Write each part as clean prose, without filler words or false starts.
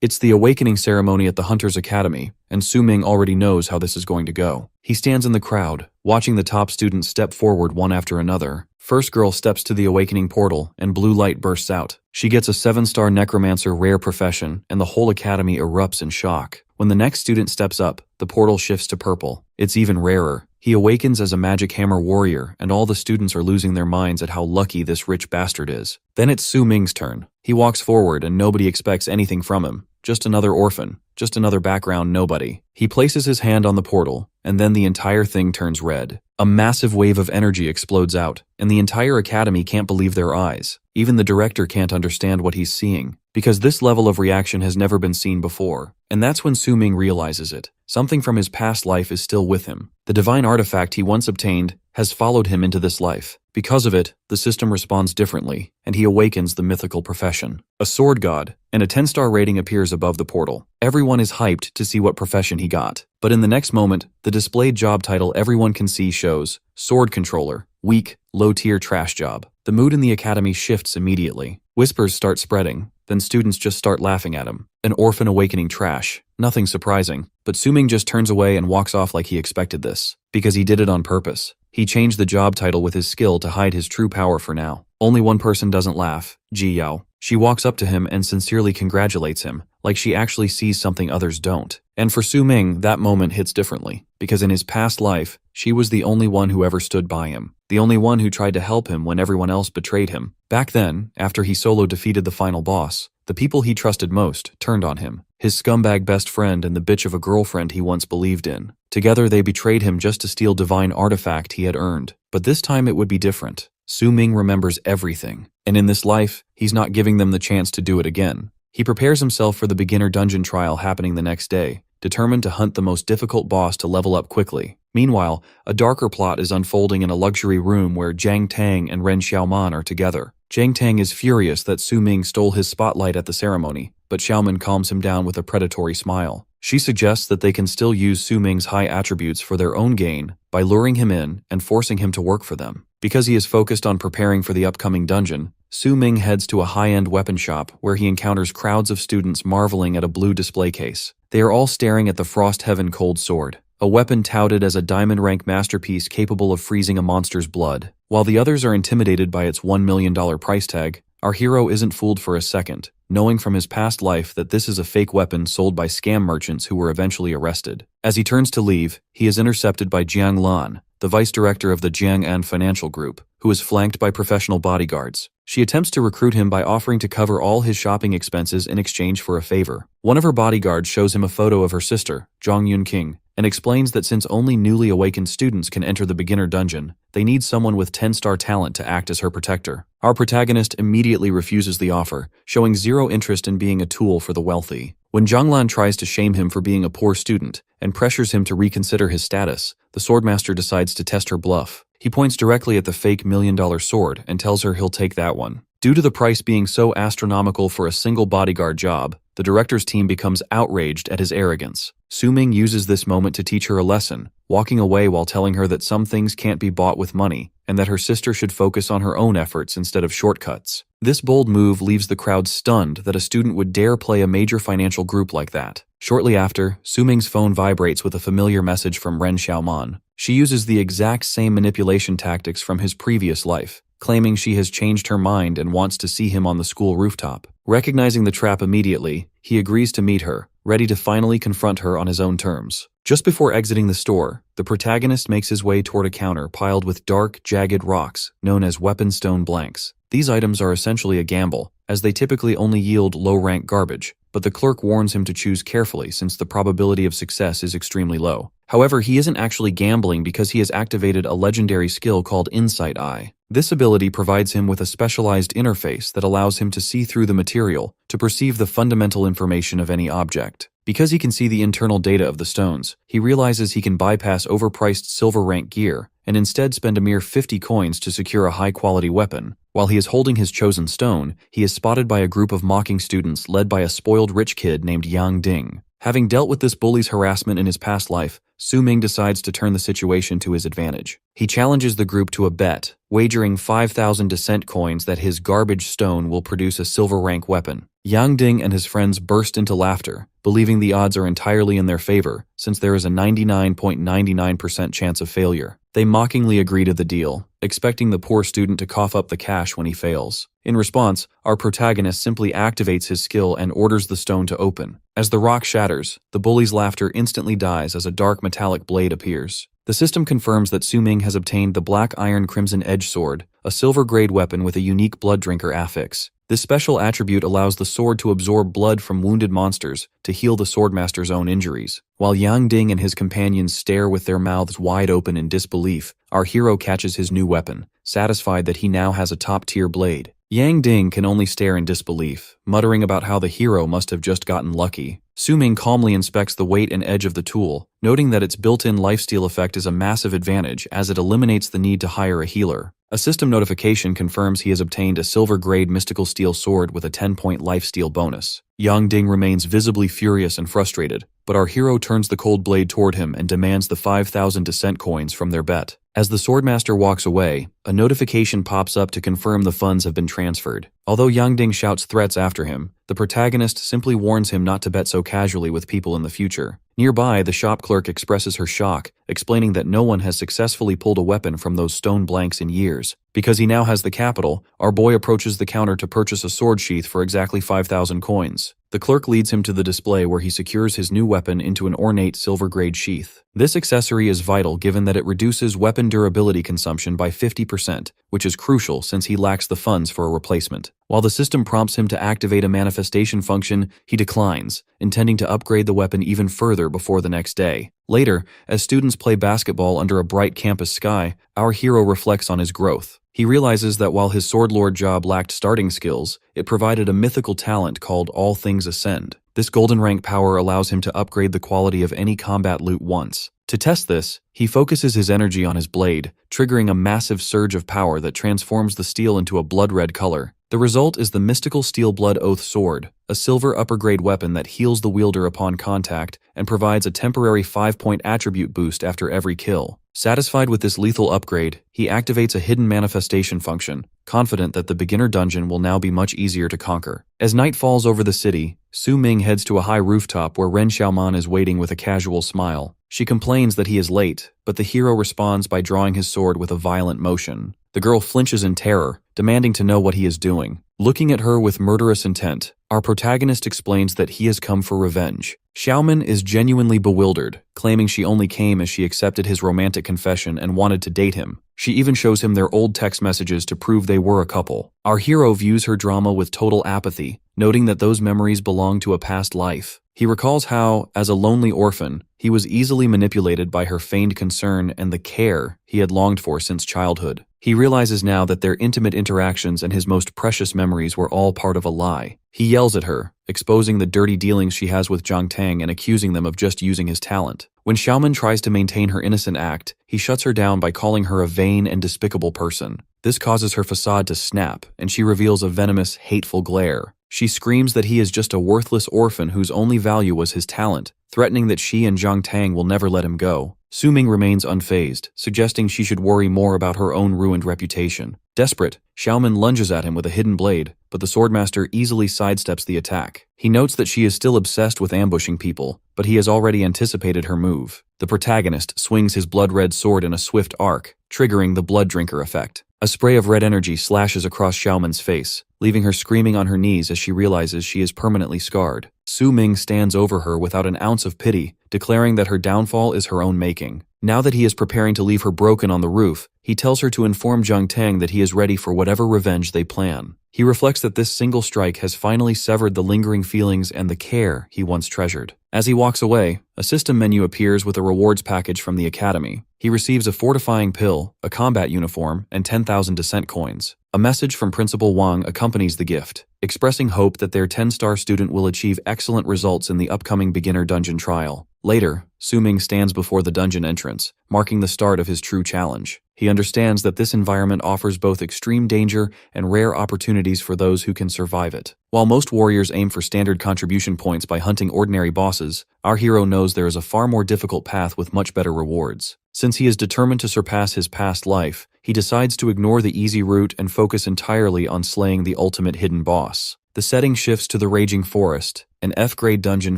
It's the awakening ceremony at the Hunter's Academy, and Su-ming already knows how this is going to go. He stands in the crowd, watching the top students step forward one after another. First girl steps to the awakening portal, and blue light bursts out. She gets a 7-star necromancer rare profession, and the whole academy erupts in shock. When the next student steps up, the portal shifts to purple. It's even rarer. He awakens as a magic hammer warrior, and all the students are losing their minds at how lucky this rich bastard is. Then it's Su-ming's turn. He walks forward and nobody expects anything from him. Just another orphan. Just another background nobody. He places his hand on the portal, and then the entire thing turns red. A massive wave of energy explodes out, and the entire academy can't believe their eyes. Even the director can't understand what he's seeing, because this level of reaction has never been seen before. And that's when Su-ming realizes it. Something from his past life is still with him. The divine artifact he once obtained has followed him into this life. Because of it, the system responds differently, and he awakens the mythical profession. A sword god, and a 10-star rating appears above the portal. Everyone is hyped to see what profession he got. But in the next moment, the displayed job title everyone can see shows Sword Controller, weak, low-tier trash job. The mood in the academy shifts immediately. Whispers start spreading, then students just start laughing at him. An orphan awakening trash. Nothing surprising, but Su-ming just turns away and walks off like he expected this. Because he did it on purpose. He changed the job title with his skill to hide his true power for now. Only one person doesn't laugh, Ji Yao. She walks up to him and sincerely congratulates him, like she actually sees something others don't. And for Su-ming, that moment hits differently, because in his past life, she was the only one who ever stood by him, the only one who tried to help him when everyone else betrayed him. Back then, after he solo defeated the final boss, the people he trusted most turned on him. His scumbag best friend and the bitch of a girlfriend he once believed in. Together they betrayed him just to steal divine artifact he had earned. But this time it would be different. Su-ming remembers everything. And in this life, he's not giving them the chance to do it again. He prepares himself for the beginner dungeon trial happening the next day, determined to hunt the most difficult boss to level up quickly. Meanwhile, a darker plot is unfolding in a luxury room where Jiang Tang and Ren Xiaoman are together. Jiang Tang is furious that Su-ming stole his spotlight at the ceremony, but Xiaoman calms him down with a predatory smile. She suggests that they can still use Su-ming's high attributes for their own gain by luring him in and forcing him to work for them. Because he is focused on preparing for the upcoming dungeon, Su-ming heads to a high-end weapon shop where he encounters crowds of students marveling at a blue display case. They are all staring at the Frost Heaven Cold Sword, a weapon touted as a diamond-rank masterpiece capable of freezing a monster's blood. While the others are intimidated by its $1 million price tag, our hero isn't fooled for a second, knowing from his past life that this is a fake weapon sold by scam merchants who were eventually arrested. As he turns to leave, he is intercepted by Jiang Lan, the vice director of the Jiang'an Financial Group, who is flanked by professional bodyguards. She attempts to recruit him by offering to cover all his shopping expenses in exchange for a favor. One of her bodyguards shows him a photo of her sister, Zhang Yunqing, and explains that since only newly awakened students can enter the beginner dungeon, they need someone with 10-star talent to act as her protector. Our protagonist immediately refuses the offer, showing zero interest in being a tool for the wealthy. When Zhanglan tries to shame him for being a poor student and pressures him to reconsider his status, the swordmaster decides to test her bluff. He points directly at the fake $1 million sword and tells her he'll take that one. Due to the price being so astronomical for a single bodyguard job, the director's team becomes outraged at his arrogance. Su-ming uses this moment to teach her a lesson, walking away while telling her that some things can't be bought with money, and that her sister should focus on her own efforts instead of shortcuts. This bold move leaves the crowd stunned that a student would dare play a major financial group like that. Shortly after, Su-ming's phone vibrates with a familiar message from Ren Xiaoman. She uses the exact same manipulation tactics from his previous life, claiming she has changed her mind and wants to see him on the school rooftop. Recognizing the trap immediately, he agrees to meet her, ready to finally confront her on his own terms. Just before exiting the store, the protagonist makes his way toward a counter piled with dark, jagged rocks known as weapon stone blanks. These items are essentially a gamble, as they typically only yield low-rank garbage, but the clerk warns him to choose carefully since the probability of success is extremely low. However, he isn't actually gambling because he has activated a legendary skill called Insight Eye. This ability provides him with a specialized interface that allows him to see through the material to perceive the fundamental information of any object. Because he can see the internal data of the stones, he realizes he can bypass overpriced silver rank gear and instead spend a mere 50 coins to secure a high-quality weapon. While he is holding his chosen stone, he is spotted by a group of mocking students led by a spoiled rich kid named Yang Ding. Having dealt with this bully's harassment in his past life, Su-ming decides to turn the situation to his advantage. He challenges the group to a bet, wagering 5,000 descent coins that his garbage stone will produce a silver rank weapon. Yang Ding and his friends burst into laughter, believing the odds are entirely in their favor, since there is a 99.99% chance of failure. They mockingly agree to the deal, expecting the poor student to cough up the cash when he fails. In response, our protagonist simply activates his skill and orders the stone to open. As the rock shatters, the bully's laughter instantly dies as a dark metallic blade appears. The system confirms that Su Ming has obtained the Black Iron Crimson Edge Sword, a silver-grade weapon with a unique Blood Drinker affix. This special attribute allows the sword to absorb blood from wounded monsters to heal the swordmaster's own injuries. While Yang Ding and his companions stare with their mouths wide open in disbelief, our hero catches his new weapon, satisfied that he now has a top-tier blade. Yang Ding can only stare in disbelief, muttering about how the hero must have just gotten lucky. Su Ming calmly inspects the weight and edge of the tool, noting that its built-in lifesteal effect is a massive advantage as it eliminates the need to hire a healer. A system notification confirms he has obtained a silver-grade mystical steel sword with a 10-point lifesteal bonus. Yang Ding remains visibly furious and frustrated, but our hero turns the cold blade toward him and demands the 5,000 descent coins from their bet. As the swordmaster walks away, a notification pops up to confirm the funds have been transferred. Although Yang Ding shouts threats after him, the protagonist simply warns him not to bet so casually with people in the future. Nearby, the shop clerk expresses her shock, explaining that no one has successfully pulled a weapon from those stone blanks in years. Because he now has the capital, our boy approaches the counter to purchase a sword sheath for exactly 5,000 coins. The clerk leads him to the display where he secures his new weapon into an ornate silver-grade sheath. This accessory is vital given that it reduces weapon durability consumption by 50%, which is crucial since he lacks the funds for a replacement. While the system prompts him to activate a manifestation function, he declines, intending to upgrade the weapon even further before the next day. Later, as students play basketball under a bright campus sky, our hero reflects on his growth. He realizes that while his sword lord job lacked starting skills, it provided a mythical talent called All Things Ascend. This golden rank power allows him to upgrade the quality of any combat loot once. To test this, he focuses his energy on his blade, triggering a massive surge of power that transforms the steel into a blood-red color. The result is the Mystical Steel Blood Oath Sword, a silver upper-grade weapon that heals the wielder upon contact and provides a temporary 5-point attribute boost after every kill. Satisfied with this lethal upgrade, he activates a hidden manifestation function, confident that the beginner dungeon will now be much easier to conquer. As night falls over the city, Su Ming heads to a high rooftop where Ren Xiaoman is waiting with a casual smile. She complains that he is late, but the hero responds by drawing his sword with a violent motion. The girl flinches in terror, demanding to know what he is doing. Looking at her with murderous intent, our protagonist explains that he has come for revenge. Xiaoman is genuinely bewildered, claiming she only came as she accepted his romantic confession and wanted to date him. She even shows him their old text messages to prove they were a couple. Our hero views her drama with total apathy, noting that those memories belong to a past life. He recalls how, as a lonely orphan, he was easily manipulated by her feigned concern and the care he had longed for since childhood. He realizes now that their intimate interactions and his most precious memories were all part of a lie. He yells at her, exposing the dirty dealings she has with Zhang Tang and accusing them of just using his talent. When Xiaoman tries to maintain her innocent act, he shuts her down by calling her a vain and despicable person. This causes her facade to snap, and she reveals a venomous, hateful glare. She screams that he is just a worthless orphan whose only value was his talent, threatening that she and Zhang Tang will never let him go. Su Ming remains unfazed, suggesting she should worry more about her own ruined reputation. Desperate, Xiaoman lunges at him with a hidden blade, but the swordmaster easily sidesteps the attack. He notes that she is still obsessed with ambushing people, but he has already anticipated her move. The protagonist swings his blood-red sword in a swift arc, triggering the Blood Drinker effect. A spray of red energy slashes across Xiaoman's face, leaving her screaming on her knees as she realizes she is permanently scarred. Su Ming stands over her without an ounce of pity, declaring that her downfall is her own making. Now that he is preparing to leave her broken on the roof, he tells her to inform Zhang Tang that he is ready for whatever revenge they plan. He reflects that this single strike has finally severed the lingering feelings and the care he once treasured. As he walks away, a system menu appears with a rewards package from the academy. He receives a fortifying pill, a combat uniform, and 10,000 descent coins. A message from Principal Wang accompanies the gift, expressing hope that their 10-star student will achieve excellent results in the upcoming beginner dungeon trial. Later, Su Ming stands before the dungeon entrance, marking the start of his true challenge. He understands that this environment offers both extreme danger and rare opportunities for those who can survive it. While most warriors aim for standard contribution points by hunting ordinary bosses, our hero knows there is a far more difficult path with much better rewards. Since he is determined to surpass his past life, he decides to ignore the easy route and focus entirely on slaying the ultimate hidden boss. The The setting shifts to the raging forest, an F-grade dungeon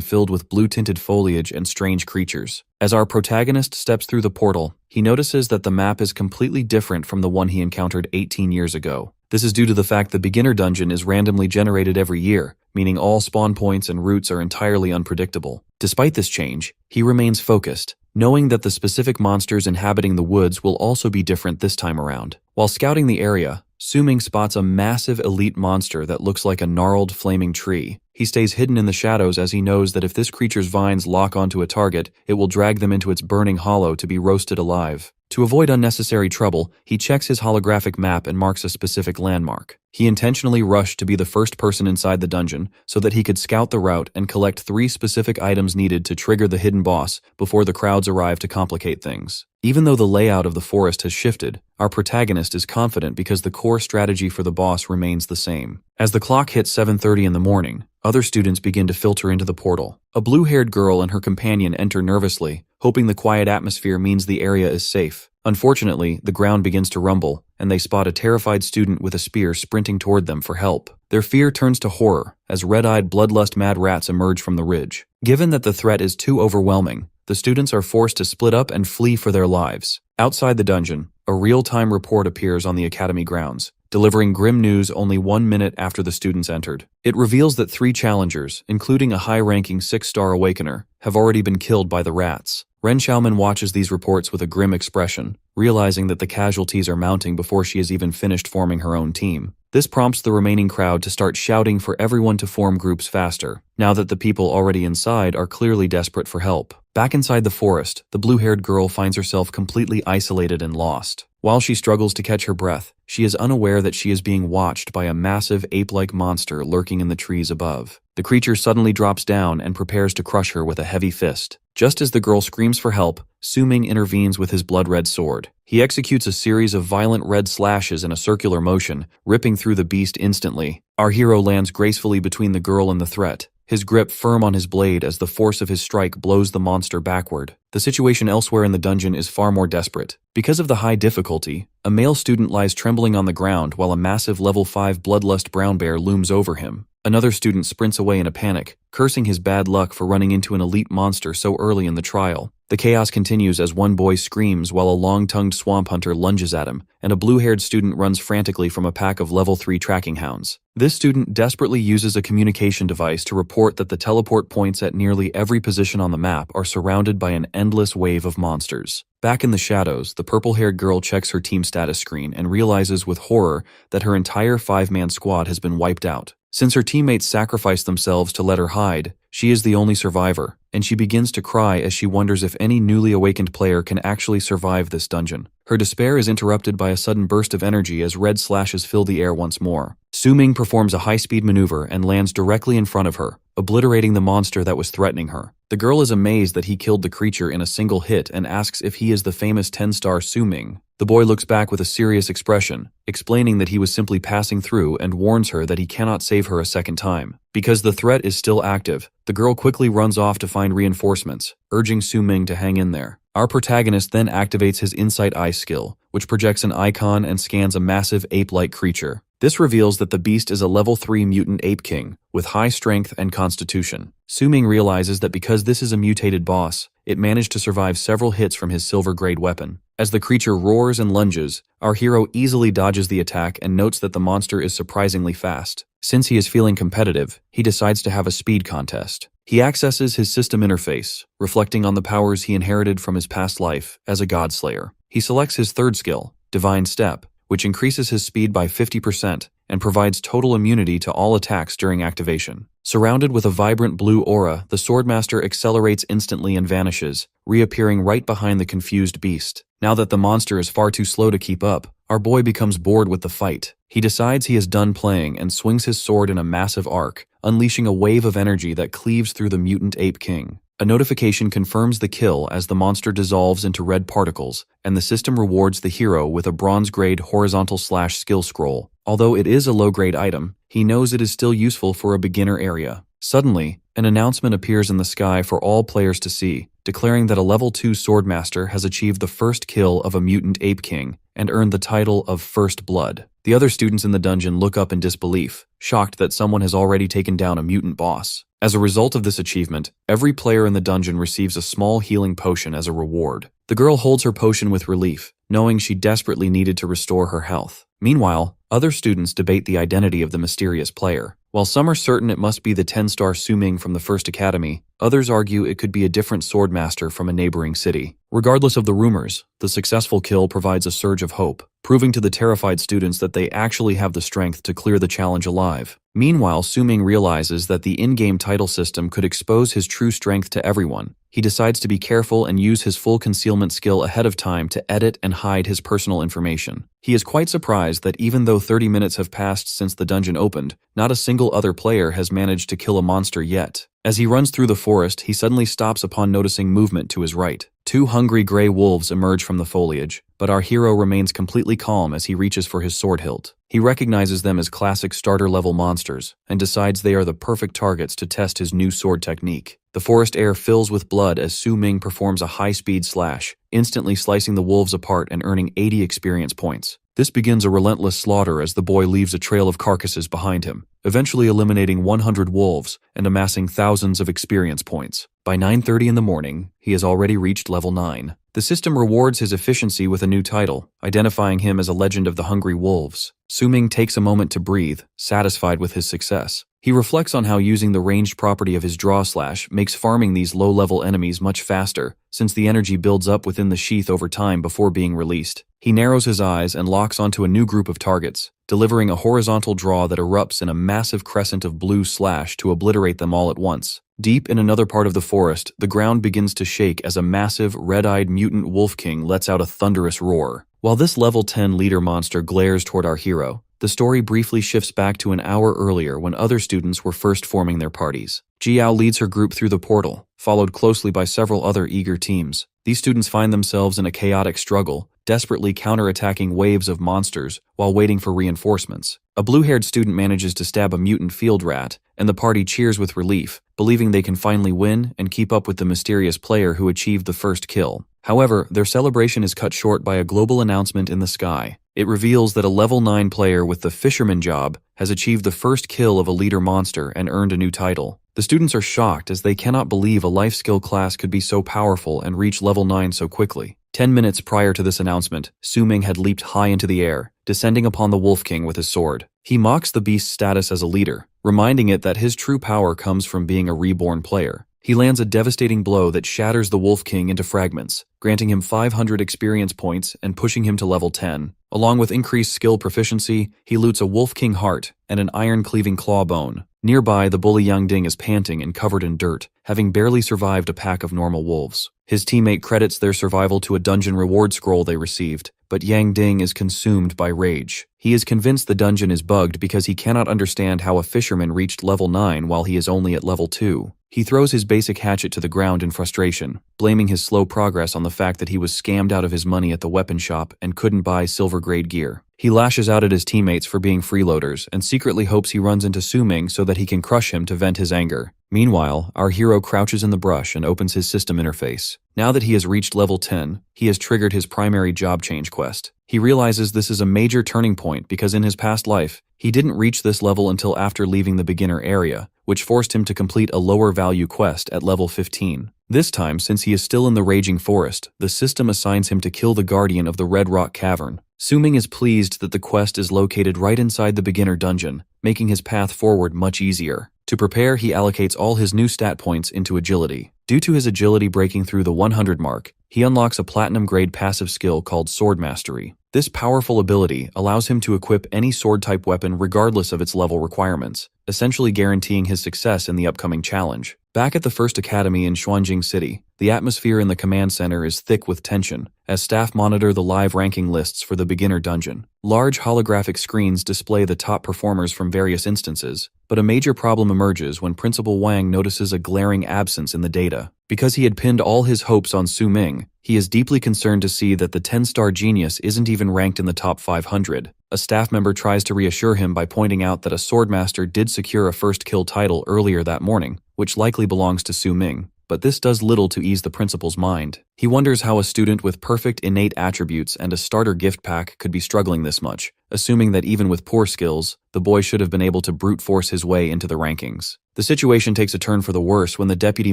filled with blue-tinted foliage and strange creatures. As our protagonist steps through the portal, he notices that the map is completely different from the one he encountered 18 years ago. This is due to the fact the beginner dungeon is randomly generated every year, meaning all spawn points and routes are entirely unpredictable. Despite this change, he remains focused, knowing that the specific monsters inhabiting the woods will also be different this time around. While scouting the area, Su-ming spots a massive elite monster that looks like a gnarled flaming tree. He stays hidden in the shadows as he knows that if this creature's vines lock onto a target, it will drag them into its burning hollow to be roasted alive. To avoid unnecessary trouble, he checks his holographic map and marks a specific landmark. He intentionally rushed to be the first person inside the dungeon so that he could scout the route and collect 3 specific items needed to trigger the hidden boss before the crowds arrive to complicate things. Even though the layout of the forest has shifted, our protagonist is confident because the core strategy for the boss remains the same. As the clock hits 7:30 in the morning, other students begin to filter into the portal. A blue-haired girl and her companion enter nervously, hoping the quiet atmosphere means the area is safe. Unfortunately, the ground begins to rumble, and they spot a terrified student with a spear sprinting toward them for help. Their fear turns to horror as red-eyed, bloodlust mad rats emerge from the ridge. Given that the threat is too overwhelming, the students are forced to split up and flee for their lives. Outside the dungeon, a real-time report appears on the academy grounds, delivering grim news only 1 minute after the students entered. It reveals that 3 challengers, including a high-ranking 6-star awakener, have already been killed by the rats. Ren Xiaoman watches these reports with a grim expression, realizing that the casualties are mounting before she has even finished forming her own team. This prompts the remaining crowd to start shouting for everyone to form groups faster, now that the people already inside are clearly desperate for help. Back inside the forest, the blue-haired girl finds herself completely isolated and lost. While she struggles to catch her breath, she is unaware that she is being watched by a massive ape-like monster lurking in the trees above. The creature suddenly drops down and prepares to crush her with a heavy fist. Just as the girl screams for help, Su-ming intervenes with his blood-red sword. He executes a series of violent red slashes in a circular motion, ripping through the beast instantly. Our hero lands gracefully between the girl and the threat, his grip firm on his blade as the force of his strike blows the monster backward. The situation elsewhere in the dungeon is far more desperate. Because of the high difficulty, a male student lies trembling on the ground while a massive level 5 bloodlust brown bear looms over him. Another student sprints away in a panic, cursing his bad luck for running into an elite monster so early in the trial. The chaos continues as one boy screams while a long-tongued swamp hunter lunges at him, and a blue-haired student runs frantically from a pack of level 3 tracking hounds. This student desperately uses a communication device to report that the teleport points at nearly every position on the map are surrounded by an endless wave of monsters. Back in the shadows, the purple-haired girl checks her team status screen and realizes with horror that her entire 5-man squad has been wiped out. Since her teammates sacrificed themselves to let her hide, she is the only survivor, and she begins to cry as she wonders if any newly awakened player can actually survive this dungeon. Her despair is interrupted by a sudden burst of energy as red slashes fill the air once more. Su-ming performs a high-speed maneuver and lands directly in front of her, obliterating the monster that was threatening her. The girl is amazed that he killed the creature in a single hit and asks if he is the famous 10-star Su-ming. The boy looks back with a serious expression, explaining that he was simply passing through and warns her that he cannot save her a second time. Because the threat is still active, the girl quickly runs off to find reinforcements, urging Su-ming to hang in there. Our protagonist then activates his Insight Eye skill, which projects an icon and scans a massive ape-like creature. This reveals that the beast is a level 3 mutant ape king, with high strength and constitution. Su-ming realizes that because this is a mutated boss, it managed to survive several hits from his silver-grade weapon. As the creature roars and lunges, our hero easily dodges the attack and notes that the monster is surprisingly fast. Since he is feeling competitive, he decides to have a speed contest. He accesses his system interface, reflecting on the powers he inherited from his past life as a godslayer. He selects his third skill, Divine Step, which increases his speed by 50% and provides total immunity to all attacks during activation. Surrounded with a vibrant blue aura, the Swordmaster accelerates instantly and vanishes, reappearing right behind the confused beast. Now that the monster is far too slow to keep up, our boy becomes bored with the fight. He decides he is done playing and swings his sword in a massive arc, unleashing a wave of energy that cleaves through the mutant ape king. A notification confirms the kill as the monster dissolves into red particles, and the system rewards the hero with a bronze-grade horizontal/skill scroll. Although it is a low-grade item, he knows it is still useful for a beginner area. Suddenly, an announcement appears in the sky for all players to see, declaring that a level 2 Swordmaster has achieved the first kill of a mutant ape king and earned the title of First Blood. The other students in the dungeon look up in disbelief, shocked that someone has already taken down a mutant boss. As a result of this achievement, every player in the dungeon receives a small healing potion as a reward. The girl holds her potion with relief, knowing she desperately needed to restore her health. Meanwhile, other students debate the identity of the mysterious player. While some are certain it must be the 10-star Su-Ming from the First Academy, others argue it could be a different swordmaster from a neighboring city. Regardless of the rumors, the successful kill provides a surge of hope, proving to the terrified students that they actually have the strength to clear the challenge alive. Meanwhile, Su-Ming realizes that the in-game title system could expose his true strength to everyone. He decides to be careful and use his full concealment skill ahead of time to edit and hide his personal information. He is quite surprised that even though 30 minutes have passed since the dungeon opened, not a single other player has managed to kill a monster yet. As he runs through the forest, he suddenly stops upon noticing movement to his right. Two hungry gray wolves emerge from the foliage, but our hero remains completely calm as he reaches for his sword hilt. He recognizes them as classic starter-level monsters and decides they are the perfect targets to test his new sword technique. The forest air fills with blood as Su-Ming performs a high-speed slash, instantly slicing the wolves apart and earning 80 experience points. This begins a relentless slaughter as the boy leaves a trail of carcasses behind him, eventually eliminating 100 wolves and amassing thousands of experience points. By 9:30 in the morning, he has already reached level 9. The system rewards his efficiency with a new title, identifying him as a legend of the hungry wolves. Su-Ming takes a moment to breathe, satisfied with his success. He reflects on how using the ranged property of his draw slash makes farming these low-level enemies much faster, since the energy builds up within the sheath over time before being released. He narrows his eyes and locks onto a new group of targets, delivering a horizontal draw that erupts in a massive crescent of blue slash to obliterate them all at once. Deep in another part of the forest, the ground begins to shake as a massive, red-eyed mutant wolf king lets out a thunderous roar. While this level 10 leader monster glares toward our hero, the story briefly shifts back to an hour earlier when other students were first forming their parties. Jiao leads her group through the portal, followed closely by several other eager teams. These students find themselves in a chaotic struggle, desperately counterattacking waves of monsters while waiting for reinforcements. A blue-haired student manages to stab a mutant field rat, and the party cheers with relief, believing they can finally win and keep up with the mysterious player who achieved the first kill. However, their celebration is cut short by a global announcement in the sky. It reveals that a level 9 player with the fisherman job has achieved the first kill of a leader monster and earned a new title. The students are shocked as they cannot believe a life skill class could be so powerful and reach level 9 so quickly. 10 minutes prior to this announcement, Su-Ming had leaped high into the air, descending upon the Wolf King with his sword. He mocks the beast's status as a leader, reminding it that his true power comes from being a reborn player. He lands a devastating blow that shatters the Wolf King into fragments, granting him 500 experience points and pushing him to level 10. Along with increased skill proficiency, he loots a Wolf King heart and an iron-cleaving claw bone. Nearby, the bully Yang Ding is panting and covered in dirt, having barely survived a pack of normal wolves. His teammate credits their survival to a dungeon reward scroll they received, but Yang Ding is consumed by rage. He is convinced the dungeon is bugged because he cannot understand how a fisherman reached level 9 while he is only at level 2. He throws his basic hatchet to the ground in frustration, blaming his slow progress on the fact that he was scammed out of his money at the weapon shop and couldn't buy silver-grade gear. He lashes out at his teammates for being freeloaders and secretly hopes he runs into Su-Ming so that he can crush him to vent his anger. Meanwhile, our hero crouches in the brush and opens his system interface. Now that he has reached level 10, he has triggered his primary job change quest. He realizes this is a major turning point because in his past life, he didn't reach this level until after leaving the beginner area, which forced him to complete a lower value quest at level 15. This time, since he is still in the raging forest, the system assigns him to kill the guardian of the Red Rock Cavern. Su-Ming is pleased that the quest is located right inside the beginner dungeon, making his path forward much easier. To prepare, he allocates all his new stat points into agility. Due to his agility breaking through the 100 mark, he unlocks a platinum-grade passive skill called Sword Mastery. This powerful ability allows him to equip any sword-type weapon regardless of its level requirements, essentially guaranteeing his success in the upcoming challenge. Back at the First Academy in Xuanjing City, the atmosphere in the command center is thick with tension, as staff monitor the live ranking lists for the beginner dungeon. Large holographic screens display the top performers from various instances, but a major problem emerges when Principal Wang notices a glaring absence in the data. Because he had pinned all his hopes on Su-Ming, he is deeply concerned to see that the 10-star genius isn't even ranked in the top 500. A staff member tries to reassure him by pointing out that a swordmaster did secure a first kill title earlier that morning, which likely belongs to Su-Ming. but this does little to ease the principal's mind. He wonders how a student with perfect innate attributes and a starter gift pack could be struggling this much, assuming that even with poor skills, the boy should have been able to brute force his way into the rankings. The situation takes a turn for the worse when the deputy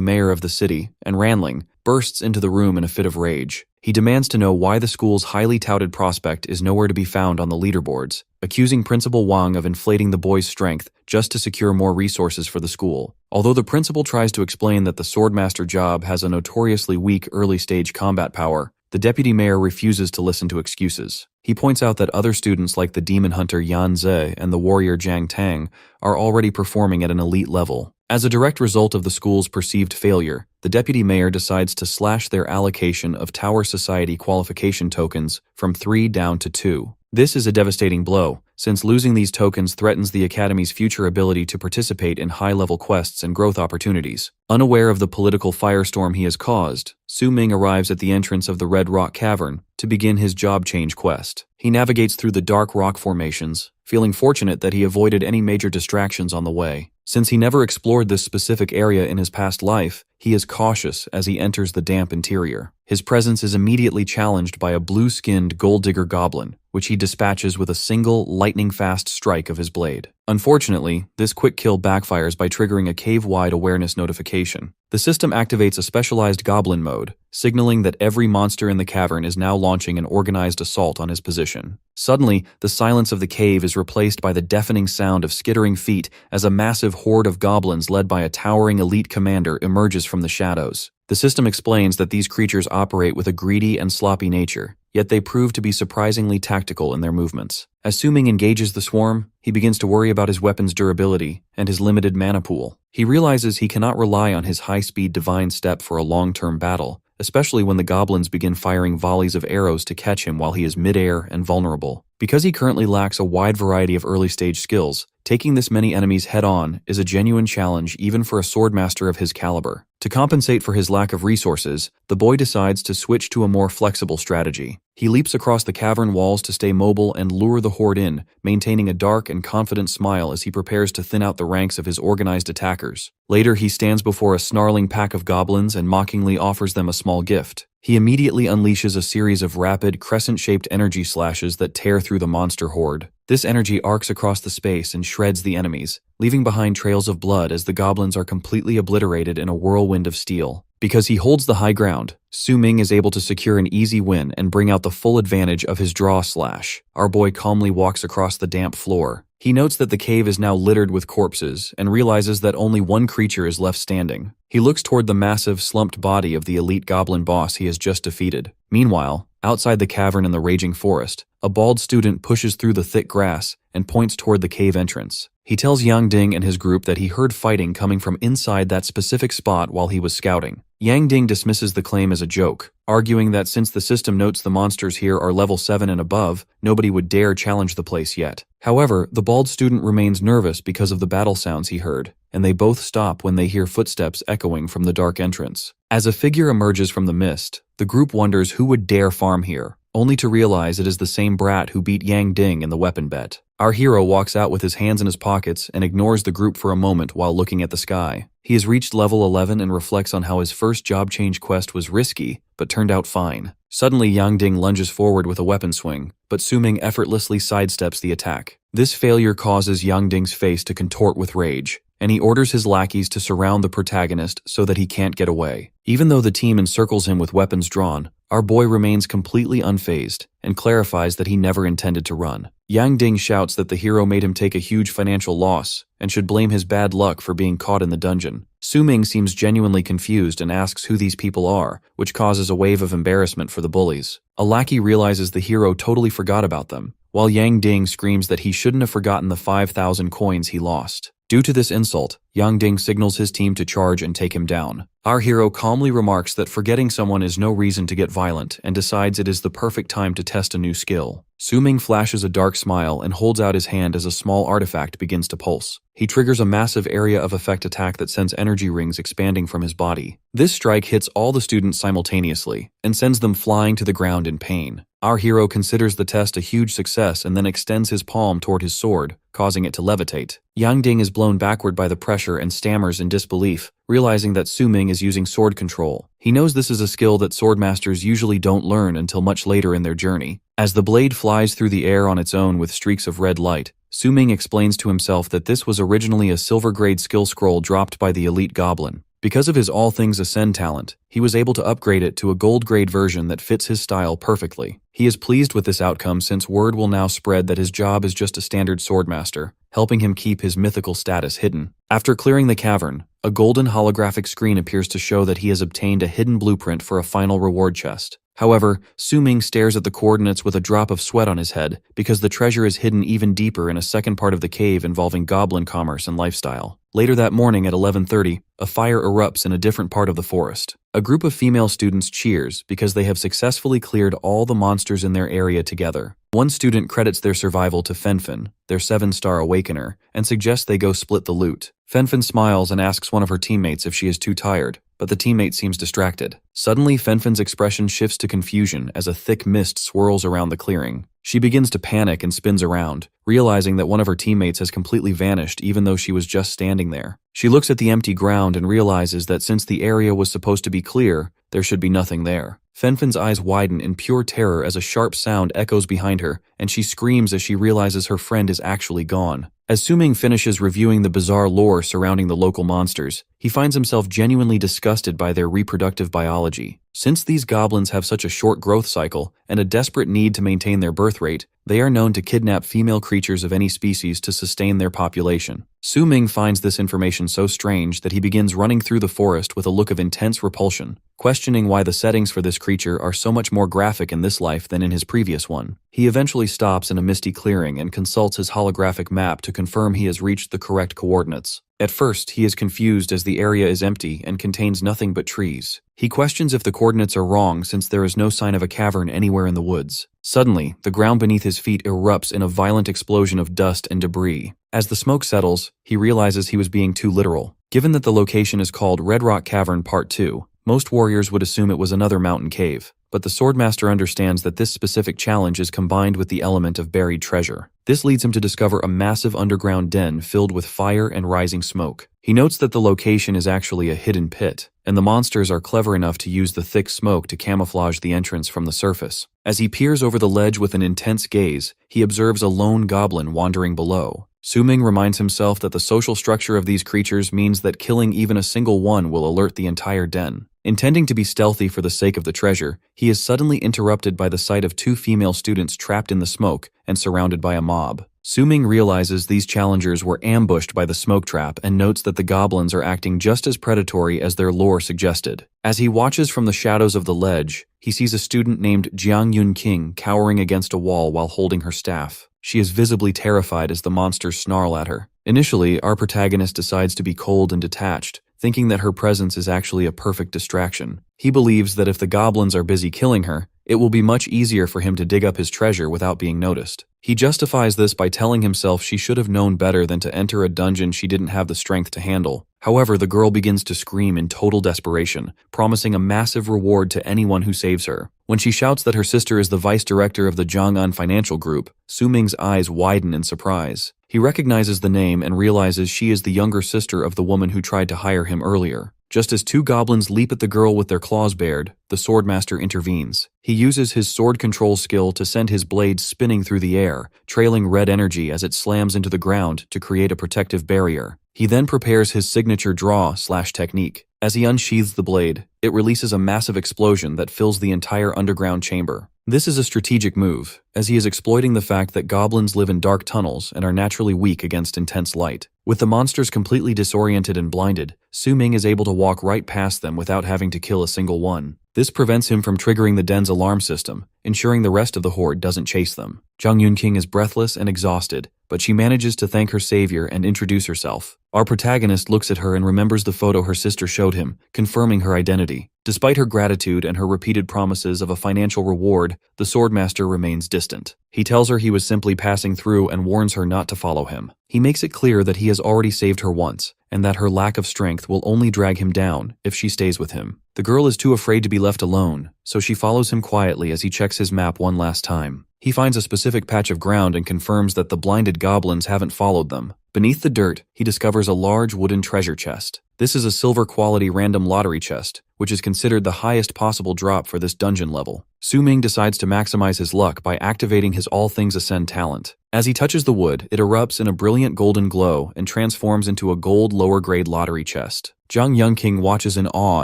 mayor of the city, and Ranling, bursts into the room in a fit of rage. He demands to know why the school's highly touted prospect is nowhere to be found on the leaderboards, accusing Principal Wang of inflating the boy's strength just to secure more resources for the school. Although the principal tries to explain that the swordmaster job has a notoriously weak early-stage combat power, the deputy mayor refuses to listen to excuses. He points out that other students like the demon hunter Yan Ze and the warrior Jiang Tang are already performing at an elite level. As a direct result of the school's perceived failure, the deputy mayor decides to slash their allocation of Tower Society qualification tokens from 3 down to 2. This is a devastating blow, since losing these tokens threatens the Academy's future ability to participate in high-level quests and growth opportunities. Unaware of the political firestorm he has caused, Su Ming arrives at the entrance of the Red Rock Cavern to begin his job change quest. He navigates through the dark rock formations, feeling fortunate that he avoided any major distractions on the way. Since he never explored this specific area in his past life, he is cautious as he enters the damp interior. His presence is immediately challenged by a blue-skinned gold-digger goblin, which he dispatches with a single, lightning-fast strike of his blade. Unfortunately, this quick kill backfires by triggering a cave-wide awareness notification. The system activates a specialized goblin mode, signaling that every monster in the cavern is now launching an organized assault on his position. Suddenly, the silence of the cave is replaced by the deafening sound of skittering feet as a massive horde of goblins led by a towering elite commander emerges from the shadows. The system explains that these creatures operate with a greedy and sloppy nature, yet they prove to be surprisingly tactical in their movements. As Su Ming engages the swarm, he begins to worry about his weapon's durability and his limited mana pool. He realizes he cannot rely on his high-speed divine step for a long-term battle, especially when the goblins begin firing volleys of arrows to catch him while he is mid-air and vulnerable. Because he currently lacks a wide variety of early-stage skills, taking this many enemies head-on is a genuine challenge even for a swordmaster of his caliber. To compensate for his lack of resources, the boy decides to switch to a more flexible strategy. He leaps across the cavern walls to stay mobile and lure the horde in, maintaining a dark and confident smile as he prepares to thin out the ranks of his organized attackers. Later, he stands before a snarling pack of goblins and mockingly offers them a small gift. He immediately unleashes a series of rapid, crescent-shaped energy slashes that tear through the monster horde. This energy arcs across the space and shreds the enemies, leaving behind trails of blood as the goblins are completely obliterated in a whirlwind of steel. Because he holds the high ground, Su Ming is able to secure an easy win and bring out the full advantage of his draw slash. Our boy calmly walks across the damp floor. He notes that the cave is now littered with corpses and realizes that only one creature is left standing. He looks toward the massive, slumped body of the elite goblin boss he has just defeated. Meanwhile, outside the cavern in the raging forest, a bald student pushes through the thick grass and points toward the cave entrance. He tells Yang Ding and his group that he heard fighting coming from inside that specific spot while he was scouting. Yang Ding dismisses the claim as a joke, arguing that since the system notes the monsters here are level 7 and above, nobody would dare challenge the place yet. However, the bald student remains nervous because of the battle sounds he heard, and they both stop when they hear footsteps echoing from the dark entrance. As a figure emerges from the mist, the group wonders who would dare farm here, only to realize it is the same brat who beat Yang Ding in the weapon bet. Our hero walks out with his hands in his pockets and ignores the group for a moment while looking at the sky. He has reached level 11 and reflects on how his first job change quest was risky, but turned out fine. Suddenly, Yang Ding lunges forward with a weapon swing, but Su Ming effortlessly sidesteps the attack. This failure causes Yang Ding's face to contort with rage, and he orders his lackeys to surround the protagonist so that he can't get away. Even though the team encircles him with weapons drawn, our boy remains completely unfazed and clarifies that he never intended to run. Yang Ding shouts that the hero made him take a huge financial loss and should blame his bad luck for being caught in the dungeon. Su Ming seems genuinely confused and asks who these people are, which causes a wave of embarrassment for the bullies. A lackey realizes the hero totally forgot about them, while Yang Ding screams that he shouldn't have forgotten the 5,000 coins he lost. Due to this insult, Yang Ding signals his team to charge and take him down. Our hero calmly remarks that forgetting someone is no reason to get violent and decides it is the perfect time to test a new skill. Su Ming flashes a dark smile and holds out his hand as a small artifact begins to pulse. He triggers a massive area of effect attack that sends energy rings expanding from his body. This strike hits all the students simultaneously and sends them flying to the ground in pain. Our hero considers the test a huge success and then extends his palm toward his sword, causing it to levitate. Yang Ding is blown backward by the pressure and stammers in disbelief, realizing that Su Ming is using sword control. He knows this is a skill that swordmasters usually don't learn until much later in their journey. As the blade flies through the air on its own with streaks of red light, Su Ming explains to himself that this was originally a silver-grade skill scroll dropped by the elite goblin. Because of his All Things Ascend talent, he was able to upgrade it to a gold-grade version that fits his style perfectly. He is pleased with this outcome since word will now spread that his job is just a standard swordmaster, helping him keep his mythical status hidden. After clearing the cavern, a golden holographic screen appears to show that he has obtained a hidden blueprint for a final reward chest. However, Su Ming stares at the coordinates with a drop of sweat on his head because the treasure is hidden even deeper in a second part of the cave involving goblin commerce and lifestyle. Later that morning at 11:30, a fire erupts in a different part of the forest. A group of female students cheers because they have successfully cleared all the monsters in their area together. One student credits their survival to Fenfen, their 7-star awakener, and suggests they go split the loot. Fenfen smiles and asks one of her teammates if she is too tired, but the teammate seems distracted. Suddenly, Fenfen's expression shifts to confusion as a thick mist swirls around the clearing. She begins to panic and spins around, realizing that one of her teammates has completely vanished even though she was just standing there. She looks at the empty ground and realizes that since the area was supposed to be clear, there should be nothing there. Fenfen's eyes widen in pure terror as a sharp sound echoes behind her, and she screams as she realizes her friend is actually gone. As Su Ming finishes reviewing the bizarre lore surrounding the local monsters, he finds himself genuinely disgusted by their reproductive biology. Since these goblins have such a short growth cycle and a desperate need to maintain their birth rate, they are known to kidnap female creatures of any species to sustain their population. Su Ming finds this information so strange that he begins running through the forest with a look of intense repulsion, questioning why the settings for this creature are so much more graphic in this life than in his previous one. He eventually stops in a misty clearing and consults his holographic map to confirm he has reached the correct coordinates. At first, he is confused as the area is empty and contains nothing but trees. He questions if the coordinates are wrong since there is no sign of a cavern anywhere in the woods. Suddenly, the ground beneath his feet erupts in a violent explosion of dust and debris. As the smoke settles, he realizes he was being too literal. Given that the location is called Red Rock Cavern Part 2, most warriors would assume it was another mountain cave, but the Swordmaster understands that this specific challenge is combined with the element of buried treasure. This leads him to discover a massive underground den filled with fire and rising smoke. He notes that the location is actually a hidden pit, and the monsters are clever enough to use the thick smoke to camouflage the entrance from the surface. As he peers over the ledge with an intense gaze, he observes a lone goblin wandering below. Su Ming reminds himself that the social structure of these creatures means that killing even a single one will alert the entire den. Intending to be stealthy for the sake of the treasure, he is suddenly interrupted by the sight of two female students trapped in the smoke and surrounded by a mob. Su Ming realizes these challengers were ambushed by the smoke trap and notes that the goblins are acting just as predatory as their lore suggested. As he watches from the shadows of the ledge, he sees a student named Jiang Yunqing cowering against a wall while holding her staff. She is visibly terrified as the monsters snarl at her. Initially, our protagonist decides to be cold and detached, thinking that her presence is actually a perfect distraction. He believes that if the goblins are busy killing her, it will be much easier for him to dig up his treasure without being noticed. He justifies this by telling himself she should have known better than to enter a dungeon she didn't have the strength to handle. However, the girl begins to scream in total desperation, promising a massive reward to anyone who saves her. When she shouts that her sister is the vice director of the Zhong'an Financial Group, Su Ming's eyes widen in surprise. He recognizes the name and realizes she is the younger sister of the woman who tried to hire him earlier. Just as two goblins leap at the girl with their claws bared, the Swordmaster intervenes. He uses his sword control skill to send his blade spinning through the air, trailing red energy as it slams into the ground to create a protective barrier. He then prepares his signature draw/technique. As he unsheathes the blade, it releases a massive explosion that fills the entire underground chamber. This is a strategic move, as he is exploiting the fact that goblins live in dark tunnels and are naturally weak against intense light. With the monsters completely disoriented and blinded, Su Ming is able to walk right past them without having to kill a single one. This prevents him from triggering the den's alarm system, ensuring the rest of the horde doesn't chase them. Jiang Yunqing is breathless and exhausted, but she manages to thank her savior and introduce herself. Our protagonist looks at her and remembers the photo her sister showed him, confirming her identity. Despite her gratitude and her repeated promises of a financial reward, the swordmaster remains distant. He tells her he was simply passing through and warns her not to follow him. He makes it clear that he has already saved her once, and that her lack of strength will only drag him down if she stays with him. The girl is too afraid to be left alone, so she follows him quietly as he checks his map one last time. He finds a specific patch of ground and confirms that the blinded goblins haven't followed them. Beneath the dirt, he discovers a large wooden treasure chest. This is a silver-quality random lottery chest, which is considered the highest possible drop for this dungeon level. Su-ming decides to maximize his luck by activating his All Things Ascend talent. As he touches the wood, it erupts in a brilliant golden glow and transforms into a gold lower-grade lottery chest. Jang Yunking watches in awe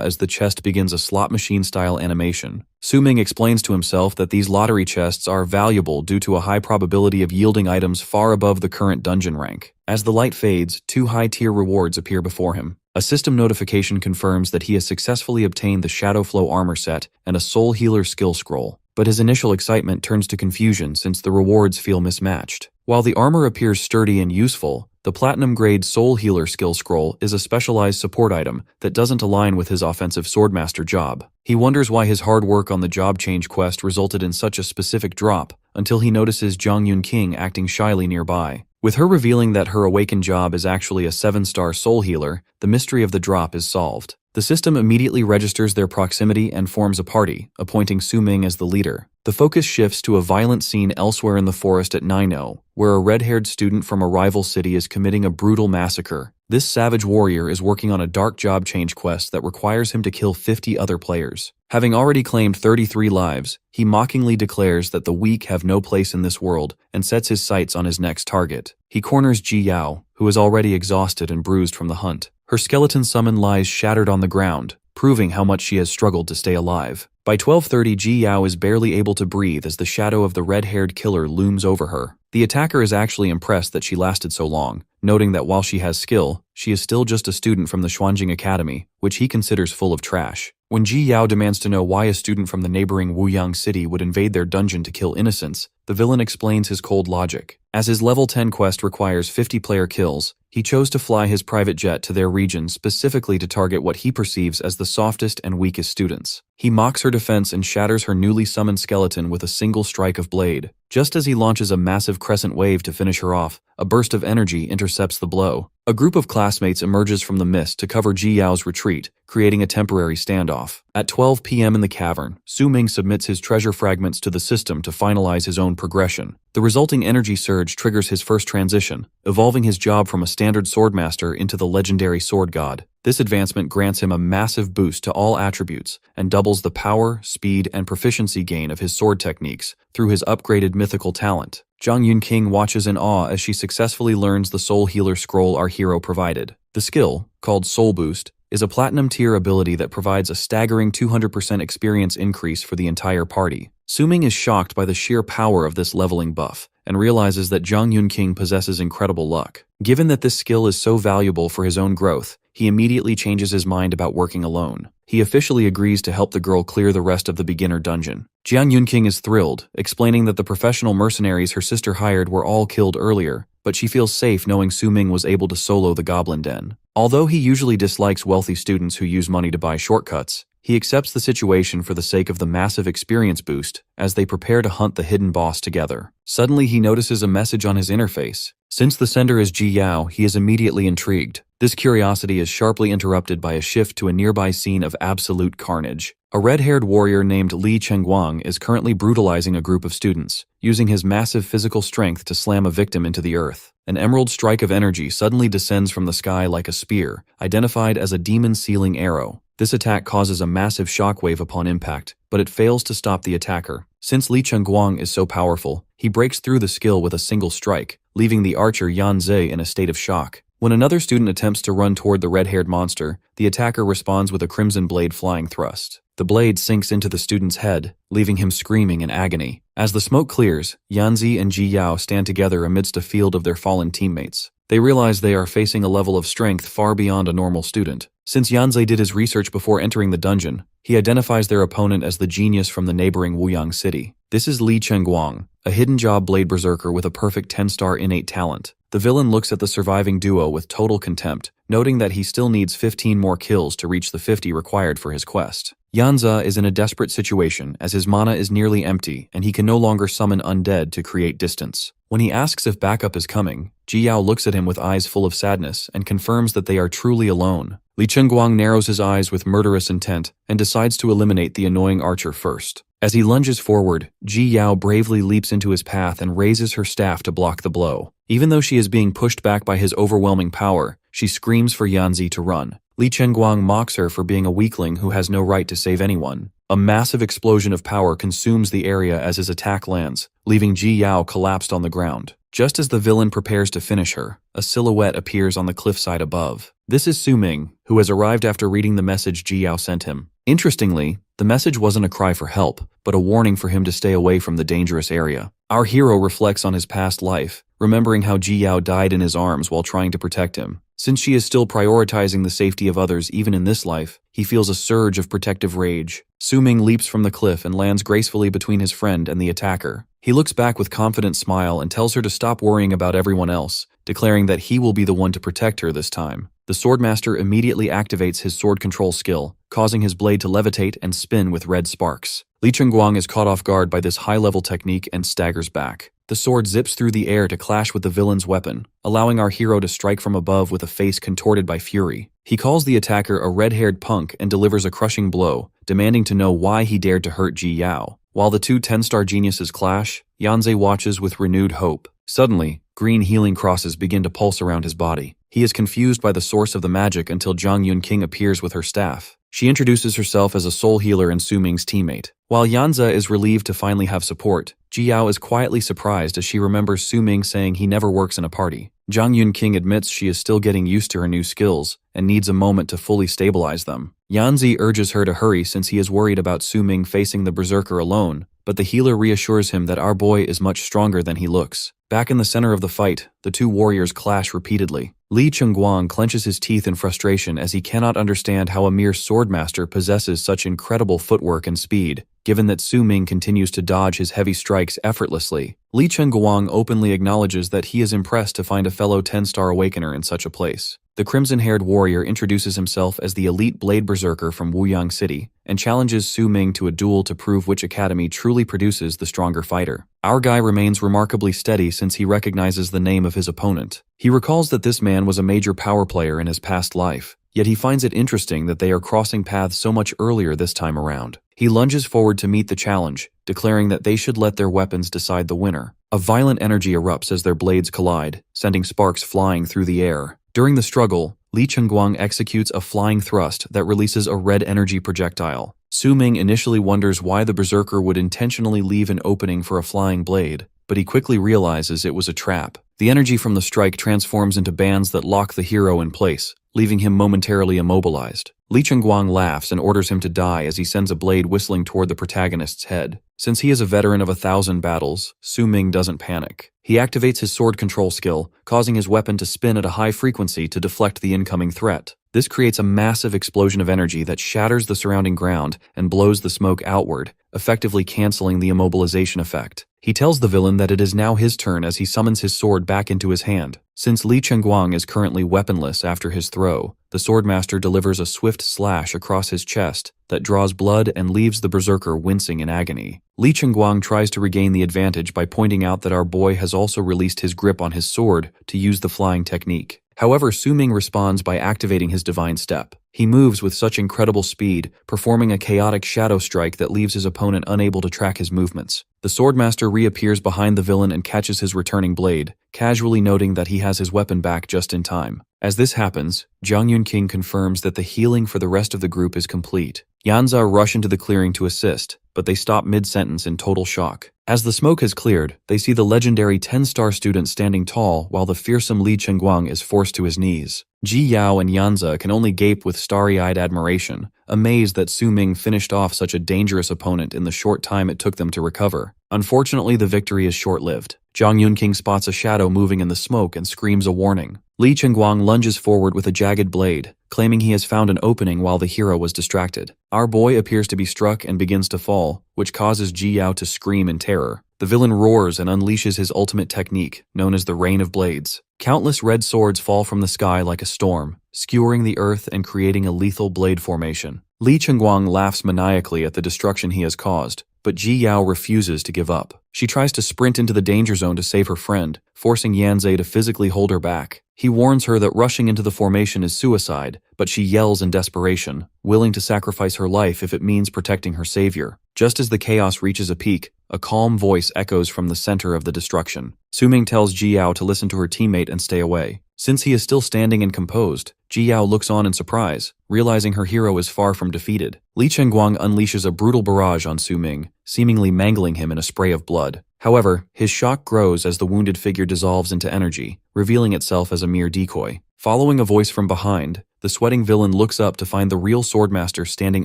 as the chest begins a slot machine-style animation. Su-ming explains to himself that these lottery chests are valuable due to a high probability of yielding items far above the current dungeon rank. As the light fades, 2 high-tier rewards appear before him. A system notification confirms that he has successfully obtained the Shadow Flow armor set and a Soul Healer skill scroll. But his initial excitement turns to confusion since the rewards feel mismatched. While the armor appears sturdy and useful, the Platinum-grade Soul Healer skill scroll is a specialized support item that doesn't align with his offensive swordmaster job. He wonders why his hard work on the job change quest resulted in such a specific drop, until he notices Jang Yun-king acting shyly nearby. With her revealing that her awakened job is actually a 7-star soul healer, the mystery of the drop is solved. The system immediately registers their proximity and forms a party, appointing Su-ming as the leader. The focus shifts to a violent scene elsewhere in the forest at Naino, where a red-haired student from a rival city is committing a brutal massacre. This savage warrior is working on a dark job change quest that requires him to kill 50 other players. Having already claimed 33 lives, he mockingly declares that the weak have no place in this world and sets his sights on his next target. He corners Ji Yao, who is already exhausted and bruised from the hunt. Her skeleton summon lies shattered on the ground, proving how much she has struggled to stay alive. By 12:30, Ji Yao is barely able to breathe as the shadow of the red-haired killer looms over her. The attacker is actually impressed that she lasted so long, noting that while she has skill, she is still just a student from the Xuanjing Academy, which he considers full of trash. When Ji Yao demands to know why a student from the neighboring Wuyang city would invade their dungeon to kill innocents, the villain explains his cold logic. As his level 10 quest requires 50 player kills, he chose to fly his private jet to their region specifically to target what he perceives as the softest and weakest students. He mocks her defense and shatters her newly summoned skeleton with a single strike of blade. Just as he launches a massive crescent wave to finish her off, a burst of energy intercepts the blow. A group of classmates emerges from the mist to cover Ji Yao's retreat, creating a temporary standoff. At 12 p.m. in the cavern, Su-ming submits his treasure fragments to the system to finalize his own progression. The resulting energy surge triggers his first transition, evolving his job from a standard swordmaster into the legendary sword god. This advancement grants him a massive boost to all attributes and doubles the power, speed, and proficiency gain of his sword techniques through his upgraded mythical talent. Jang Yun-king watches in awe as she successfully learns the Soul Healer scroll our hero provided. The skill, called Soul Boost, is a platinum-tier ability that provides a staggering 200% experience increase for the entire party. Su-ming is shocked by the sheer power of this leveling buff and realizes that Jang Yun-king possesses incredible luck. Given that this skill is so valuable for his own growth, he immediately changes his mind about working alone. He officially agrees to help the girl clear the rest of the beginner dungeon. Jiang Yunqing is thrilled, explaining that the professional mercenaries her sister hired were all killed earlier, but she feels safe knowing Su-ming was able to solo the Goblin Den. Although he usually dislikes wealthy students who use money to buy shortcuts, he accepts the situation for the sake of the massive experience boost as they prepare to hunt the hidden boss together. Suddenly he notices a message on his interface. Since the sender is Ji Yao, he is immediately intrigued. This curiosity is sharply interrupted by a shift to a nearby scene of absolute carnage. A red-haired warrior named Li Chengguang is currently brutalizing a group of students, using his massive physical strength to slam a victim into the earth. An emerald strike of energy suddenly descends from the sky like a spear, identified as a demon-sealing arrow. This attack causes a massive shockwave upon impact, but it fails to stop the attacker. Since Li Chengguang is so powerful, he breaks through the skill with a single strike, leaving the archer Yan Zhe in a state of shock. When another student attempts to run toward the red-haired monster, the attacker responds with a crimson blade flying thrust. The blade sinks into the student's head, leaving him screaming in agony. As the smoke clears, Yanzi and Ji Yao stand together amidst a field of their fallen teammates. They realize they are facing a level of strength far beyond a normal student. Since Yanzi did his research before entering the dungeon, he identifies their opponent as the genius from the neighboring Wuyang city. This is Li Chengguang, a hidden job blade berserker with a perfect 10-star innate talent. The villain looks at the surviving duo with total contempt, noting that he still needs 15 more kills to reach the 50 required for his quest. Yanza is in a desperate situation as his mana is nearly empty and he can no longer summon undead to create distance. When he asks if backup is coming, Ji Yao looks at him with eyes full of sadness and confirms that they are truly alone. Li Chengguang narrows his eyes with murderous intent and decides to eliminate the annoying archer first. As he lunges forward, Ji Yao bravely leaps into his path and raises her staff to block the blow. Even though she is being pushed back by his overwhelming power, she screams for Yanzi to run. Li Chengguang mocks her for being a weakling who has no right to save anyone. A massive explosion of power consumes the area as his attack lands, leaving Ji Yao collapsed on the ground. Just as the villain prepares to finish her, a silhouette appears on the cliffside above. This is Su Ming, who has arrived after reading the message Ji Yao sent him. Interestingly, the message wasn't a cry for help, but a warning for him to stay away from the dangerous area. Our hero reflects on his past life, remembering how Ji Yao died in his arms while trying to protect him. Since she is still prioritizing the safety of others even in this life, he feels a surge of protective rage. Su Ming leaps from the cliff and lands gracefully between his friend and the attacker. He looks back with confident smile and tells her to stop worrying about everyone else, declaring that he will be the one to protect her this time. The Swordmaster immediately activates his sword control skill, causing his blade to levitate and spin with red sparks. Li Chengguang is caught off guard by this high-level technique and staggers back. The sword zips through the air to clash with the villain's weapon, allowing our hero to strike from above with a face contorted by fury. He calls the attacker a red-haired punk and delivers a crushing blow, demanding to know why he dared to hurt Ji Yao. While the two 10-star geniuses clash, Yanze watches with renewed hope. Suddenly, green healing crosses begin to pulse around his body. He is confused by the source of the magic until Zhang Yunqing appears with her staff. She introduces herself as a soul healer and Su Ming's teammate. While Yanza is relieved to finally have support, Ji Yao is quietly surprised as she remembers Su Ming saying he never works in a party. Zhang Yunqing admits she is still getting used to her new skills and needs a moment to fully stabilize them. Yanzi urges her to hurry since he is worried about Su Ming facing the berserker alone, but the healer reassures him that our boy is much stronger than he looks. Back in the center of the fight, the two warriors clash repeatedly. Li Chengguang clenches his teeth in frustration as he cannot understand how a mere swordmaster possesses such incredible footwork and speed, given that Su Ming continues to dodge his heavy strikes effortlessly. Li Chengguang openly acknowledges that he is impressed to find a fellow 10-star awakener in such a place. The crimson-haired warrior introduces himself as the elite blade berserker from Wuyang City and challenges Su Ming to a duel to prove which academy truly produces the stronger fighter. Our guy remains remarkably steady since he recognizes the name of his opponent. He recalls that this man was a major power player in his past life, yet he finds it interesting that they are crossing paths so much earlier this time around. He lunges forward to meet the challenge, declaring that they should let their weapons decide the winner. A violent energy erupts as their blades collide, sending sparks flying through the air. During the struggle, Li Chengguang executes a flying thrust that releases a red energy projectile. Su Ming initially wonders why the berserker would intentionally leave an opening for a flying blade, but he quickly realizes it was a trap. The energy from the strike transforms into bands that lock the hero in place, leaving him momentarily immobilized. Li Chengguang laughs and orders him to die as he sends a blade whistling toward the protagonist's head. Since he is a veteran of 1,000 battles, Su Ming doesn't panic. He activates his sword control skill, causing his weapon to spin at a high frequency to deflect the incoming threat. This creates a massive explosion of energy that shatters the surrounding ground and blows the smoke outward, effectively canceling the immobilization effect. He tells the villain that it is now his turn as he summons his sword back into his hand. Since Li Chengguang is currently weaponless after his throw, the swordmaster delivers a swift slash across his chest that draws blood and leaves the berserker wincing in agony. Li Chengguang tries to regain the advantage by pointing out that our boy has also released his grip on his sword to use the flying technique. However, Su Ming responds by activating his divine step. He moves with such incredible speed, performing a chaotic shadow strike that leaves his opponent unable to track his movements. The swordmaster reappears behind the villain and catches his returning blade, casually noting that he has his weapon back just in time. As this happens, Zhang Yunqing confirms that the healing for the rest of the group is complete. Yanza rush into the clearing to assist, but they stop mid-sentence in total shock. As the smoke has cleared, they see the legendary 10-star student standing tall while the fearsome Li Chengguang is forced to his knees. Ji Yao and Yanza can only gape with starry-eyed admiration, amazed that Su Ming finished off such a dangerous opponent in the short time it took them to recover. Unfortunately, the victory is short-lived. Zhang Yunqing spots a shadow moving in the smoke and screams a warning. Li Chengguang lunges forward with a jagged blade, claiming he has found an opening while the hero was distracted. Our boy appears to be struck and begins to fall, which causes Ji Yao to scream in terror. The villain roars and unleashes his ultimate technique, known as the Rain of Blades. Countless red swords fall from the sky like a storm, skewering the earth and creating a lethal blade formation. Li Chengguang laughs maniacally at the destruction he has caused, but Ji Yao refuses to give up. She tries to sprint into the danger zone to save her friend, forcing Yanze to physically hold her back. He warns her that rushing into the formation is suicide, but she yells in desperation, willing to sacrifice her life if it means protecting her savior. Just as the chaos reaches a peak, a calm voice echoes from the center of the destruction. Su-ming tells Ji Yao to listen to her teammate and stay away. Since he is still standing and composed, Ji Yao looks on in surprise, realizing her hero is far from defeated. Li Chengguang unleashes a brutal barrage on Su-ming, seemingly mangling him in a spray of blood. However, his shock grows as the wounded figure dissolves into energy, revealing itself as a mere decoy. Following a voice from behind, the sweating villain looks up to find the real swordmaster standing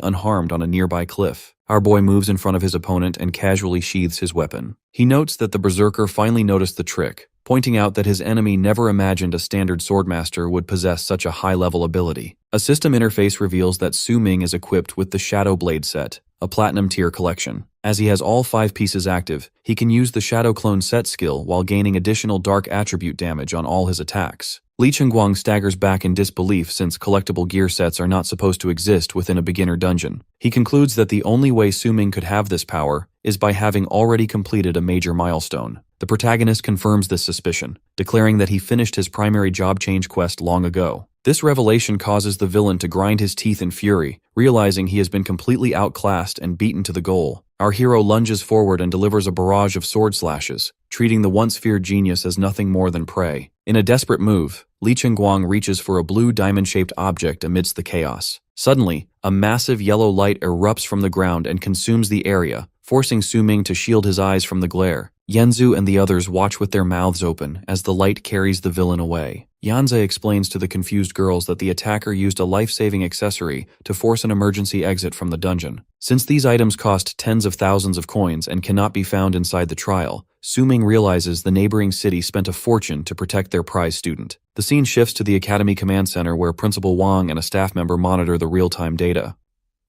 unharmed on a nearby cliff. Our boy moves in front of his opponent and casually sheathes his weapon. He notes that the berserker finally noticed the trick, pointing out that his enemy never imagined a standard swordmaster would possess such a high-level ability. A system interface reveals that Su-ming is equipped with the Shadow Blade set, a platinum-tier collection. As he has all 5 pieces active, he can use the Shadow Clone set skill while gaining additional dark attribute damage on all his attacks. Li Chengguang staggers back in disbelief since collectible gear sets are not supposed to exist within a beginner dungeon. He concludes that the only way Su-ming could have this power is by having already completed a major milestone. The protagonist confirms this suspicion, declaring that he finished his primary job change quest long ago. This revelation causes the villain to grind his teeth in fury, realizing he has been completely outclassed and beaten to the goal. Our hero lunges forward and delivers a barrage of sword slashes, treating the once feared genius as nothing more than prey. In a desperate move, Li Chengguang reaches for a blue diamond-shaped object amidst the chaos. Suddenly, a massive yellow light erupts from the ground and consumes the area, forcing Su-ming to shield his eyes from the glare. Yanzu and the others watch with their mouths open as the light carries the villain away. Yanze explains to the confused girls that the attacker used a life-saving accessory to force an emergency exit from the dungeon. Since these items cost tens of thousands of coins and cannot be found inside the trial, Su-ming realizes the neighboring city spent a fortune to protect their prize student. The scene shifts to the Academy Command Center where Principal Wang and a staff member monitor the real-time data.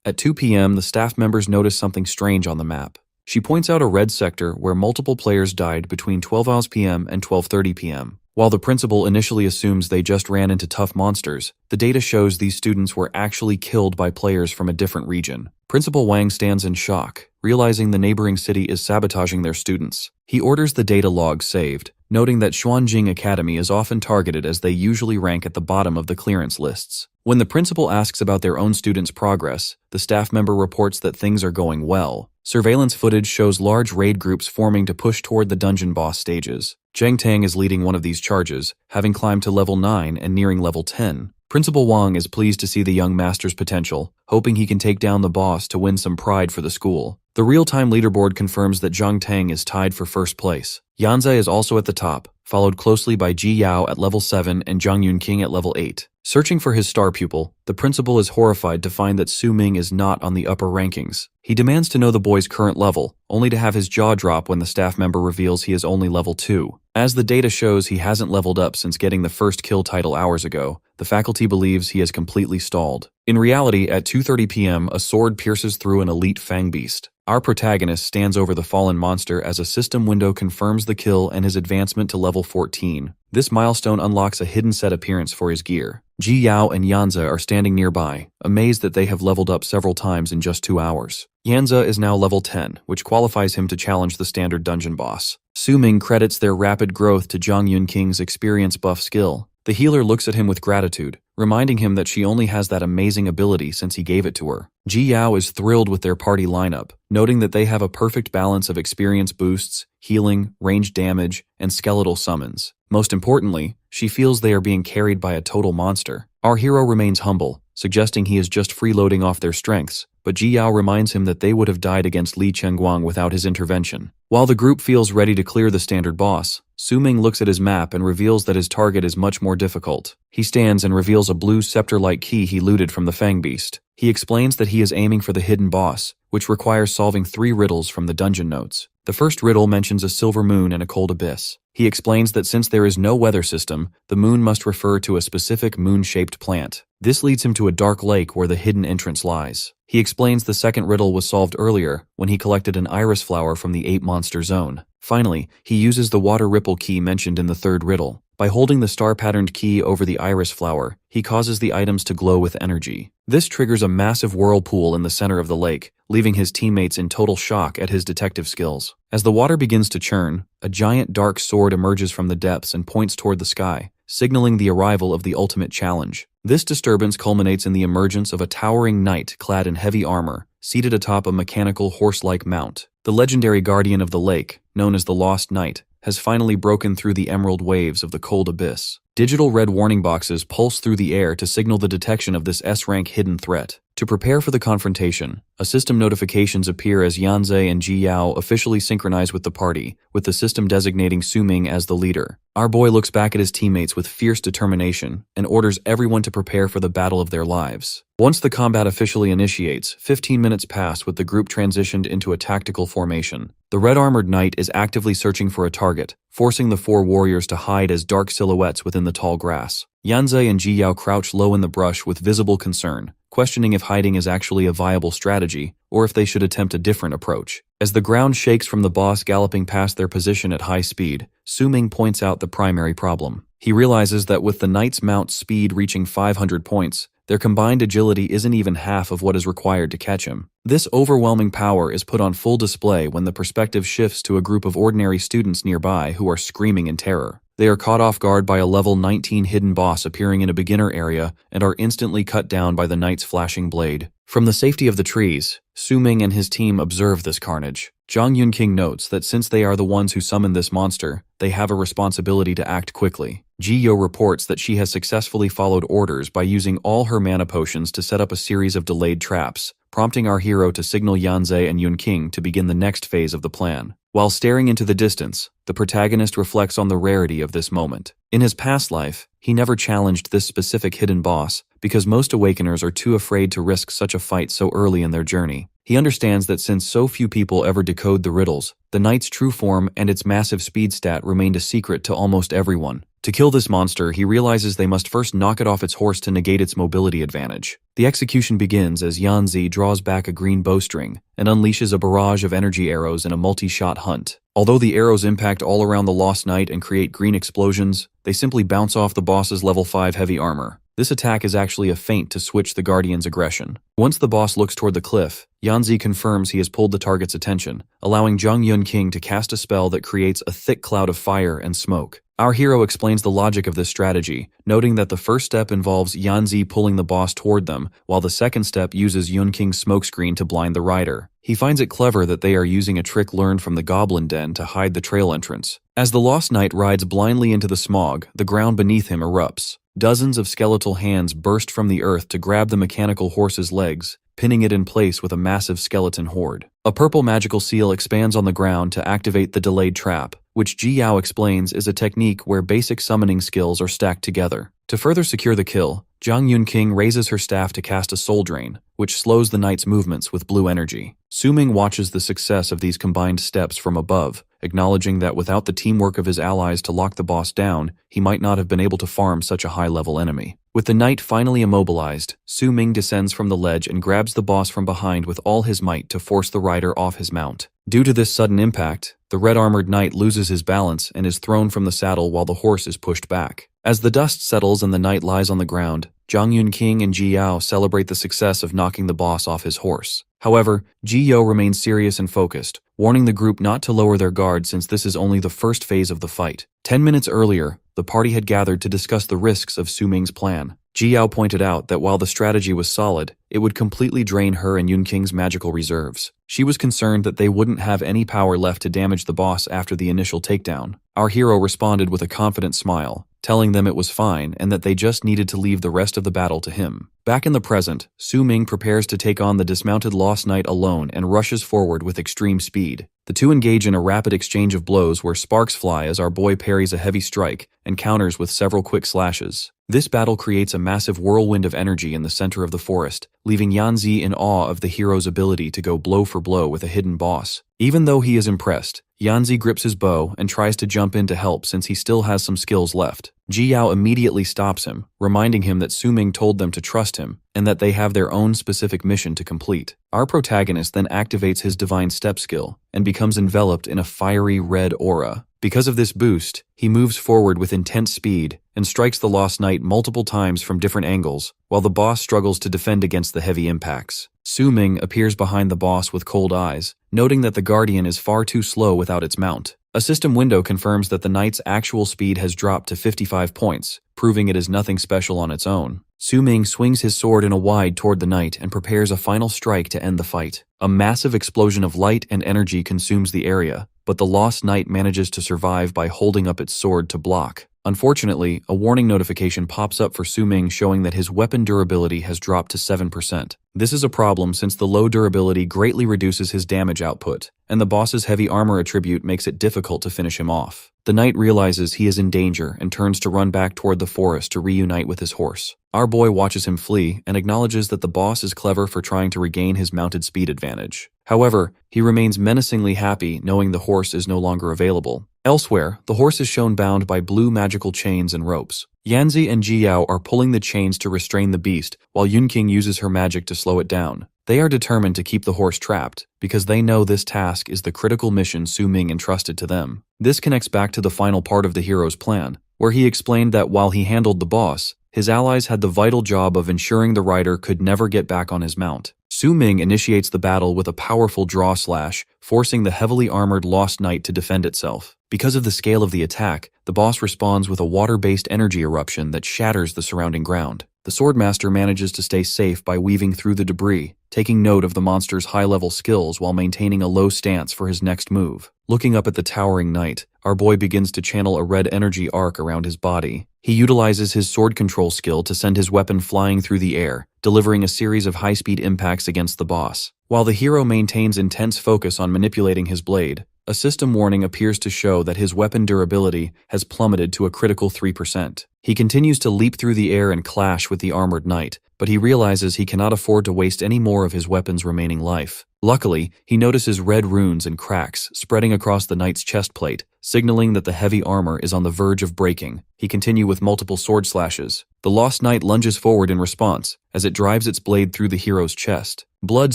At 2 p.m., the staff members notice something strange on the map. She points out a red sector where multiple players died between 12 p.m. and 12:30 p.m. While the principal initially assumes they just ran into tough monsters, the data shows these students were actually killed by players from a different region. Principal Wang stands in shock, realizing the neighboring city is sabotaging their students. He orders the data logs saved, noting that Xuanjing Academy is often targeted as they usually rank at the bottom of the clearance lists. When the principal asks about their own students' progress, the staff member reports that things are going well. Surveillance footage shows large raid groups forming to push toward the dungeon boss stages. Zheng Tang is leading one of these charges, having climbed to level 9 and nearing level 10. Principal Wang is pleased to see the young master's potential, hoping he can take down the boss to win some pride for the school. The real-time leaderboard confirms that Zheng Tang is tied for first place. Yanze is also at the top, followed closely by Ji Yao at level 7 and Zhang Yunqing at level 8. Searching for his star pupil, the principal is horrified to find that Su-ming is not on the upper rankings. He demands to know the boy's current level, only to have his jaw drop when the staff member reveals he is only level 2. As the data shows he hasn't leveled up since getting the first kill title hours ago, the faculty believes he has completely stalled. In reality, at 2:30 p.m., a sword pierces through an elite fang beast. Our protagonist stands over the fallen monster as a system window confirms the kill and his advancement to level 14. This milestone unlocks a hidden set appearance for his gear. Ji Yao and Yanze are standing nearby, amazed that they have leveled up several times in just 2 hours. Yanze is now level 10, which qualifies him to challenge the standard dungeon boss. Su-ming credits their rapid growth to Zhang Yunqing's experience buff skill. The healer looks at him with gratitude, reminding him that she only has that amazing ability since he gave it to her. Ji Yao is thrilled with their party lineup, noting that they have a perfect balance of experience boosts, healing, ranged damage, and skeletal summons. Most importantly, she feels they are being carried by a total monster. Our hero remains humble, suggesting he is just freeloading off their strengths, but Ji Yao reminds him that they would have died against Li Chengguang without his intervention. While the group feels ready to clear the standard boss, Su-ming looks at his map and reveals that his target is much more difficult. He stands and reveals a blue scepter-like key he looted from the Fang Beast. He explains that he is aiming for the hidden boss, which requires solving 3 riddles from the dungeon notes. The first riddle mentions a silver moon and a cold abyss. He explains that since there is no weather system, the moon must refer to a specific moon-shaped plant. This leads him to a dark lake where the hidden entrance lies. He explains the second riddle was solved earlier when he collected an iris flower from the 8-monster zone. Finally, he uses the water ripple key mentioned in the third riddle. By holding the star-patterned key over the iris flower, he causes the items to glow with energy. This triggers a massive whirlpool in the center of the lake, leaving his teammates in total shock at his detective skills. As the water begins to churn, a giant dark sword emerges from the depths and points toward the sky, signaling the arrival of the ultimate challenge. This disturbance culminates in the emergence of a towering knight clad in heavy armor, seated atop a mechanical horse-like mount. The legendary guardian of the lake, known as the Lost Knight, has finally broken through the emerald waves of the cold abyss. Digital red warning boxes pulse through the air to signal the detection of this S-rank hidden threat. To prepare for the confrontation, a system notifications appear as Yanze and Ji Yao officially synchronize with the party, with the system designating Su Ming as the leader. Our boy looks back at his teammates with fierce determination and orders everyone to prepare for the battle of their lives. Once the combat officially initiates, 15 minutes pass with the group transitioned into a tactical formation. The red-armored knight is actively searching for a target, forcing the 4 warriors to hide as dark silhouettes within the tall grass. Yanze and Ji Yao crouch low in the brush with visible concern, questioning if hiding is actually a viable strategy, or if they should attempt a different approach. As the ground shakes from the boss galloping past their position at high speed, Su Ming points out the primary problem. He realizes that with the knight's mount's speed reaching 500 points, their combined agility isn't even half of what is required to catch him. This overwhelming power is put on full display when the perspective shifts to a group of ordinary students nearby who are screaming in terror. They are caught off guard by a level 19 hidden boss appearing in a beginner area and are instantly cut down by the knight's flashing blade. From the safety of the trees, Su Ming and his team observe this carnage. Zhang Yunqing notes that since they are the ones who summoned this monster, they have a responsibility to act quickly. Ji Yo reports that she has successfully followed orders by using all her mana potions to set up a series of delayed traps, prompting our hero to signal Yanze and Yunqing to begin the next phase of the plan. While staring into the distance, the protagonist reflects on the rarity of this moment. In his past life, he never challenged this specific hidden boss because most awakeners are too afraid to risk such a fight so early in their journey. He understands that since so few people ever decode the riddles, the knight's true form and its massive speed stat remained a secret to almost everyone. To kill this monster, he realizes they must first knock it off its horse to negate its mobility advantage. The execution begins as Yanzi draws back a green bowstring and unleashes a barrage of energy arrows in a multi-shot hunt. Although the arrows impact all around the Lost Knight and create green explosions, they simply bounce off the boss's level 5 heavy armor. This attack is actually a feint to switch the Guardian's aggression. Once the boss looks toward the cliff, Yanzi confirms he has pulled the target's attention, allowing Zhang Yunqing to cast a spell that creates a thick cloud of fire and smoke. Our hero explains the logic of this strategy, noting that the first step involves Yanzi pulling the boss toward them, while the second step uses Yunqing's smokescreen to blind the rider. He finds it clever that they are using a trick learned from the Goblin Den to hide the trail entrance. As the Lost Knight rides blindly into the smog, the ground beneath him erupts. Dozens of skeletal hands burst from the earth to grab the mechanical horse's legs, pinning it in place with a massive skeleton horde. A purple magical seal expands on the ground to activate the delayed trap, which Ji Yao explains is a technique where basic summoning skills are stacked together. To further secure the kill, Zhang Yunqing raises her staff to cast a soul drain, which slows the knight's movements with blue energy. Su Ming watches the success of these combined steps from above, acknowledging that without the teamwork of his allies to lock the boss down, he might not have been able to farm such a high-level enemy. With the knight finally immobilized, Su Ming descends from the ledge and grabs the boss from behind with all his might to force the rider off his mount. Due to this sudden impact, the red-armored knight loses his balance and is thrown from the saddle while the horse is pushed back. As the dust settles and the knight lies on the ground, Zhang Yunqing and Ji Yao celebrate the success of knocking the boss off his horse. However, Ji Yao remains serious and focused, warning the group not to lower their guard since this is only the first phase of the fight. 10 minutes earlier, the party had gathered to discuss the risks of Su Ming's plan. Ji Yao pointed out that while the strategy was solid, it would completely drain her and Yunqing's magical reserves. She was concerned that they wouldn't have any power left to damage the boss after the initial takedown. Our hero responded with a confident smile, telling them it was fine and that they just needed to leave the rest of the battle to him. Back in the present, Su Ming prepares to take on the dismounted Lost Knight alone and rushes forward with extreme speed. The two engage in a rapid exchange of blows where sparks fly as our boy parries a heavy strike and counters with several quick slashes. This battle creates a massive whirlwind of energy in the center of the forest, leaving Yanzi in awe of the hero's ability to go blow for blow with a hidden boss. Even though he is impressed, Yanzi grips his bow and tries to jump in to help since he still has some skills left. Ji Yao immediately stops him, reminding him that Suming told them to trust him and that they have their own specific mission to complete. Our protagonist then activates his Divine Step skill and becomes enveloped in a fiery red aura. Because of this boost, he moves forward with intense speed and strikes the Lost Knight multiple times from different angles, while the boss struggles to defend against the heavy impacts. Suming appears behind the boss with cold eyes, noting that the Guardian is far too slow without its mount. A system window confirms that the knight's actual speed has dropped to 55 points, proving it is nothing special on its own. Suming swings his sword in a wide toward the knight and prepares a final strike to end the fight. A massive explosion of light and energy consumes the area, but the Lost Knight manages to survive by holding up its sword to block. Unfortunately, a warning notification pops up for Suming showing that his weapon durability has dropped to 7%. This is a problem since the low durability greatly reduces his damage output, and the boss's heavy armor attribute makes it difficult to finish him off. The knight realizes he is in danger and turns to run back toward the forest to reunite with his horse. Our boy watches him flee and acknowledges that the boss is clever for trying to regain his mounted speed advantage. However, he remains menacingly happy knowing the horse is no longer available. Elsewhere, the horse is shown bound by blue magical chains and ropes. Yanzi and Ji Yao are pulling the chains to restrain the beast, while Yunqing uses her magic to slow it down. They are determined to keep the horse trapped, because they know this task is the critical mission Suming entrusted to them. This connects back to the final part of the hero's plan, where he explained that while he handled the boss, his allies had the vital job of ensuring the rider could never get back on his mount. Suming initiates the battle with a powerful draw slash, forcing the heavily armored Lost Knight to defend itself. Because of the scale of the attack, the boss responds with a water-based energy eruption that shatters the surrounding ground. The Swordmaster manages to stay safe by weaving through the debris, taking note of the monster's high-level skills while maintaining a low stance for his next move. Looking up at the towering knight, our boy begins to channel a red energy arc around his body. He utilizes his sword control skill to send his weapon flying through the air, delivering a series of high-speed impacts against the boss. While the hero maintains intense focus on manipulating his blade, a system warning appears to show that his weapon durability has plummeted to a critical 3%. He continues to leap through the air and clash with the armored knight, but he realizes he cannot afford to waste any more of his weapon's remaining life. Luckily, he notices red runes and cracks spreading across the knight's chest plate, signaling that the heavy armor is on the verge of breaking. He continues with multiple sword slashes. The Lost Knight lunges forward in response, as it drives its blade through the hero's chest. Blood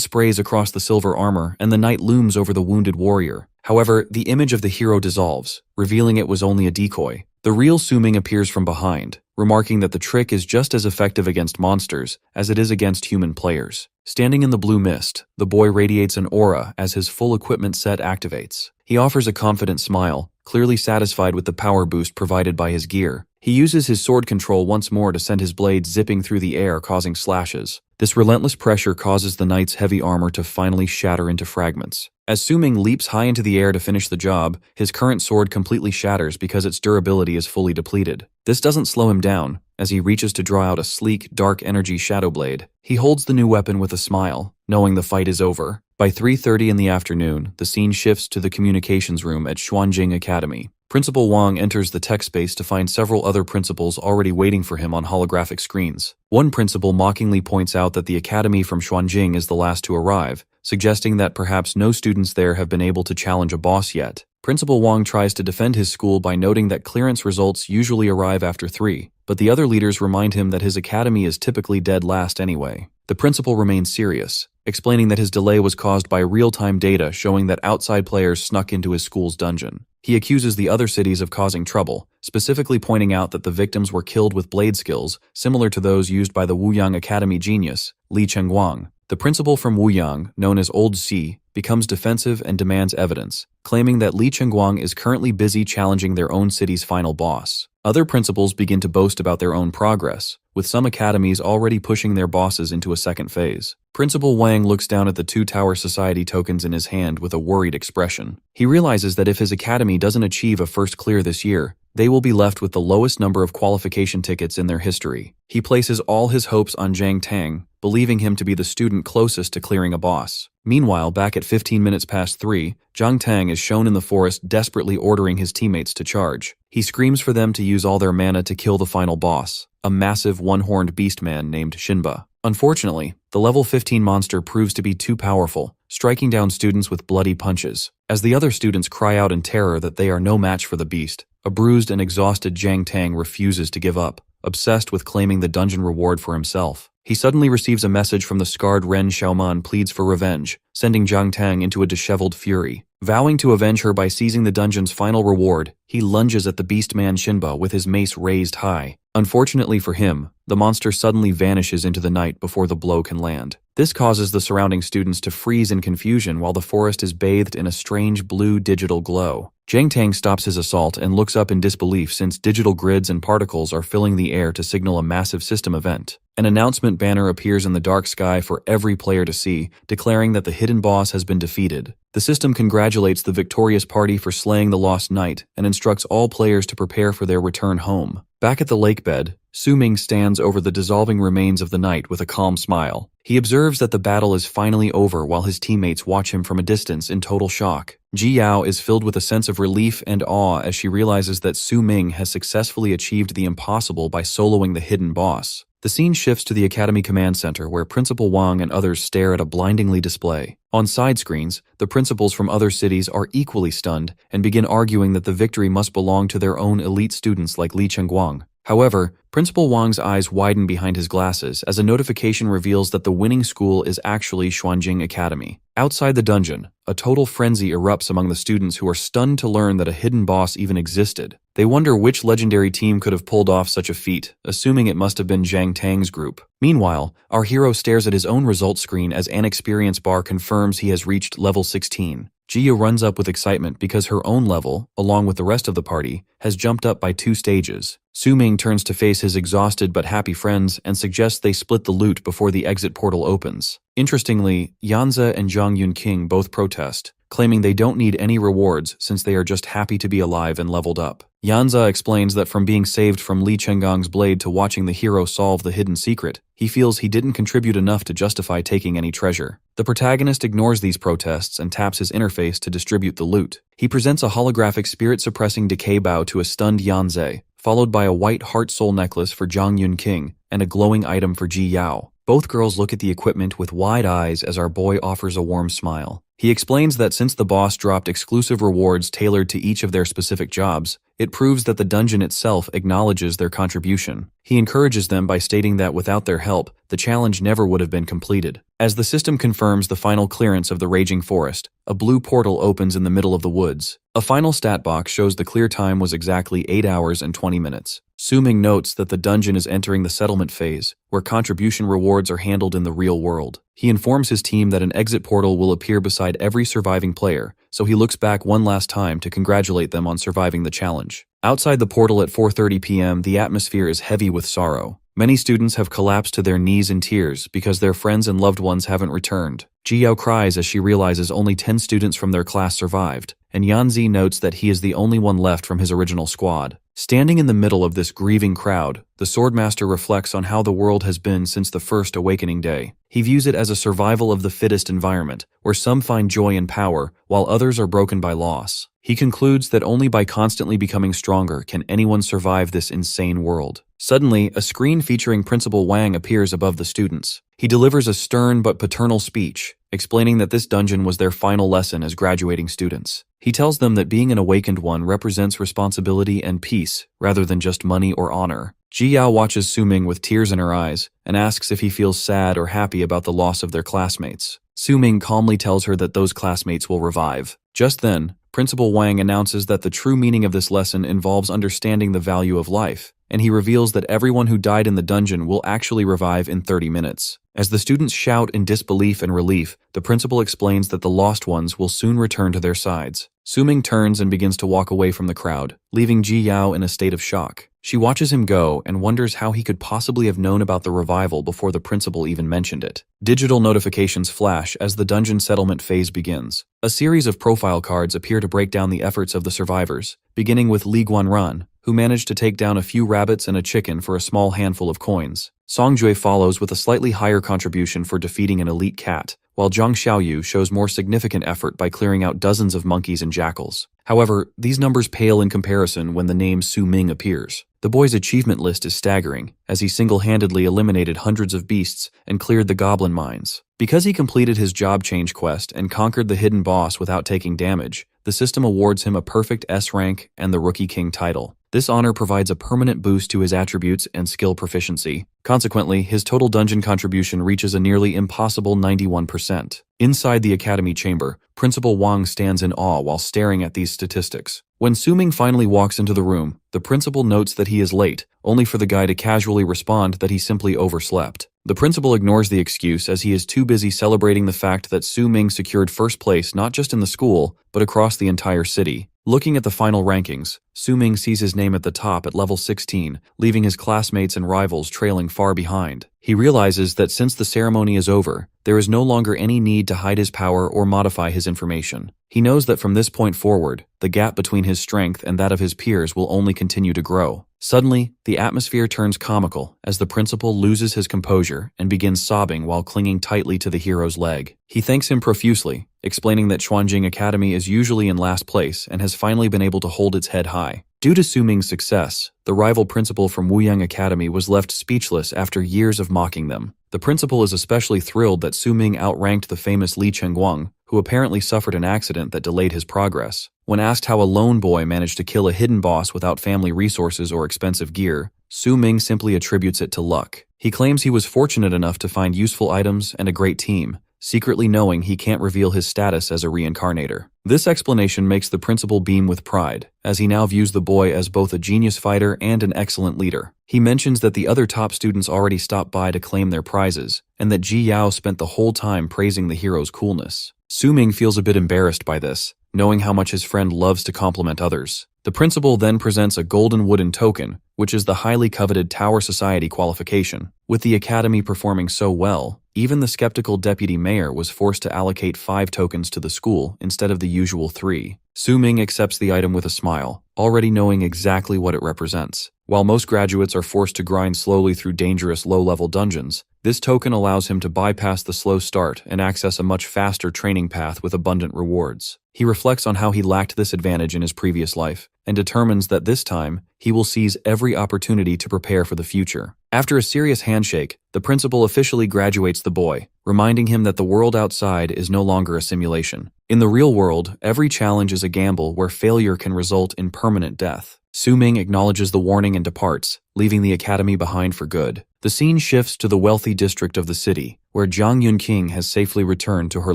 sprays across the silver armor, and the knight looms over the wounded warrior. However, the image of the hero dissolves, revealing it was only a decoy. The real Suming appears from behind, remarking that the trick is just as effective against monsters as it is against human players. Standing in the blue mist, the boy radiates an aura as his full equipment set activates. He offers a confident smile, clearly satisfied with the power boost provided by his gear. He uses his sword control once more to send his blade zipping through the air, causing slashes. This relentless pressure causes the knight's heavy armor to finally shatter into fragments. As Suming leaps high into the air to finish the job, his current sword completely shatters because its durability is fully depleted. This doesn't slow him down, as he reaches to draw out a sleek, dark energy shadow blade. He holds the new weapon with a smile, knowing the fight is over. By 3:30 in the afternoon, the scene shifts to the communications room at Xuanjing Academy. Principal Wang enters the tech space to find several other principals already waiting for him on holographic screens. One principal mockingly points out that the academy from Xuanjing is the last to arrive, suggesting that perhaps no students there have been able to challenge a boss yet. Principal Wang tries to defend his school by noting that clearance results usually arrive after 3, but the other leaders remind him that his academy is typically dead last anyway. The principal remains serious, explaining that his delay was caused by real-time data showing that outside players snuck into his school's dungeon. He accuses the other cities of causing trouble, specifically pointing out that the victims were killed with blade skills similar to those used by the Wuyang Academy genius, Li Chengguang. The principal from Wuyang, known as Old C, becomes defensive and demands evidence, claiming that Li Chengguang is currently busy challenging their own city's final boss. Other principals begin to boast about their own progress, with some academies already pushing their bosses into a second phase. Principal Wang looks down at the 2 Tower Society tokens in his hand with a worried expression. He realizes that if his academy doesn't achieve a first clear this year, they will be left with the lowest number of qualification tickets in their history. He places all his hopes on Zhang Tang, believing him to be the student closest to clearing a boss. Meanwhile, back at 15 minutes past 3, Zhang Tang is shown in the forest desperately ordering his teammates to charge. He screams for them to use all their mana to kill the final boss, a massive one-horned beast man named Shinba. Unfortunately, the level 15 monster proves to be too powerful, striking down students with bloody punches. As the other students cry out in terror that they are no match for the beast, a bruised and exhausted Jiang Tang refuses to give up, obsessed with claiming the dungeon reward for himself. He suddenly receives a message from the scarred Ren Xiaoman pleads for revenge, sending Jiang Tang into a disheveled fury. Vowing to avenge her by seizing the dungeon's final reward, he lunges at the beastman Shinba with his mace raised high. Unfortunately for him, the monster suddenly vanishes into the night before the blow can land. This causes the surrounding students to freeze in confusion while the forest is bathed in a strange blue digital glow. Jiang Tang stops his assault and looks up in disbelief since digital grids and particles are filling the air to signal a massive system event. An announcement banner appears in the dark sky for every player to see, declaring that the hidden boss has been defeated. The system congratulates the victorious party for slaying the lost knight and instructs all players to prepare for their return home. Back at the lake bed, Su Ming stands over the dissolving remains of the knight with a calm smile. He observes that the battle is finally over while his teammates watch him from a distance in total shock. Ji Yao is filled with a sense of relief and awe as she realizes that Su Ming has successfully achieved the impossible by soloing the hidden boss. The scene shifts to the Academy Command Center where Principal Wang and others stare at a blindingly display. On side screens, the principals from other cities are equally stunned and begin arguing that the victory must belong to their own elite students like Li Chengguang. However, Principal Wang's eyes widen behind his glasses as a notification reveals that the winning school is actually Xuanjing Academy. Outside the dungeon, a total frenzy erupts among the students who are stunned to learn that a hidden boss even existed. They wonder which legendary team could have pulled off such a feat, assuming it must have been Jiang Tang's group. Meanwhile, our hero stares at his own results screen as an experience bar confirms he has reached level 16. Jia runs up with excitement because her own level, along with the rest of the party, has jumped up by 2 stages. Su Ming turns to face his exhausted but happy friends and suggests they split the loot before the exit portal opens. Interestingly, Yanze and Zhang Yunqing both protest, claiming they don't need any rewards since they are just happy to be alive and leveled up. Yanze explains that from being saved from Li Chenggang's blade to watching the hero solve the hidden secret, he feels he didn't contribute enough to justify taking any treasure. The protagonist ignores these protests and taps his interface to distribute the loot. He presents a holographic spirit-suppressing decay bow to a stunned Yanze, followed by a white heart-soul necklace for Zhang Yunqing and a glowing item for Ji Yao. Both girls look at the equipment with wide eyes as our boy offers a warm smile. He explains that since the boss dropped exclusive rewards tailored to each of their specific jobs, it proves that the dungeon itself acknowledges their contribution. He encourages them by stating that without their help, the challenge never would have been completed. As the system confirms the final clearance of the raging forest, a blue portal opens in the middle of the woods. A final stat box shows the clear time was exactly 8 hours and 20 minutes. Su Ming notes that the dungeon is entering the settlement phase, where contribution rewards are handled in the real world. He informs his team that an exit portal will appear beside every surviving player, so he looks back one last time to congratulate them on surviving the challenge. Outside the portal at 4:30 p.m., the atmosphere is heavy with sorrow. Many students have collapsed to their knees in tears because their friends and loved ones haven't returned. Ji Yao cries as she realizes only 10 students from their class survived, and Yanzi notes that he is the only one left from his original squad. Standing in the middle of this grieving crowd, the Swordmaster reflects on how the world has been since the first awakening day. He views it as a survival of the fittest environment, where some find joy and power, while others are broken by loss. He concludes that only by constantly becoming stronger can anyone survive this insane world. Suddenly, a screen featuring Principal Wang appears above the students. He delivers a stern but paternal speech, explaining that this dungeon was their final lesson as graduating students. He tells them that being an awakened one represents responsibility and peace, rather than just money or honor. Ji Yao watches Su Ming with tears in her eyes and asks if he feels sad or happy about the loss of their classmates. Su Ming calmly tells her that those classmates will revive. Just then, Principal Wang announces that the true meaning of this lesson involves understanding the value of life, and he reveals that everyone who died in the dungeon will actually revive in 30 minutes. As the students shout in disbelief and relief, the principal explains that the lost ones will soon return to their sides. Su Ming turns and begins to walk away from the crowd, leaving Ji Yao in a state of shock. She watches him go and wonders how he could possibly have known about the revival before the principal even mentioned it. Digital notifications flash as the dungeon settlement phase begins. A series of profile cards appear to break down the efforts of the survivors, beginning with Li Guanran, who managed to take down a few rabbits and a chicken for a small handful of coins. Song Jue follows with a slightly higher contribution for defeating an elite cat, while Zhang Xiaoyu shows more significant effort by clearing out dozens of monkeys and jackals. However, these numbers pale in comparison when the name Su Ming appears. The boy's achievement list is staggering, as he single-handedly eliminated hundreds of beasts and cleared the goblin mines. Because he completed his job change quest and conquered the hidden boss without taking damage, the system awards him a perfect S rank and the Rookie King title. This honor provides a permanent boost to his attributes and skill proficiency. Consequently, his total dungeon contribution reaches a nearly impossible 91%. Inside the academy chamber, Principal Wang stands in awe while staring at these statistics. When Su Ming finally walks into the room, the principal notes that he is late, only for the guy to casually respond that he simply overslept. The principal ignores the excuse as he is too busy celebrating the fact that Su Ming secured first place not just in the school, but across the entire city. Looking at the final rankings, Su Ming sees his name at the top at level 16, leaving his classmates and rivals trailing far behind. He realizes that since the ceremony is over, there is no longer any need to hide his power or modify his information. He knows that from this point forward, the gap between his strength and that of his peers will only continue to grow. Suddenly, the atmosphere turns comical as the principal loses his composure and begins sobbing while clinging tightly to the hero's leg. He thanks him profusely, explaining that Xuanjing Academy is usually in last place and has finally been able to hold its head high. Due to Su Ming's success, the rival principal from Wuyang Academy was left speechless after years of mocking them. The principal is especially thrilled that Su Ming outranked the famous Li Chengguang, who apparently suffered an accident that delayed his progress. When asked how a lone boy managed to kill a hidden boss without family resources or expensive gear, Su Ming simply attributes it to luck. He claims he was fortunate enough to find useful items and a great team, secretly knowing he can't reveal his status as a reincarnator. This explanation makes the principal beam with pride, as he now views the boy as both a genius fighter and an excellent leader. He mentions that the other top students already stopped by to claim their prizes, and that Ji Yao spent the whole time praising the hero's coolness. Su Ming feels a bit embarrassed by this, knowing how much his friend loves to compliment others. The principal then presents a golden wooden token, which is the highly coveted Tower Society qualification. With the academy performing so well, even the skeptical deputy mayor was forced to allocate 5 tokens to the school instead of the usual 3. Su Ming accepts the item with a smile, already knowing exactly what it represents. While most graduates are forced to grind slowly through dangerous low-level dungeons, this token allows him to bypass the slow start and access a much faster training path with abundant rewards. He reflects on how he lacked this advantage in his previous life, and determines that this time, he will seize every opportunity to prepare for the future. After a serious handshake, the principal officially graduates the boy, reminding him that the world outside is no longer a simulation. In the real world, every challenge is a gamble where failure can result in permanent death. Su Ming acknowledges the warning and departs, leaving the academy behind for good. The scene shifts to the wealthy district of the city, where Zhang Yunqing has safely returned to her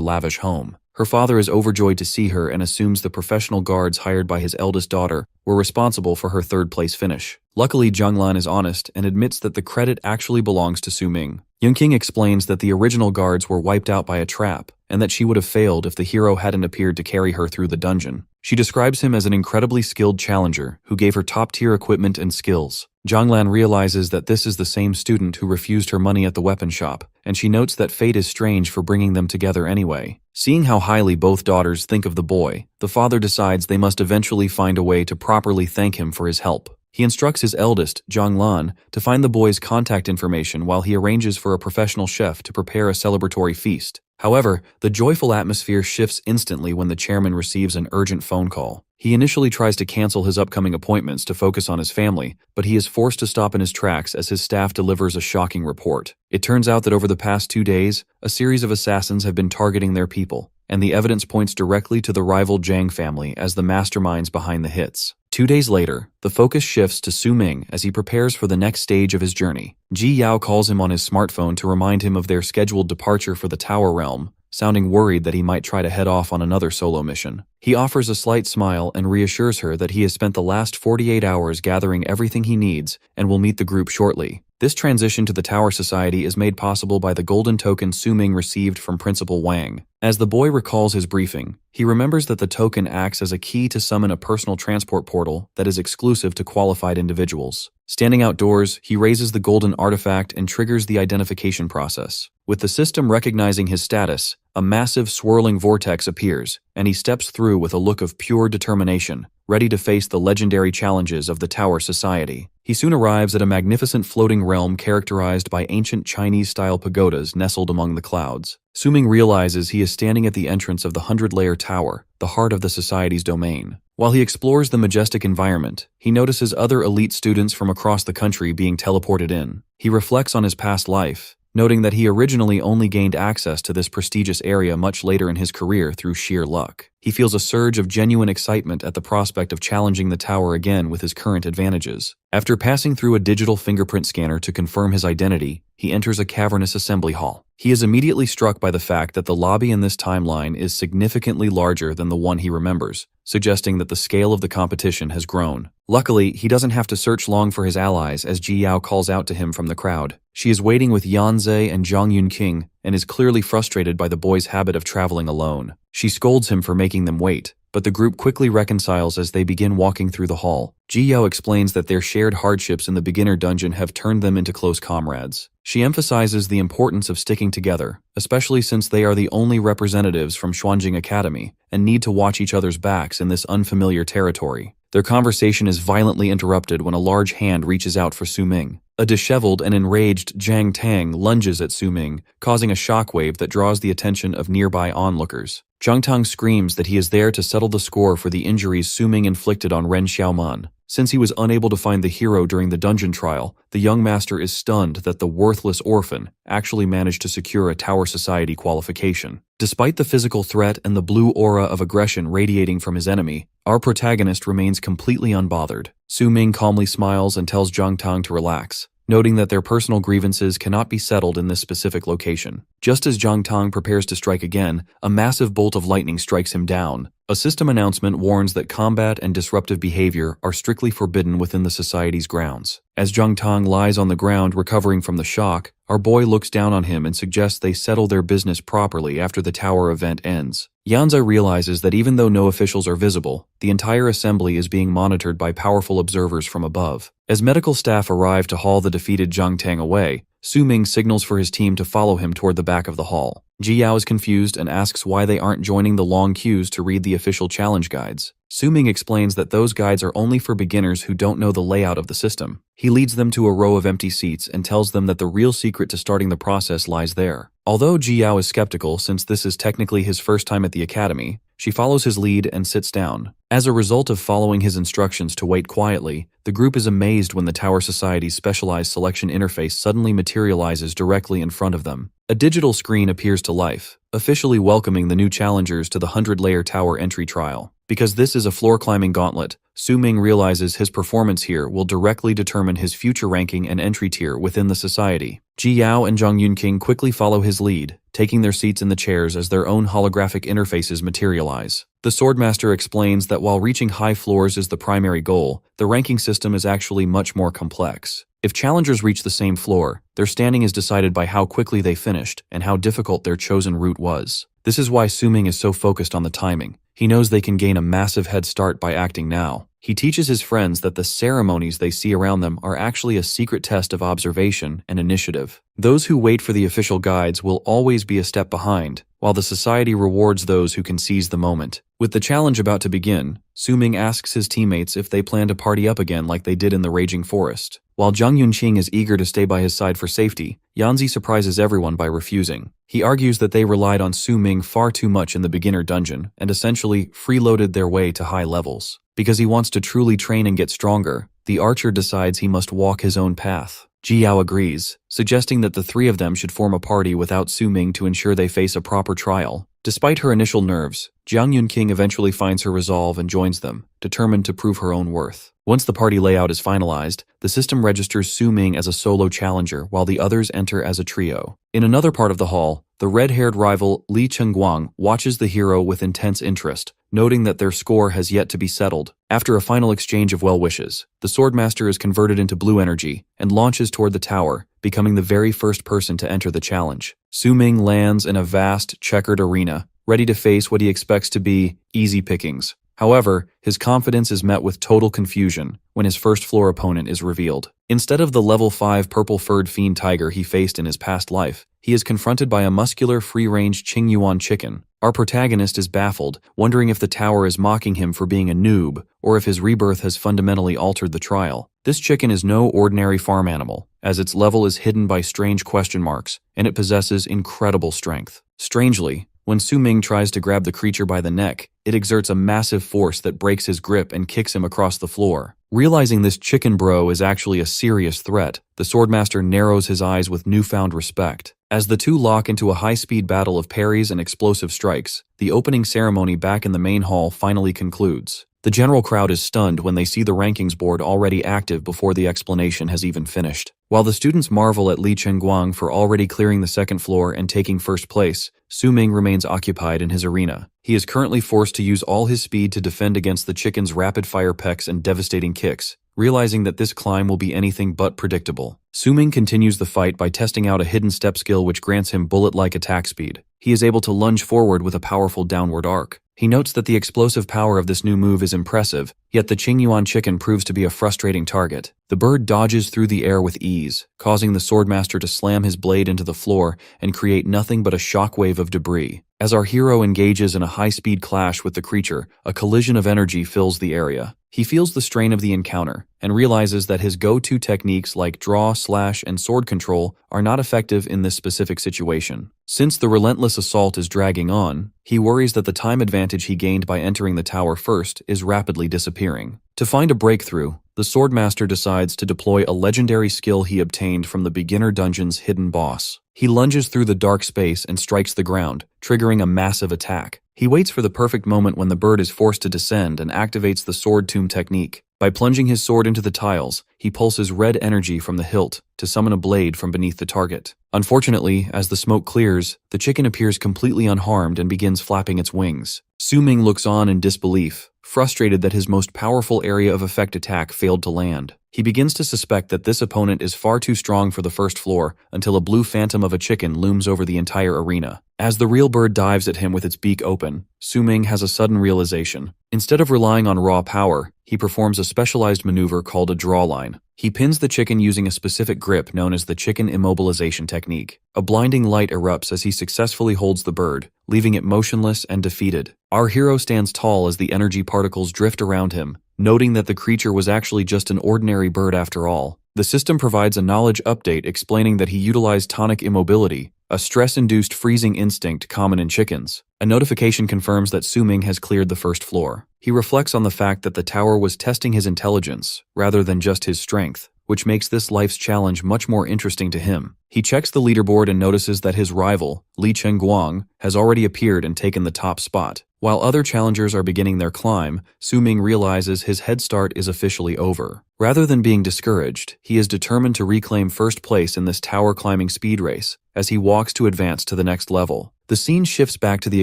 lavish home. Her father is overjoyed to see her and assumes the professional guards hired by his eldest daughter were responsible for her third-place finish. Luckily, Zhanglan is honest and admits that the credit actually belongs to Su Ming. Yunqing explains that the original guards were wiped out by a trap, and that she would have failed if the hero hadn't appeared to carry her through the dungeon. She describes him as an incredibly skilled challenger who gave her top-tier equipment and skills. Zhanglan realizes that this is the same student who refused her money at the weapon shop, and she notes that fate is strange for bringing them together anyway. Seeing how highly both daughters think of the boy, the father decides they must eventually find a way to properly thank him for his help. He instructs his eldest, Zhanglan, to find the boy's contact information while he arranges for a professional chef to prepare a celebratory feast. However, the joyful atmosphere shifts instantly when the chairman receives an urgent phone call. He initially tries to cancel his upcoming appointments to focus on his family, but he is forced to stop in his tracks as his staff delivers a shocking report. It turns out that over the past 2 days, a series of assassins have been targeting their people, and the evidence points directly to the rival Zhang family as the masterminds behind the hits. 2 days later, the focus shifts to Su Ming as he prepares for the next stage of his journey. Ji Yao calls him on his smartphone to remind him of their scheduled departure for the Tower Realm, sounding worried that he might try to head off on another solo mission. He offers a slight smile and reassures her that he has spent the last 48 hours gathering everything he needs and will meet the group shortly. This transition to the Tower Society is made possible by the golden token Su Ming received from Principal Wang. As the boy recalls his briefing, he remembers that the token acts as a key to summon a personal transport portal that is exclusive to qualified individuals. Standing outdoors, he raises the golden artifact and triggers the identification process. With the system recognizing his status, a massive swirling vortex appears, and he steps through with a look of pure determination, ready to face the legendary challenges of the Tower Society. He soon arrives at a magnificent floating realm characterized by ancient Chinese-style pagodas nestled among the clouds. Su-ming realizes he is standing at the entrance of the 100-layer tower, the heart of the society's domain. While he explores the majestic environment, he notices other elite students from across the country being teleported in. He reflects on his past life, noting that he originally only gained access to this prestigious area much later in his career through sheer luck. He feels a surge of genuine excitement at the prospect of challenging the tower again with his current advantages. After passing through a digital fingerprint scanner to confirm his identity, he enters a cavernous assembly hall. He is immediately struck by the fact that the lobby in this timeline is significantly larger than the one he remembers, suggesting that the scale of the competition has grown. Luckily, he doesn't have to search long for his allies as Ji Yao calls out to him from the crowd. She is waiting with Yanze and Zhang Yunqing and is clearly frustrated by the boy's habit of traveling alone. She scolds him for making them wait, but the group quickly reconciles as they begin walking through the hall. Ji Yao explains that their shared hardships in the beginner dungeon have turned them into close comrades. She emphasizes the importance of sticking together, especially since they are the only representatives from Xuanjing Academy and need to watch each other's backs in this unfamiliar territory. Their conversation is violently interrupted when a large hand reaches out for Su-ming. A disheveled and enraged Zhang Tang lunges at Su-ming, causing a shockwave that draws the attention of nearby onlookers. Zhang Tang screams that he is there to settle the score for the injuries Su-ming inflicted on Ren Xiaoman. Since he was unable to find the hero during the dungeon trial, the young master is stunned that the worthless orphan actually managed to secure a Tower Society qualification. Despite the physical threat and the blue aura of aggression radiating from his enemy, our protagonist remains completely unbothered. Su-ming calmly smiles and tells Zhang Tang to relax, noting that their personal grievances cannot be settled in this specific location. Just as Zhang Tang prepares to strike again, a massive bolt of lightning strikes him down. A system announcement warns that combat and disruptive behavior are strictly forbidden within the society's grounds. As Zhang Tang lies on the ground recovering from the shock, our boy looks down on him and suggests they settle their business properly after the tower event ends. Yanze realizes that even though no officials are visible, the entire assembly is being monitored by powerful observers from above. As medical staff arrive to haul the defeated Zhang Tang away, Su-ming signals for his team to follow him toward the back of the hall. Ji Yao is confused and asks why they aren't joining the long queues to read the official challenge guides. Su-ming explains that those guides are only for beginners who don't know the layout of the system. He leads them to a row of empty seats and tells them that the real secret to starting the process lies there. Although Ji Yao is skeptical since this is technically his first time at the academy, she follows his lead and sits down. As a result of following his instructions to wait quietly, the group is amazed when the Tower Society's specialized selection interface suddenly materializes directly in front of them. A digital screen appears to life, officially welcoming the new challengers to the 100-layer tower entry trial. Because this is a floor-climbing gauntlet, Su-ming realizes his performance here will directly determine his future ranking and entry tier within the society. Ji Yao and Zhang Yunqing quickly follow his lead, taking their seats in the chairs as their own holographic interfaces materialize. The Swordmaster explains that while reaching high floors is the primary goal, the ranking system is actually much more complex. If challengers reach the same floor, their standing is decided by how quickly they finished and how difficult their chosen route was. This is why Su-ming is so focused on the timing. He knows they can gain a massive head start by acting now. He teaches his friends that the ceremonies they see around them are actually a secret test of observation and initiative. Those who wait for the official guides will always be a step behind, while the society rewards those who can seize the moment. With the challenge about to begin, Su-ming asks his teammates if they plan to party up again like they did in the Raging Forest. While Zhang Yunqing is eager to stay by his side for safety, Yanze surprises everyone by refusing. He argues that they relied on Su-ming far too much in the beginner dungeon and essentially freeloaded their way to high levels. Because he wants to truly train and get stronger, the archer decides he must walk his own path. Ji Yao agrees, suggesting that the three of them should form a party without Su-ming to ensure they face a proper trial. Despite her initial nerves, Zhang Yunqing eventually finds her resolve and joins them, determined to prove her own worth. Once the party layout is finalized, the system registers Su-ming as a solo challenger while the others enter as a trio. In another part of the hall, the red-haired rival Li Chengguang watches the hero with intense interest, noting that their score has yet to be settled. After a final exchange of well wishes, the Swordmaster is converted into blue energy and launches toward the tower, becoming the very first person to enter the challenge. Su-ming lands in a vast, checkered arena, ready to face what he expects to be easy pickings. However, his confidence is met with total confusion when his first floor opponent is revealed. Instead of the level 5 purple-furred fiend tiger he faced in his past life, he is confronted by a muscular, free-range Qingyuan chicken. Our protagonist is baffled, wondering if the tower is mocking him for being a noob, or if his rebirth has fundamentally altered the trial. This chicken is no ordinary farm animal, as its level is hidden by strange question marks, and it possesses incredible strength. Strangely, when Su Ming tries to grab the creature by the neck, it exerts a massive force that breaks his grip and kicks him across the floor. Realizing this chicken bro is actually a serious threat, the swordmaster narrows his eyes with newfound respect. As the two lock into a high-speed battle of parries and explosive strikes, the opening ceremony back in the main hall finally concludes. The general crowd is stunned when they see the rankings board already active before the explanation has even finished. While the students marvel at Li Chengguang for already clearing the second floor and taking first place, Su Ming remains occupied in his arena. He is currently forced to use all his speed to defend against the chicken's rapid-fire pecks and devastating kicks, realizing that this climb will be anything but predictable. Su Ming continues the fight by testing out a hidden step skill which grants him bullet-like attack speed. He is able to lunge forward with a powerful downward arc. He notes that the explosive power of this new move is impressive, yet the Qingyuan chicken proves to be a frustrating target. The bird dodges through the air with ease, causing the swordmaster to slam his blade into the floor and create nothing but a shockwave of debris. As our hero engages in a high-speed clash with the creature, a collision of energy fills the area. He feels the strain of the encounter and realizes that his go-to techniques like draw, slash, and sword control are not effective in this specific situation. Since the relentless assault is dragging on, he worries that the time advantage he gained by entering the tower first is rapidly disappearing. To find a breakthrough, the swordmaster decides to deploy a legendary skill he obtained from the beginner dungeon's hidden boss. He lunges through the dark space and strikes the ground, triggering a massive attack. He waits for the perfect moment when the bird is forced to descend and activates the sword tomb technique. By plunging his sword into the tiles, he pulses red energy from the hilt to summon a blade from beneath the target. Unfortunately, as the smoke clears, the chicken appears completely unharmed and begins flapping its wings. Su Ming looks on in disbelief, frustrated that his most powerful area of effect attack failed to land. He begins to suspect that this opponent is far too strong for the first floor until a blue phantom of a chicken looms over the entire arena. As the real bird dives at him with its beak open, Su Ming has a sudden realization. Instead of relying on raw power, he performs a specialized maneuver called a drawline. He pins the chicken using a specific grip known as the chicken immobilization technique. A blinding light erupts as he successfully holds the bird, leaving it motionless and defeated. Our hero stands tall as the energy particles drift around him, noting that the creature was actually just an ordinary bird after all. The system provides a knowledge update explaining that he utilized tonic immobility, a stress-induced freezing instinct common in chickens. A notification confirms that Su Ming has cleared the first floor. He reflects on the fact that the tower was testing his intelligence, rather than just his strength, which makes this life's challenge much more interesting to him. He checks the leaderboard and notices that his rival, Li Chengguang, has already appeared and taken the top spot. While other challengers are beginning their climb, Su Ming realizes his head start is officially over. Rather than being discouraged, he is determined to reclaim first place in this tower climbing speed race as he walks to advance to the next level. The scene shifts back to the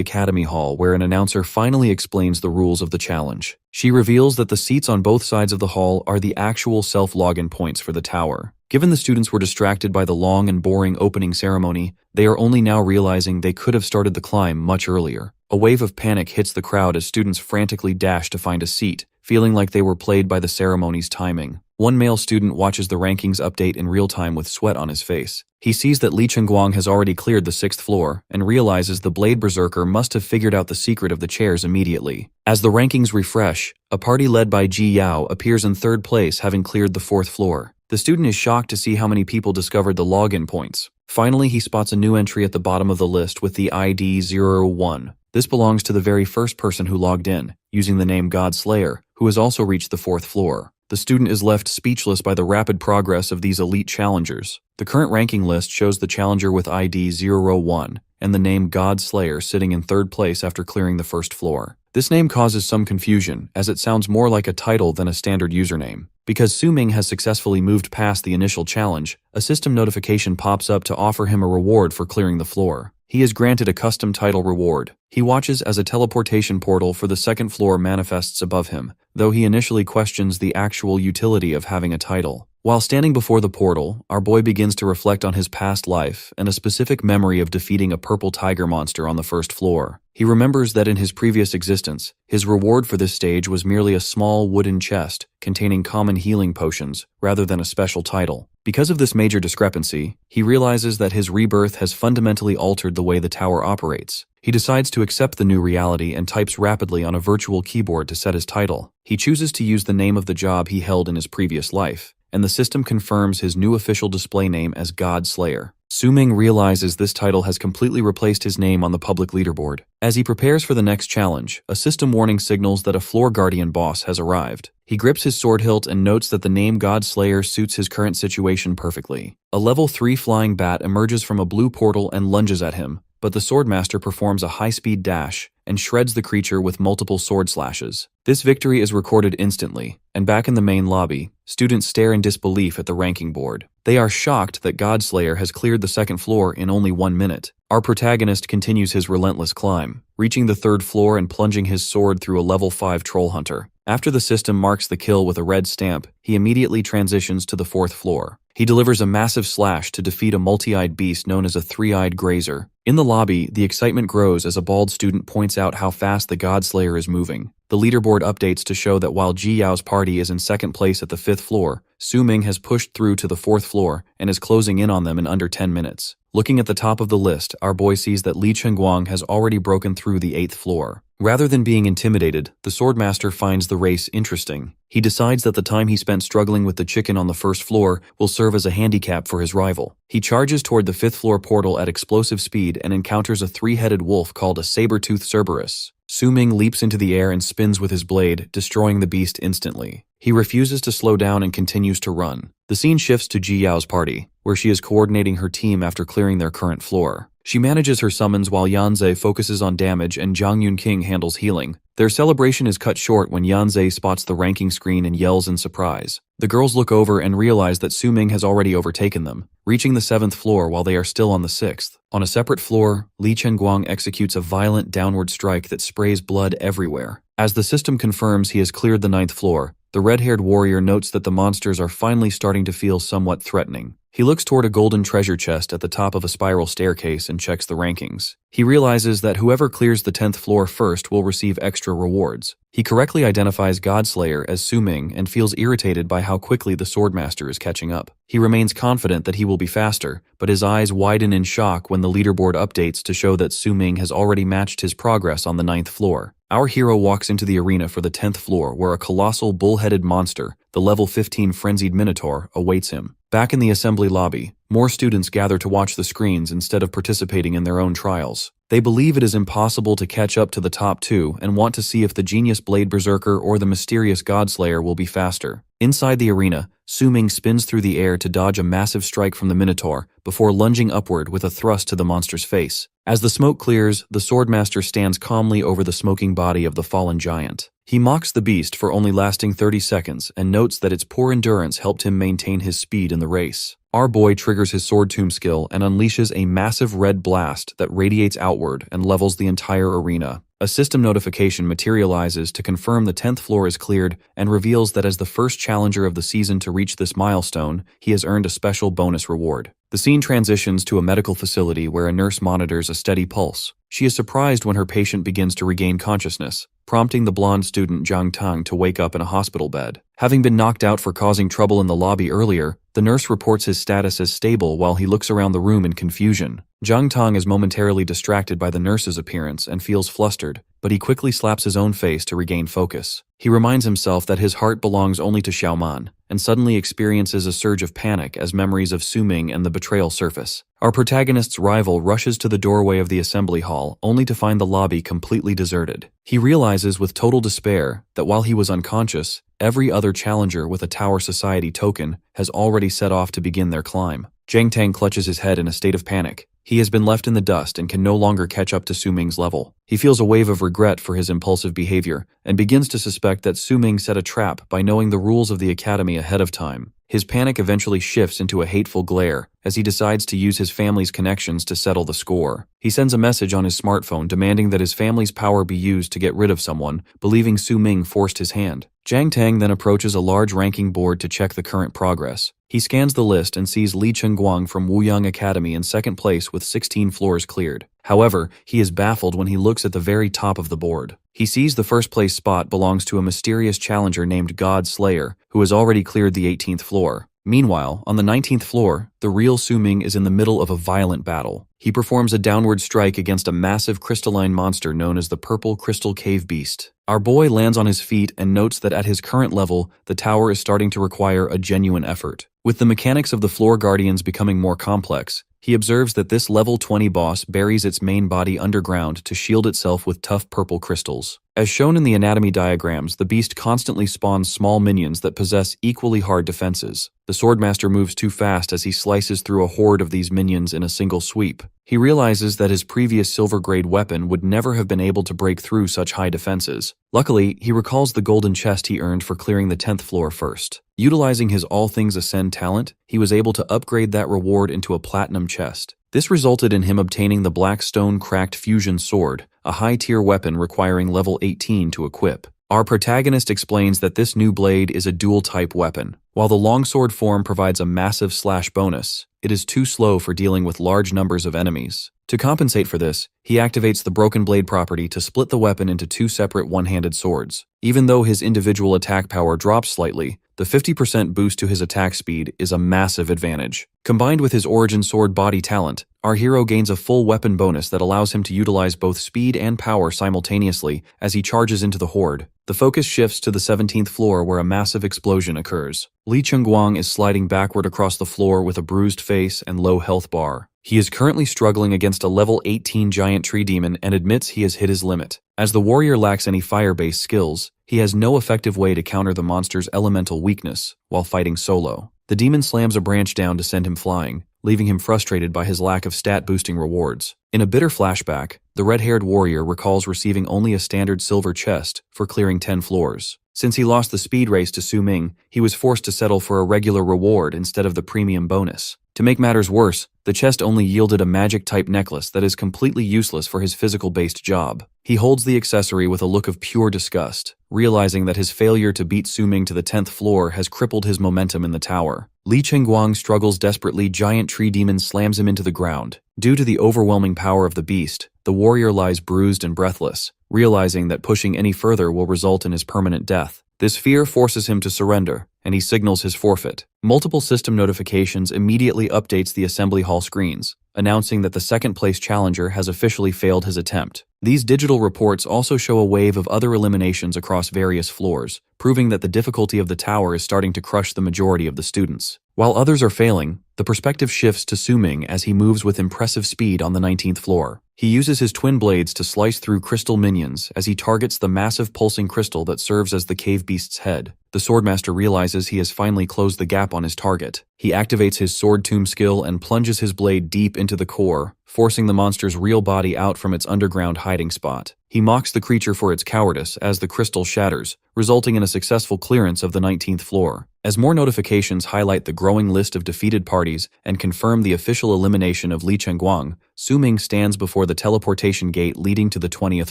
Academy Hall where an announcer finally explains the rules of the challenge. She reveals that the seats on both sides of the hall are the actual self-login points for the tower. Given the students were distracted by the long and boring opening ceremony, they are only now realizing they could have started the climb much earlier. A wave of panic hits the crowd as students frantically dash to find a seat, feeling like they were played by the ceremony's timing. One male student watches the rankings update in real time with sweat on his face. He sees that Li Chengguang has already cleared the 6th floor and realizes the Blade Berserker must have figured out the secret of the chairs immediately. As the rankings refresh, a party led by Ji Yao appears in 3rd place, having cleared the 4th floor. The student is shocked to see how many people discovered the login points. Finally, he spots a new entry at the bottom of the list with the ID 01. This belongs to the very first person who logged in, using the name God Slayer, who has also reached the 4th floor. The student is left speechless by the rapid progress of these elite challengers. The current ranking list shows the challenger with ID 01 and the name God Slayer sitting in 3rd place after clearing the 1st floor. This name causes some confusion, as it sounds more like a title than a standard username. Because Su Ming has successfully moved past the initial challenge, a system notification pops up to offer him a reward for clearing the floor. He is granted a custom title reward. He watches as a teleportation portal for the 2nd floor manifests above him, though he initially questions the actual utility of having a title. While standing before the portal, our boy begins to reflect on his past life and a specific memory of defeating a purple tiger monster on the first floor. He remembers that in his previous existence, his reward for this stage was merely a small wooden chest containing common healing potions rather than a special title. Because of this major discrepancy, he realizes that his rebirth has fundamentally altered the way the tower operates. He decides to accept the new reality and types rapidly on a virtual keyboard to set his title. He chooses to use the name of the job he held in his previous life, and the system confirms his new official display name as God Slayer. Su-ming realizes this title has completely replaced his name on the public leaderboard. As he prepares for the next challenge, a system warning signals that a floor guardian boss has arrived. He grips his sword hilt and notes that the name God Slayer suits his current situation perfectly. A level 3 flying bat emerges from a blue portal and lunges at him, but the Swordmaster performs a high-speed dash and shreds the creature with multiple sword slashes. This victory is recorded instantly, and back in the main lobby, students stare in disbelief at the ranking board. They are shocked that Godslayer has cleared the second floor in only 1 minute. Our protagonist continues his relentless climb, reaching the third floor and plunging his sword through a level 5 troll hunter. After the system marks the kill with a red stamp, he immediately transitions to the fourth floor. He delivers a massive slash to defeat a multi-eyed beast known as a three-eyed grazer. In the lobby, the excitement grows as a bald student points out how fast the Godslayer is moving. The leaderboard updates to show that while Ji Yao's party is in second place at the 5th floor, Su-ming has pushed through to the 4th floor and is closing in on them in under 10 minutes. Looking at the top of the list, our boy sees that Li Chengguang has already broken through the 8th floor. Rather than being intimidated, the Swordmaster finds the race interesting. He decides that the time he spent struggling with the chicken on the 1st floor will serve as a handicap for his rival. He charges toward the 5th floor portal at explosive speed and encounters a 3-headed wolf called a saber-toothed Cerberus. Su-ming leaps into the air and spins with his blade, destroying the beast instantly. He refuses to slow down and continues to run. The scene shifts to Ji Yao's party, where she is coordinating her team after clearing their current floor. She manages her summons while Yanze focuses on damage and Zhang Yunqing handles healing. Their celebration is cut short when Yanze spots the ranking screen and yells in surprise. The girls look over and realize that Su-ming has already overtaken them, reaching the 7th floor while they are still on the 6th. On a separate floor, Li Chengguang executes a violent downward strike that sprays blood everywhere. As the system confirms he has cleared the 9th floor, the red-haired warrior notes that the monsters are finally starting to feel somewhat threatening. He looks toward a golden treasure chest at the top of a spiral staircase and checks the rankings. He realizes that whoever clears the 10th floor first will receive extra rewards. He correctly identifies Godslayer as Su-ming and feels irritated by how quickly the Swordmaster is catching up. He remains confident that he will be faster, but his eyes widen in shock when the leaderboard updates to show that Su-ming has already matched his progress on the 9th floor. Our hero walks into the arena for the 10th floor where a colossal bull-headed monster, the level 15 frenzied minotaur, awaits him. Back in the assembly lobby, more students gather to watch the screens instead of participating in their own trials. They believe it is impossible to catch up to the top two and want to see if the genius Blade Berserker or the mysterious Godslayer will be faster. Inside the arena, Su-ming spins through the air to dodge a massive strike from the Minotaur before lunging upward with a thrust to the monster's face. As the smoke clears, the Swordmaster stands calmly over the smoking body of the fallen giant. He mocks the beast for only lasting 30 seconds and notes that its poor endurance helped him maintain his speed in the race. Our boy triggers his Sword Tomb skill and unleashes a massive red blast that radiates outward and levels the entire arena. A system notification materializes to confirm the 10th floor is cleared and reveals that as the first challenger of the season to reach this milestone, he has earned a special bonus reward. The scene transitions to a medical facility where a nurse monitors a steady pulse. She is surprised when her patient begins to regain consciousness, prompting the blonde student Zhang Tang to wake up in a hospital bed. Having been knocked out for causing trouble in the lobby earlier, the nurse reports his status as stable while he looks around the room in confusion. Zhang Tang is momentarily distracted by the nurse's appearance and feels flustered, but he quickly slaps his own face to regain focus. He reminds himself that his heart belongs only to Xiaoman, and suddenly experiences a surge of panic as memories of Su-ming and the betrayal surface. Our protagonist's rival rushes to the doorway of the assembly hall, only to find the lobby completely deserted. He realizes with total despair that while he was unconscious, every other challenger with a Tower Society token has already set off to begin their climb. Zhang Tang clutches his head in a state of panic. He has been left in the dust and can no longer catch up to Su-ming's level. He feels a wave of regret for his impulsive behavior and begins to suspect that Su-ming set a trap by knowing the rules of the academy ahead of time. His panic eventually shifts into a hateful glare as he decides to use his family's connections to settle the score. He sends a message on his smartphone demanding that his family's power be used to get rid of someone, believing Su Ming forced his hand. Jiang Tang then approaches a large ranking board to check the current progress. He scans the list and sees Li Chengguang from Wuyang Academy in second place with 16 floors cleared. However, he is baffled when he looks at the very top of the board. He sees the first place spot belongs to a mysterious challenger named God Slayer, who has already cleared the 18th floor. Meanwhile, on the 19th floor, the real Su Ming is in the middle of a violent battle. He performs a downward strike against a massive crystalline monster known as the Purple Crystal Cave Beast. Our boy lands on his feet and notes that at his current level, the tower is starting to require a genuine effort. With the mechanics of the floor guardians becoming more complex, he observes that this level 20 boss buries its main body underground to shield itself with tough purple crystals. As shown in the anatomy diagrams, the beast constantly spawns small minions that possess equally hard defenses. The Swordmaster moves too fast as he slices through a horde of these minions in a single sweep. He realizes that his previous silver-grade weapon would never have been able to break through such high defenses. Luckily, he recalls the golden chest he earned for clearing the 10th floor first. Utilizing his All Things Ascend talent, he was able to upgrade that reward into a platinum chest. This resulted in him obtaining the Black Stone Cracked Fusion Sword, a high-tier weapon requiring level 18 to equip. Our protagonist explains that this new blade is a dual-type weapon. While the longsword form provides a massive slash bonus, it is too slow for dealing with large numbers of enemies. To compensate for this, he activates the Broken Blade property to split the weapon into two separate one-handed swords. Even though his individual attack power drops slightly, the 50% boost to his attack speed is a massive advantage. Combined with his Origin Sword body talent, our hero gains a full weapon bonus that allows him to utilize both speed and power simultaneously as he charges into the horde. The focus shifts to the 17th floor where a massive explosion occurs. Li Chengguang is sliding backward across the floor with a bruised face and low health bar. He is currently struggling against a level 18 giant tree demon and admits he has hit his limit. As the warrior lacks any fire-based skills, he has no effective way to counter the monster's elemental weakness while fighting solo. The demon slams a branch down to send him flying, leaving him frustrated by his lack of stat-boosting rewards. In a bitter flashback, the red-haired warrior recalls receiving only a standard silver chest for clearing 10 floors. Since he lost the speed race to Su Ming, he was forced to settle for a regular reward instead of the premium bonus. To make matters worse, the chest only yielded a magic-type necklace that is completely useless for his physical-based job. He holds the accessory with a look of pure disgust, realizing that his failure to beat Su Ming to the 10th floor has crippled his momentum in the tower. Li Chengguang struggles desperately. Giant tree demon slams him into the ground. Due to the overwhelming power of the beast, the warrior lies bruised and breathless, realizing that pushing any further will result in his permanent death. This fear forces him to surrender, and he signals his forfeit. Multiple system notifications immediately updates the assembly hall screens, announcing that the second-place challenger has officially failed his attempt. These digital reports also show a wave of other eliminations across various floors, proving that the difficulty of the tower is starting to crush the majority of the students. While others are failing, the perspective shifts to Su Ming as he moves with impressive speed on the 19th floor. He uses his twin blades to slice through crystal minions as he targets the massive pulsing crystal that serves as the cave beast's head. The Swordmaster realizes he has finally closed the gap on his target. He activates his Sword Tomb skill and plunges his blade deep into the core, forcing the monster's real body out from its underground hiding spot. He mocks the creature for its cowardice as the crystal shatters, resulting in a successful clearance of the 19th floor. As more notifications highlight the growing list of defeated parties and confirm the official elimination of Li Chengguang, Su Ming stands before the teleportation gate leading to the 20th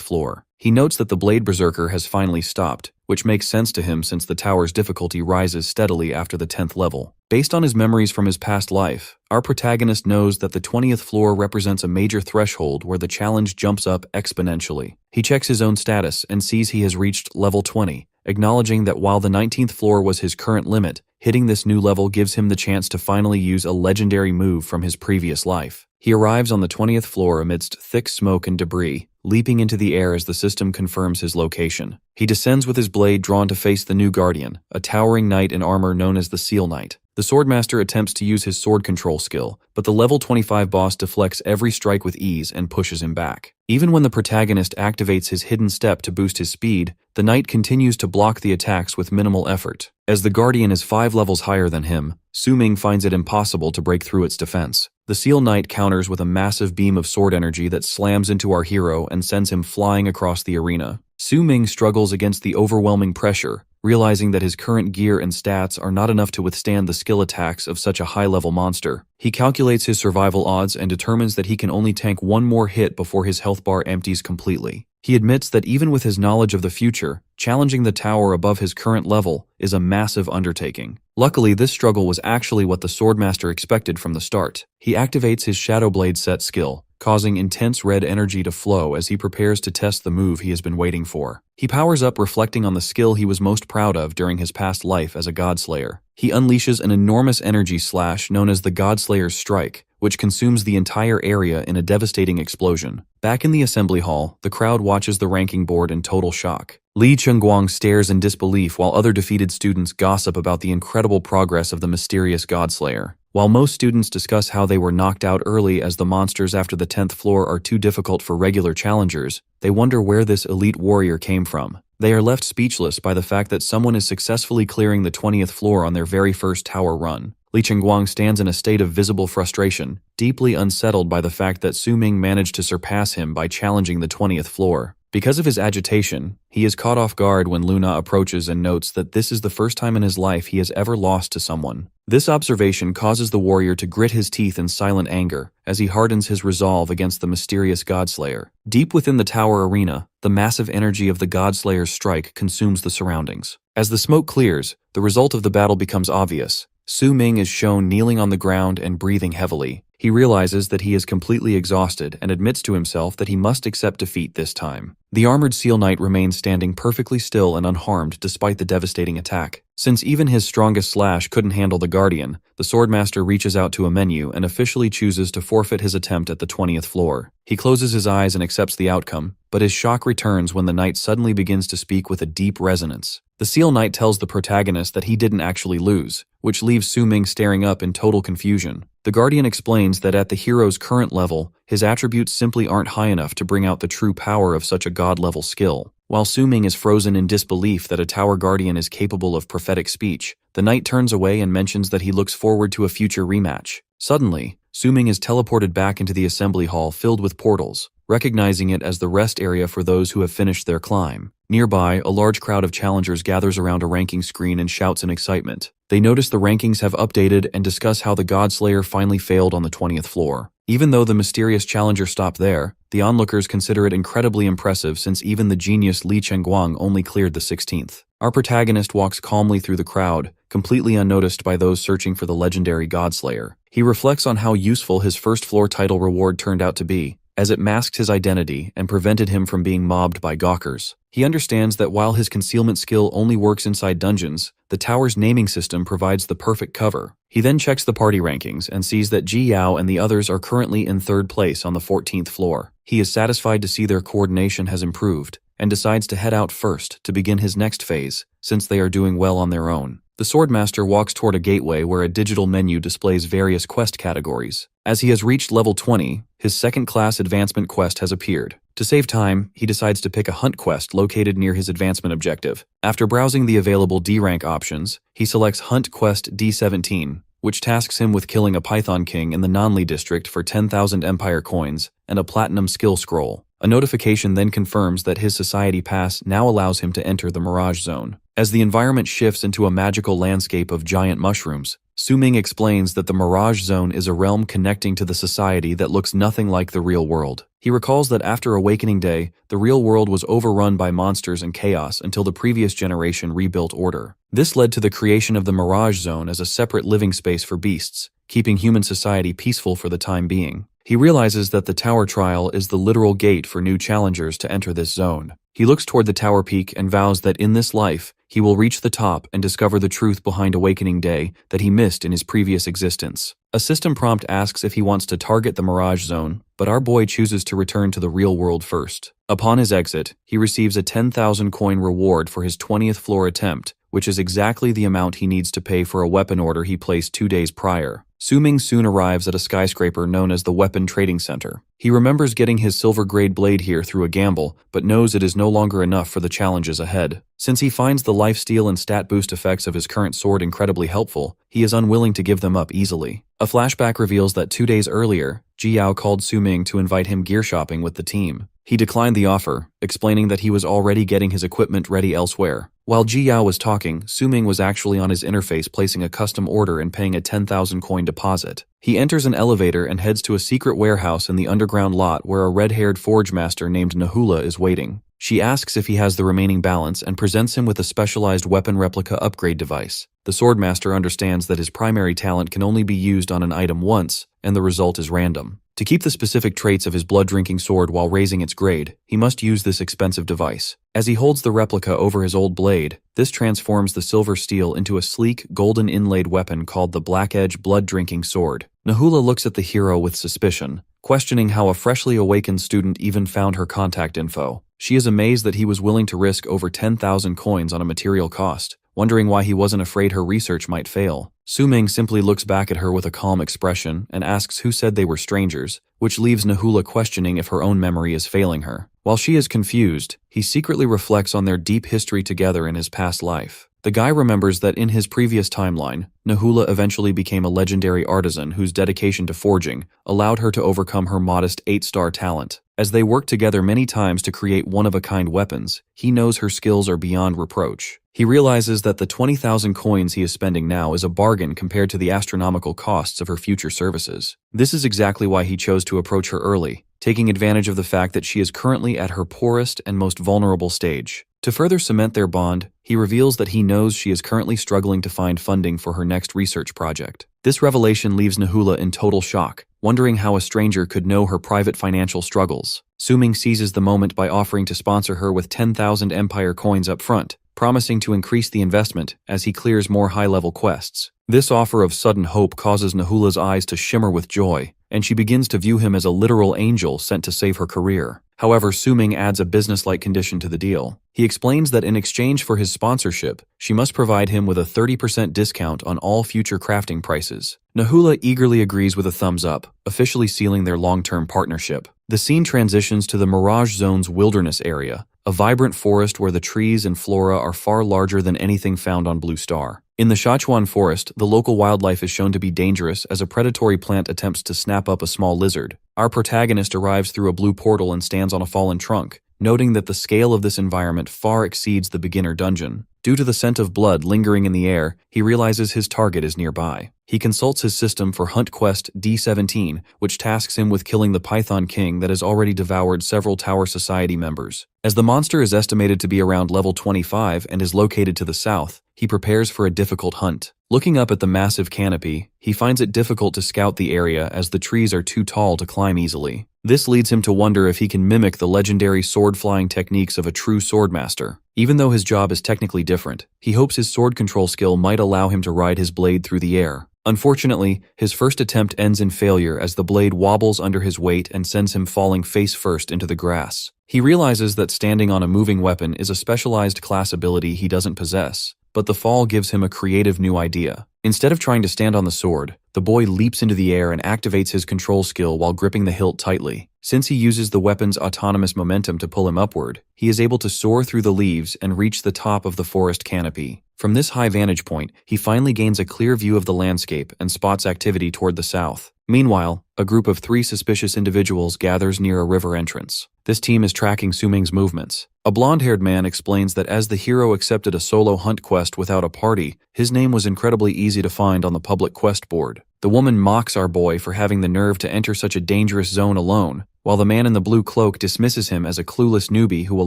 floor. He notes that the Blade Berserker has finally stopped, which makes sense to him since the tower's difficulty rises steadily after the 10th level. Based on his memories from his past life, our protagonist knows that the 20th floor represents a major threshold where the challenge jumps up exponentially. He checks his own status and sees he has reached level 20, acknowledging that while the 19th floor was his current limit, hitting this new level gives him the chance to finally use a legendary move from his previous life. He arrives on the 20th floor amidst thick smoke and debris, leaping into the air as the system confirms his location. He descends with his blade drawn to face the new guardian, a towering knight in armor known as the Seal Knight. The Swordmaster attempts to use his sword control skill, but the level 25 boss deflects every strike with ease and pushes him back. Even when the protagonist activates his hidden step to boost his speed, the knight continues to block the attacks with minimal effort. As the guardian is 5 levels higher than him, Su Ming finds it impossible to break through its defense. The Seal Knight counters with a massive beam of sword energy that slams into our hero and sends him flying across the arena. Su Ming struggles against the overwhelming pressure, realizing that his current gear and stats are not enough to withstand the skill attacks of such a high-level monster. He calculates his survival odds and determines that he can only tank one more hit before his health bar empties completely. He admits that even with his knowledge of the future, challenging the tower above his current level is a massive undertaking. Luckily, this struggle was actually what the Swordmaster expected from the start. He activates his Shadow Blade set skill, causing intense red energy to flow as he prepares to test the move he has been waiting for. He powers up, reflecting on the skill he was most proud of during his past life as a Godslayer. He unleashes an enormous energy slash known as the Godslayer's Strike, which consumes the entire area in a devastating explosion. Back in the assembly hall, the crowd watches the ranking board in total shock. Li Chengguang stares in disbelief while other defeated students gossip about the incredible progress of the mysterious Godslayer. While most students discuss how they were knocked out early as the monsters after the 10th floor are too difficult for regular challengers, they wonder where this elite warrior came from. They are left speechless by the fact that someone is successfully clearing the 20th floor on their very first tower run. Li Chengguang stands in a state of visible frustration, deeply unsettled by the fact that Su Ming managed to surpass him by challenging the 20th floor. Because of his agitation, he is caught off guard when Luna approaches and notes that this is the first time in his life he has ever lost to someone. This observation causes the warrior to grit his teeth in silent anger as he hardens his resolve against the mysterious Godslayer. Deep within the tower arena, the massive energy of the Godslayer's strike consumes the surroundings. As the smoke clears, the result of the battle becomes obvious. Su Ming is shown kneeling on the ground and breathing heavily. He realizes that he is completely exhausted and admits to himself that he must accept defeat this time. The armored Seal Knight remains standing perfectly still and unharmed despite the devastating attack. Since even his strongest slash couldn't handle the Guardian, the Swordmaster reaches out to a menu and officially chooses to forfeit his attempt at the 20th floor. He closes his eyes and accepts the outcome, but his shock returns when the knight suddenly begins to speak with a deep resonance. The Seal Knight tells the protagonist that he didn't actually lose, which leaves Su Ming staring up in total confusion. The Guardian explains that at the hero's current level, his attributes simply aren't high enough to bring out the true power of such a god-level skill. While Su Ming is frozen in disbelief that a Tower Guardian is capable of prophetic speech, the knight turns away and mentions that he looks forward to a future rematch. Suddenly, Su Ming is teleported back into the assembly hall filled with portals, recognizing it as the rest area for those who have finished their climb. Nearby, a large crowd of challengers gathers around a ranking screen and shouts in excitement. They notice the rankings have updated and discuss how the Godslayer finally failed on the 20th floor. Even though the mysterious challenger stopped there, the onlookers consider it incredibly impressive since even the genius Li Chengguang only cleared the 16th. Our protagonist walks calmly through the crowd, completely unnoticed by those searching for the legendary Godslayer. He reflects on how useful his first floor title reward turned out to be, as it masked his identity and prevented him from being mobbed by gawkers. He understands that while his concealment skill only works inside dungeons, the tower's naming system provides the perfect cover. He then checks the party rankings and sees that Ji Yao and the others are currently in 3rd place on the 14th floor. He is satisfied to see their coordination has improved, and decides to head out first to begin his next phase, since they are doing well on their own. The Swordmaster walks toward a gateway where a digital menu displays various quest categories. As he has reached level 20, his second-class advancement quest has appeared. To save time, he decides to pick a hunt quest located near his advancement objective. After browsing the available D-rank options, he selects Hunt Quest D17, which tasks him with killing a Python King in the Nanli district for 10,000 Empire coins and a Platinum skill scroll. A notification then confirms that his Society Pass now allows him to enter the Mirage Zone. As the environment shifts into a magical landscape of giant mushrooms, Su Ming explains that the Mirage Zone is a realm connecting to the society that looks nothing like the real world. He recalls that after Awakening Day, the real world was overrun by monsters and chaos until the previous generation rebuilt order. This led to the creation of the Mirage Zone as a separate living space for beasts, keeping human society peaceful for the time being. He realizes that the Tower Trial is the literal gate for new challengers to enter this zone. He looks toward the Tower Peak and vows that in this life, he will reach the top and discover the truth behind Awakening Day that he missed in his previous existence. A system prompt asks if he wants to target the Mirage Zone, but our boy chooses to return to the real world first. Upon his exit, he receives a 10,000 coin reward for his 20th floor attempt, which is exactly the amount he needs to pay for a weapon order he placed 2 days prior. Su Ming soon arrives at a skyscraper known as the Weapon Trading Center. He remembers getting his silver-grade blade here through a gamble, but knows it is no longer enough for the challenges ahead. Since he finds the lifesteal and stat boost effects of his current sword incredibly helpful, he is unwilling to give them up easily. A flashback reveals that 2 days earlier, Ji Yao called Su Ming to invite him gear shopping with the team. He declined the offer, explaining that he was already getting his equipment ready elsewhere. While Ji Yao was talking, Su-ming was actually on his interface placing a custom order and paying a 10,000 coin deposit. He enters an elevator and heads to a secret warehouse in the underground lot where a red-haired forge master named Nahula is waiting. She asks if he has the remaining balance and presents him with a specialized weapon replica upgrade device. The swordmaster understands that his primary talent can only be used on an item once, and the result is random. To keep the specific traits of his blood-drinking sword while raising its grade, he must use this expensive device. As he holds the replica over his old blade, this transforms the silver steel into a sleek, golden inlaid weapon called the Black Edge blood-drinking sword. Nahula looks at the hero with suspicion, questioning how a freshly awakened student even found her contact info. She is amazed that he was willing to risk over 10,000 coins on a material cost, wondering why he wasn't afraid her research might fail. Su-ming simply looks back at her with a calm expression and asks who said they were strangers, which leaves Nahula questioning if her own memory is failing her. While she is confused, he secretly reflects on their deep history together in his past life. The guy remembers that in his previous timeline, Nahula eventually became a legendary artisan whose dedication to forging allowed her to overcome her modest 8-star talent. As they work together many times to create one-of-a-kind weapons, he knows her skills are beyond reproach. He realizes that the 20,000 coins he is spending now is a bargain compared to the astronomical costs of her future services. This is exactly why he chose to approach her early, taking advantage of the fact that she is currently at her poorest and most vulnerable stage. To further cement their bond, he reveals that he knows she is currently struggling to find funding for her next research project. This revelation leaves Nahula in total shock, wondering how a stranger could know her private financial struggles. Su-ming seizes the moment by offering to sponsor her with 10,000 Empire coins up front, promising to increase the investment as he clears more high-level quests. This offer of sudden hope causes Nahula's eyes to shimmer with joy, and she begins to view him as a literal angel sent to save her career. However, Su-ming adds a business-like condition to the deal. He explains that in exchange for his sponsorship, she must provide him with a 30% discount on all future crafting prices. Nahula eagerly agrees with a thumbs up, officially sealing their long-term partnership. The scene transitions to the Mirage Zone's wilderness area, a vibrant forest where the trees and flora are far larger than anything found on Blue Star. In the Sichuan forest, the local wildlife is shown to be dangerous as a predatory plant attempts to snap up a small lizard. Our protagonist arrives through a blue portal and stands on a fallen trunk, noting that the scale of this environment far exceeds the beginner dungeon. Due to the scent of blood lingering in the air, he realizes his target is nearby. He consults his system for Hunt Quest D17, which tasks him with killing the Python King that has already devoured several Tower Society members. As the monster is estimated to be around level 25 and is located to the south, he prepares for a difficult hunt. Looking up at the massive canopy, he finds it difficult to scout the area as the trees are too tall to climb easily. This leads him to wonder if he can mimic the legendary sword-flying techniques of a true swordmaster. Even though his job is technically different, he hopes his sword control skill might allow him to ride his blade through the air. Unfortunately, his first attempt ends in failure as the blade wobbles under his weight and sends him falling face first into the grass. He realizes that standing on a moving weapon is a specialized class ability he doesn't possess, but the fall gives him a creative new idea. Instead of trying to stand on the sword, the boy leaps into the air and activates his control skill while gripping the hilt tightly. Since he uses the weapon's autonomous momentum to pull him upward, he is able to soar through the leaves and reach the top of the forest canopy. From this high vantage point, he finally gains a clear view of the landscape and spots activity toward the south. Meanwhile, a group of 3 suspicious individuals gathers near a river entrance. This team is tracking Su-ming's movements. A blonde-haired man explains that as the hero accepted a solo hunt quest without a party, his name was incredibly easy to find on the public quest board. The woman mocks our boy for having the nerve to enter such a dangerous zone alone, while the man in the blue cloak dismisses him as a clueless newbie who will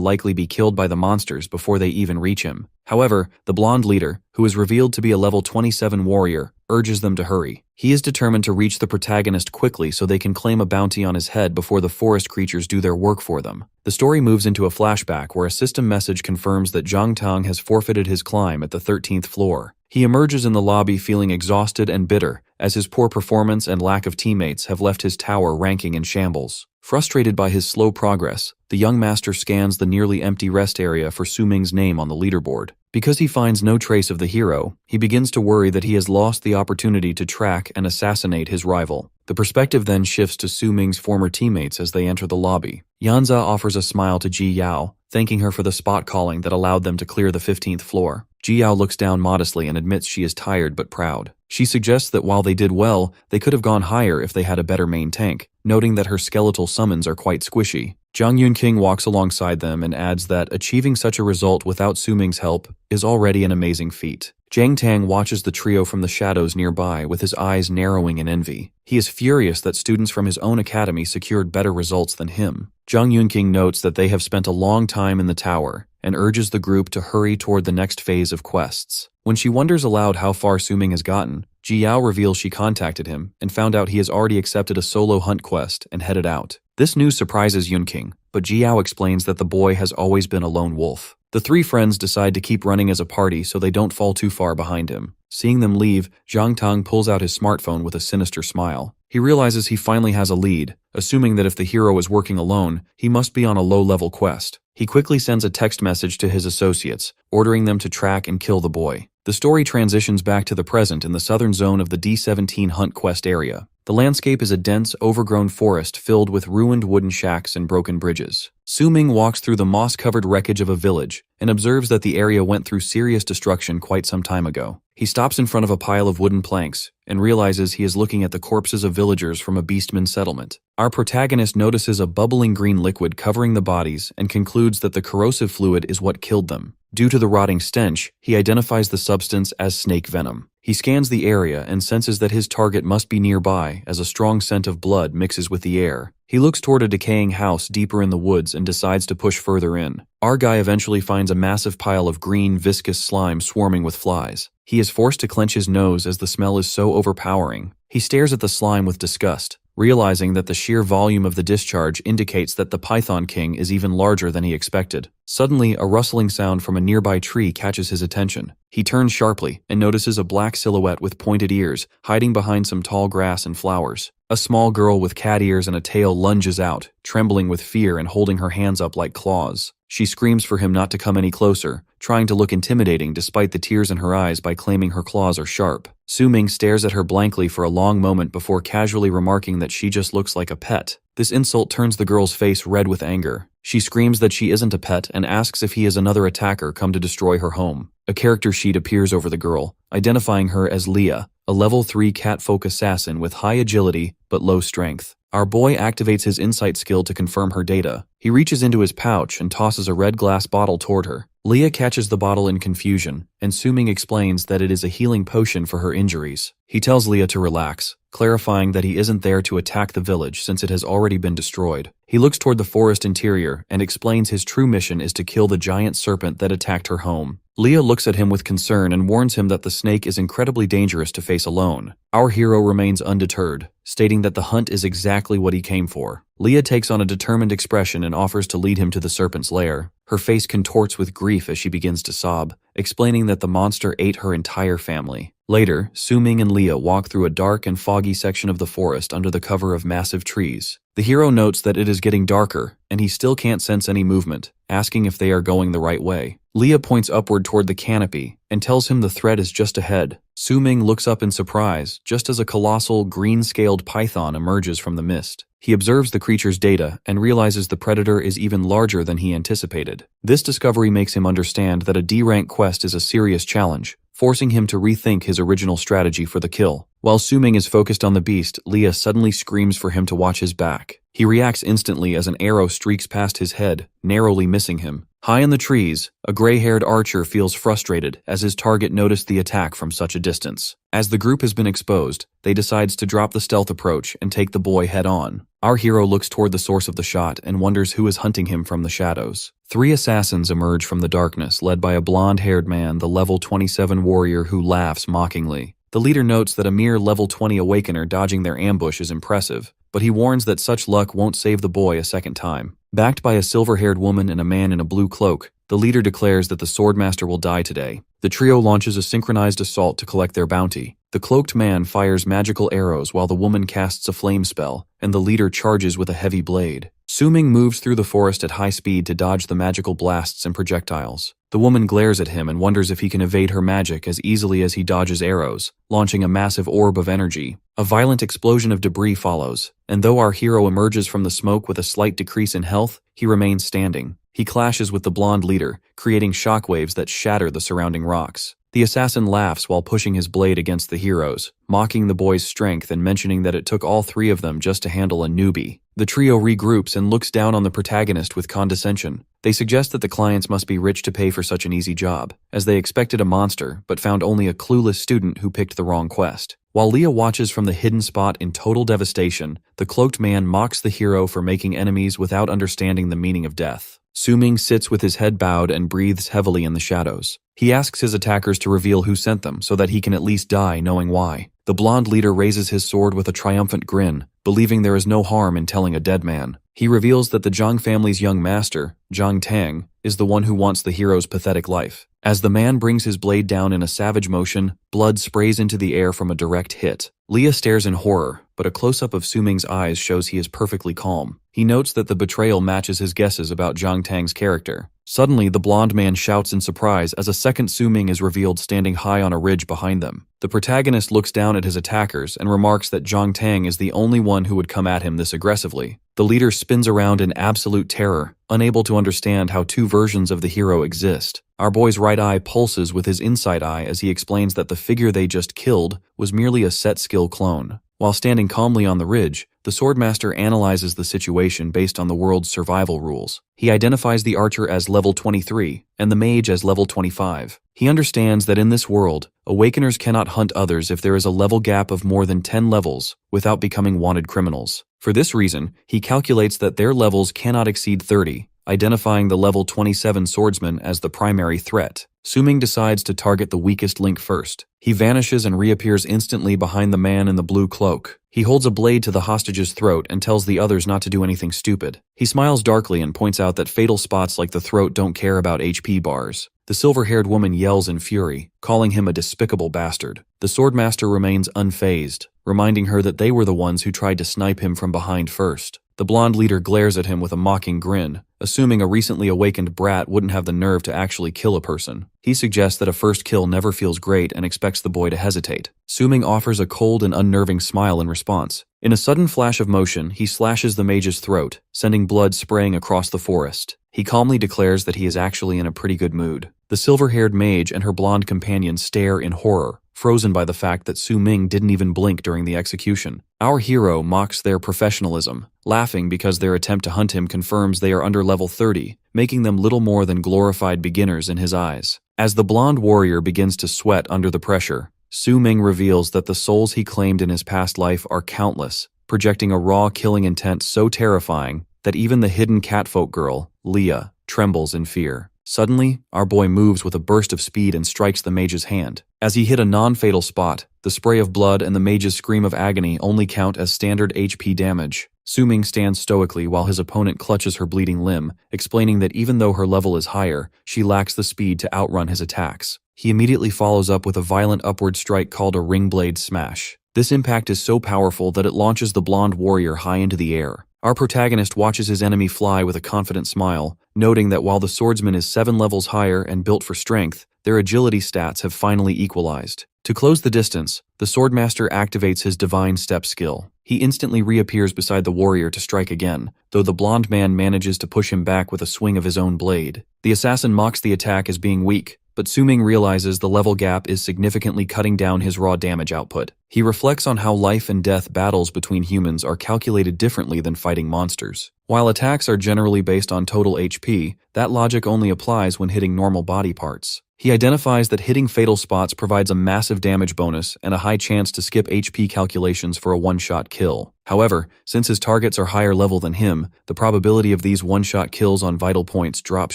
likely be killed by the monsters before they even reach him. However, the blonde leader, who is revealed to be a level 27 warrior, urges them to hurry. He is determined to reach the protagonist quickly so they can claim a bounty on his head before the forest creatures do their work for them. The story moves into a flashback where a system message confirms that Zhang Tang has forfeited his climb at the 13th floor. He emerges in the lobby feeling exhausted and bitter, as his poor performance and lack of teammates have left his tower ranking in shambles. Frustrated by his slow progress, the young master scans the nearly empty rest area for Su-ming's name on the leaderboard. Because he finds no trace of the hero, he begins to worry that he has lost the opportunity to track and assassinate his rival. The perspective then shifts to Su-ming's former teammates as they enter the lobby. Yanza offers a smile to Ji Yao, thanking her for the spot calling that allowed them to clear the 15th floor. Ji Yao looks down modestly and admits she is tired but proud. She suggests that while they did well, they could have gone higher if they had a better main tank, noting that her skeletal summons are quite squishy. Jang Yun-king walks alongside them and adds that achieving such a result without Su-ming's help is already an amazing feat. Jang Tang watches the trio from the shadows nearby with his eyes narrowing in envy. He is furious that students from his own academy secured better results than him. Jang Yun-king notes that they have spent a long time in the tower and urges the group to hurry toward the next phase of quests. When she wonders aloud how far Su-ming has gotten, Ji Yao reveals she contacted him and found out he has already accepted a solo hunt quest and headed out. This news surprises Yun-king, but Ji Yao explains that the boy has always been a lone wolf. The three friends decide to keep running as a party so they don't fall too far behind him. Seeing them leave, Zhang Tang pulls out his smartphone with a sinister smile. He realizes he finally has a lead, assuming that if the hero is working alone, he must be on a low-level quest. He quickly sends a text message to his associates, ordering them to track and kill the boy. The story transitions back to the present in the southern zone of the D-17 Hunt Quest area. The landscape is a dense, overgrown forest filled with ruined wooden shacks and broken bridges. Su-ming walks through the moss-covered wreckage of a village and observes that the area went through serious destruction quite some time ago. He stops in front of a pile of wooden planks and realizes he is looking at the corpses of villagers from a beastman settlement. Our protagonist notices a bubbling green liquid covering the bodies and concludes that the corrosive fluid is what killed them. Due to the rotting stench, he identifies the substance as snake venom. He scans the area and senses that his target must be nearby as a strong scent of blood mixes with the air. He looks toward a decaying house deeper in the woods and decides to push further in. Our guy eventually finds a massive pile of green, viscous slime swarming with flies. He is forced to clench his nose as the smell is so overpowering. He stares at the slime with disgust, realizing that the sheer volume of the discharge indicates that the Python King is even larger than he expected. Suddenly, a rustling sound from a nearby tree catches his attention. He turns sharply and notices a black silhouette with pointed ears hiding behind some tall grass and flowers. A small girl with cat ears and a tail lunges out, trembling with fear and holding her hands up like claws. She screams for him not to come any closer, trying to look intimidating despite the tears in her eyes by claiming her claws are sharp. Su-ming stares at her blankly for a long moment before casually remarking that she just looks like a pet. This insult turns the girl's face red with anger. She screams that she isn't a pet and asks if he is another attacker come to destroy her home. A character sheet appears over the girl, identifying her as Leah, a level 3 catfolk assassin with high agility but low strength. Our boy activates his insight skill to confirm her data. He reaches into his pouch and tosses a red glass bottle toward her. Leah catches the bottle in confusion, and Su-ming explains that it is a healing potion for her injuries. He tells Leah to relax, clarifying that he isn't there to attack the village since it has already been destroyed. He looks toward the forest interior and explains his true mission is to kill the giant serpent that attacked her home. Leah looks at him with concern and warns him that the snake is incredibly dangerous to face alone. Our hero remains undeterred, stating that the hunt is exactly what he came for. Leah takes on a determined expression and offers to lead him to the serpent's lair. Her face contorts with grief as she begins to sob, explaining that the monster ate her entire family. Later, Su-ming and Leah walk through a dark and foggy section of the forest under the cover of massive trees. The hero notes that it is getting darker, and he still can't sense any movement, asking if they are going the right way. Leah points upward toward the canopy and tells him the threat is just ahead. Su-ming looks up in surprise, just as a colossal, green-scaled python emerges from the mist. He observes the creature's data and realizes the predator is even larger than he anticipated. This discovery makes him understand that a D-rank quest is a serious challenge, forcing him to rethink his original strategy for the kill. While Su-ming is focused on the beast, Leah suddenly screams for him to watch his back. He reacts instantly as an arrow streaks past his head, narrowly missing him. High in the trees, a gray-haired archer feels frustrated as his target noticed the attack from such a distance. As the group has been exposed, they decides to drop the stealth approach and take the boy head-on. Our hero looks toward the source of the shot and wonders who is hunting him from the shadows. 3 assassins emerge from the darkness, led by a blonde-haired man, the level 27 warrior who laughs mockingly. The leader notes that a mere level 20 awakener dodging their ambush is impressive, but he warns that such luck won't save the boy a second time. Backed by a silver-haired woman and a man in a blue cloak, the leader declares that the swordmaster will die today. The trio launches a synchronized assault to collect their bounty. The cloaked man fires magical arrows while the woman casts a flame spell, and the leader charges with a heavy blade. Su-ming moves through the forest at high speed to dodge the magical blasts and projectiles. The woman glares at him and wonders if he can evade her magic as easily as he dodges arrows, launching a massive orb of energy. A violent explosion of debris follows, and though our hero emerges from the smoke with a slight decrease in health, he remains standing. He clashes with the blonde leader, creating shockwaves that shatter the surrounding rocks. The assassin laughs while pushing his blade against the heroes, mocking the boy's strength and mentioning that it took all three of them just to handle a newbie. The trio regroups and looks down on the protagonist with condescension. They suggest that the clients must be rich to pay for such an easy job, as they expected a monster but found only a clueless student who picked the wrong quest. While Leah watches from the hidden spot in total devastation, the cloaked man mocks the hero for making enemies without understanding the meaning of death. Su-ming sits with his head bowed and breathes heavily in the shadows. He asks his attackers to reveal who sent them so that he can at least die knowing why. The blonde leader raises his sword with a triumphant grin, believing there is no harm in telling a dead man. He reveals that the Zhang family's young master, Zhang Tang, is the one who wants the hero's pathetic life. As the man brings his blade down in a savage motion, blood sprays into the air from a direct hit. Leah stares in horror, but a close-up of Su-ming's eyes shows he is perfectly calm. He notes that the betrayal matches his guesses about Zhang Tang's character. Suddenly, the blonde man shouts in surprise as a second Su-ming is revealed standing high on a ridge behind them. The protagonist looks down at his attackers and remarks that Zhang Tang is the only one who would come at him this aggressively. The leader spins around in absolute terror, unable to understand how two versions of the hero exist. Our boy's right eye pulses with his inside eye as he explains that the figure they just killed was merely a set skill clone. While standing calmly on the ridge, the swordmaster analyzes the situation based on the world's survival rules. He identifies the archer as level 23 and the mage as level 25. He understands that in this world, awakeners cannot hunt others if there is a level gap of more than 10 levels without becoming wanted criminals. For this reason, he calculates that their levels cannot exceed 30, identifying the level 27 swordsman as the primary threat. Su-ming decides to target the weakest link first. He vanishes and reappears instantly behind the man in the blue cloak. He holds a blade to the hostage's throat and tells the others not to do anything stupid. He smiles darkly and points out that fatal spots like the throat don't care about HP bars. The silver-haired woman yells in fury, calling him a despicable bastard. The swordmaster remains unfazed, reminding her that they were the ones who tried to snipe him from behind first. The blonde leader glares at him with a mocking grin, assuming a recently awakened brat wouldn't have the nerve to actually kill a person. He suggests that a first kill never feels great and expects the boy to hesitate. Su-ming offers a cold and unnerving smile in response. In a sudden flash of motion, he slashes the mage's throat, sending blood spraying across the forest. He calmly declares that he is actually in a pretty good mood. The silver-haired mage and her blonde companion stare in horror, frozen by the fact that Su-ming didn't even blink during the execution. Our hero mocks their professionalism, laughing because their attempt to hunt him confirms they are under level 30, making them little more than glorified beginners in his eyes. As the blonde warrior begins to sweat under the pressure, Su-ming reveals that the souls he claimed in his past life are countless, projecting a raw killing intent so terrifying that even the hidden catfolk girl, Leah, trembles in fear. Suddenly, our boy moves with a burst of speed and strikes the mage's hand. As he hit a non-fatal spot, the spray of blood and the mage's scream of agony only count as standard HP damage. Su-ming stands stoically while his opponent clutches her bleeding limb, explaining that even though her level is higher, she lacks the speed to outrun his attacks. He immediately follows up with a violent upward strike called a ring blade smash. This impact is so powerful that it launches the blonde warrior high into the air. Our protagonist watches his enemy fly with a confident smile, noting that while the swordsman is 7 levels higher and built for strength, their agility stats have finally equalized. To close the distance, the swordmaster activates his divine step skill. He instantly reappears beside the warrior to strike again, though the blonde man manages to push him back with a swing of his own blade. The assassin mocks the attack as being weak, but Su-ming realizes the level gap is significantly cutting down his raw damage output. He reflects on how life and death battles between humans are calculated differently than fighting monsters. While attacks are generally based on total HP, that logic only applies when hitting normal body parts. He identifies that hitting fatal spots provides a massive damage bonus and a high chance to skip HP calculations for a one-shot kill. However, since his targets are higher level than him, the probability of these one-shot kills on vital points drops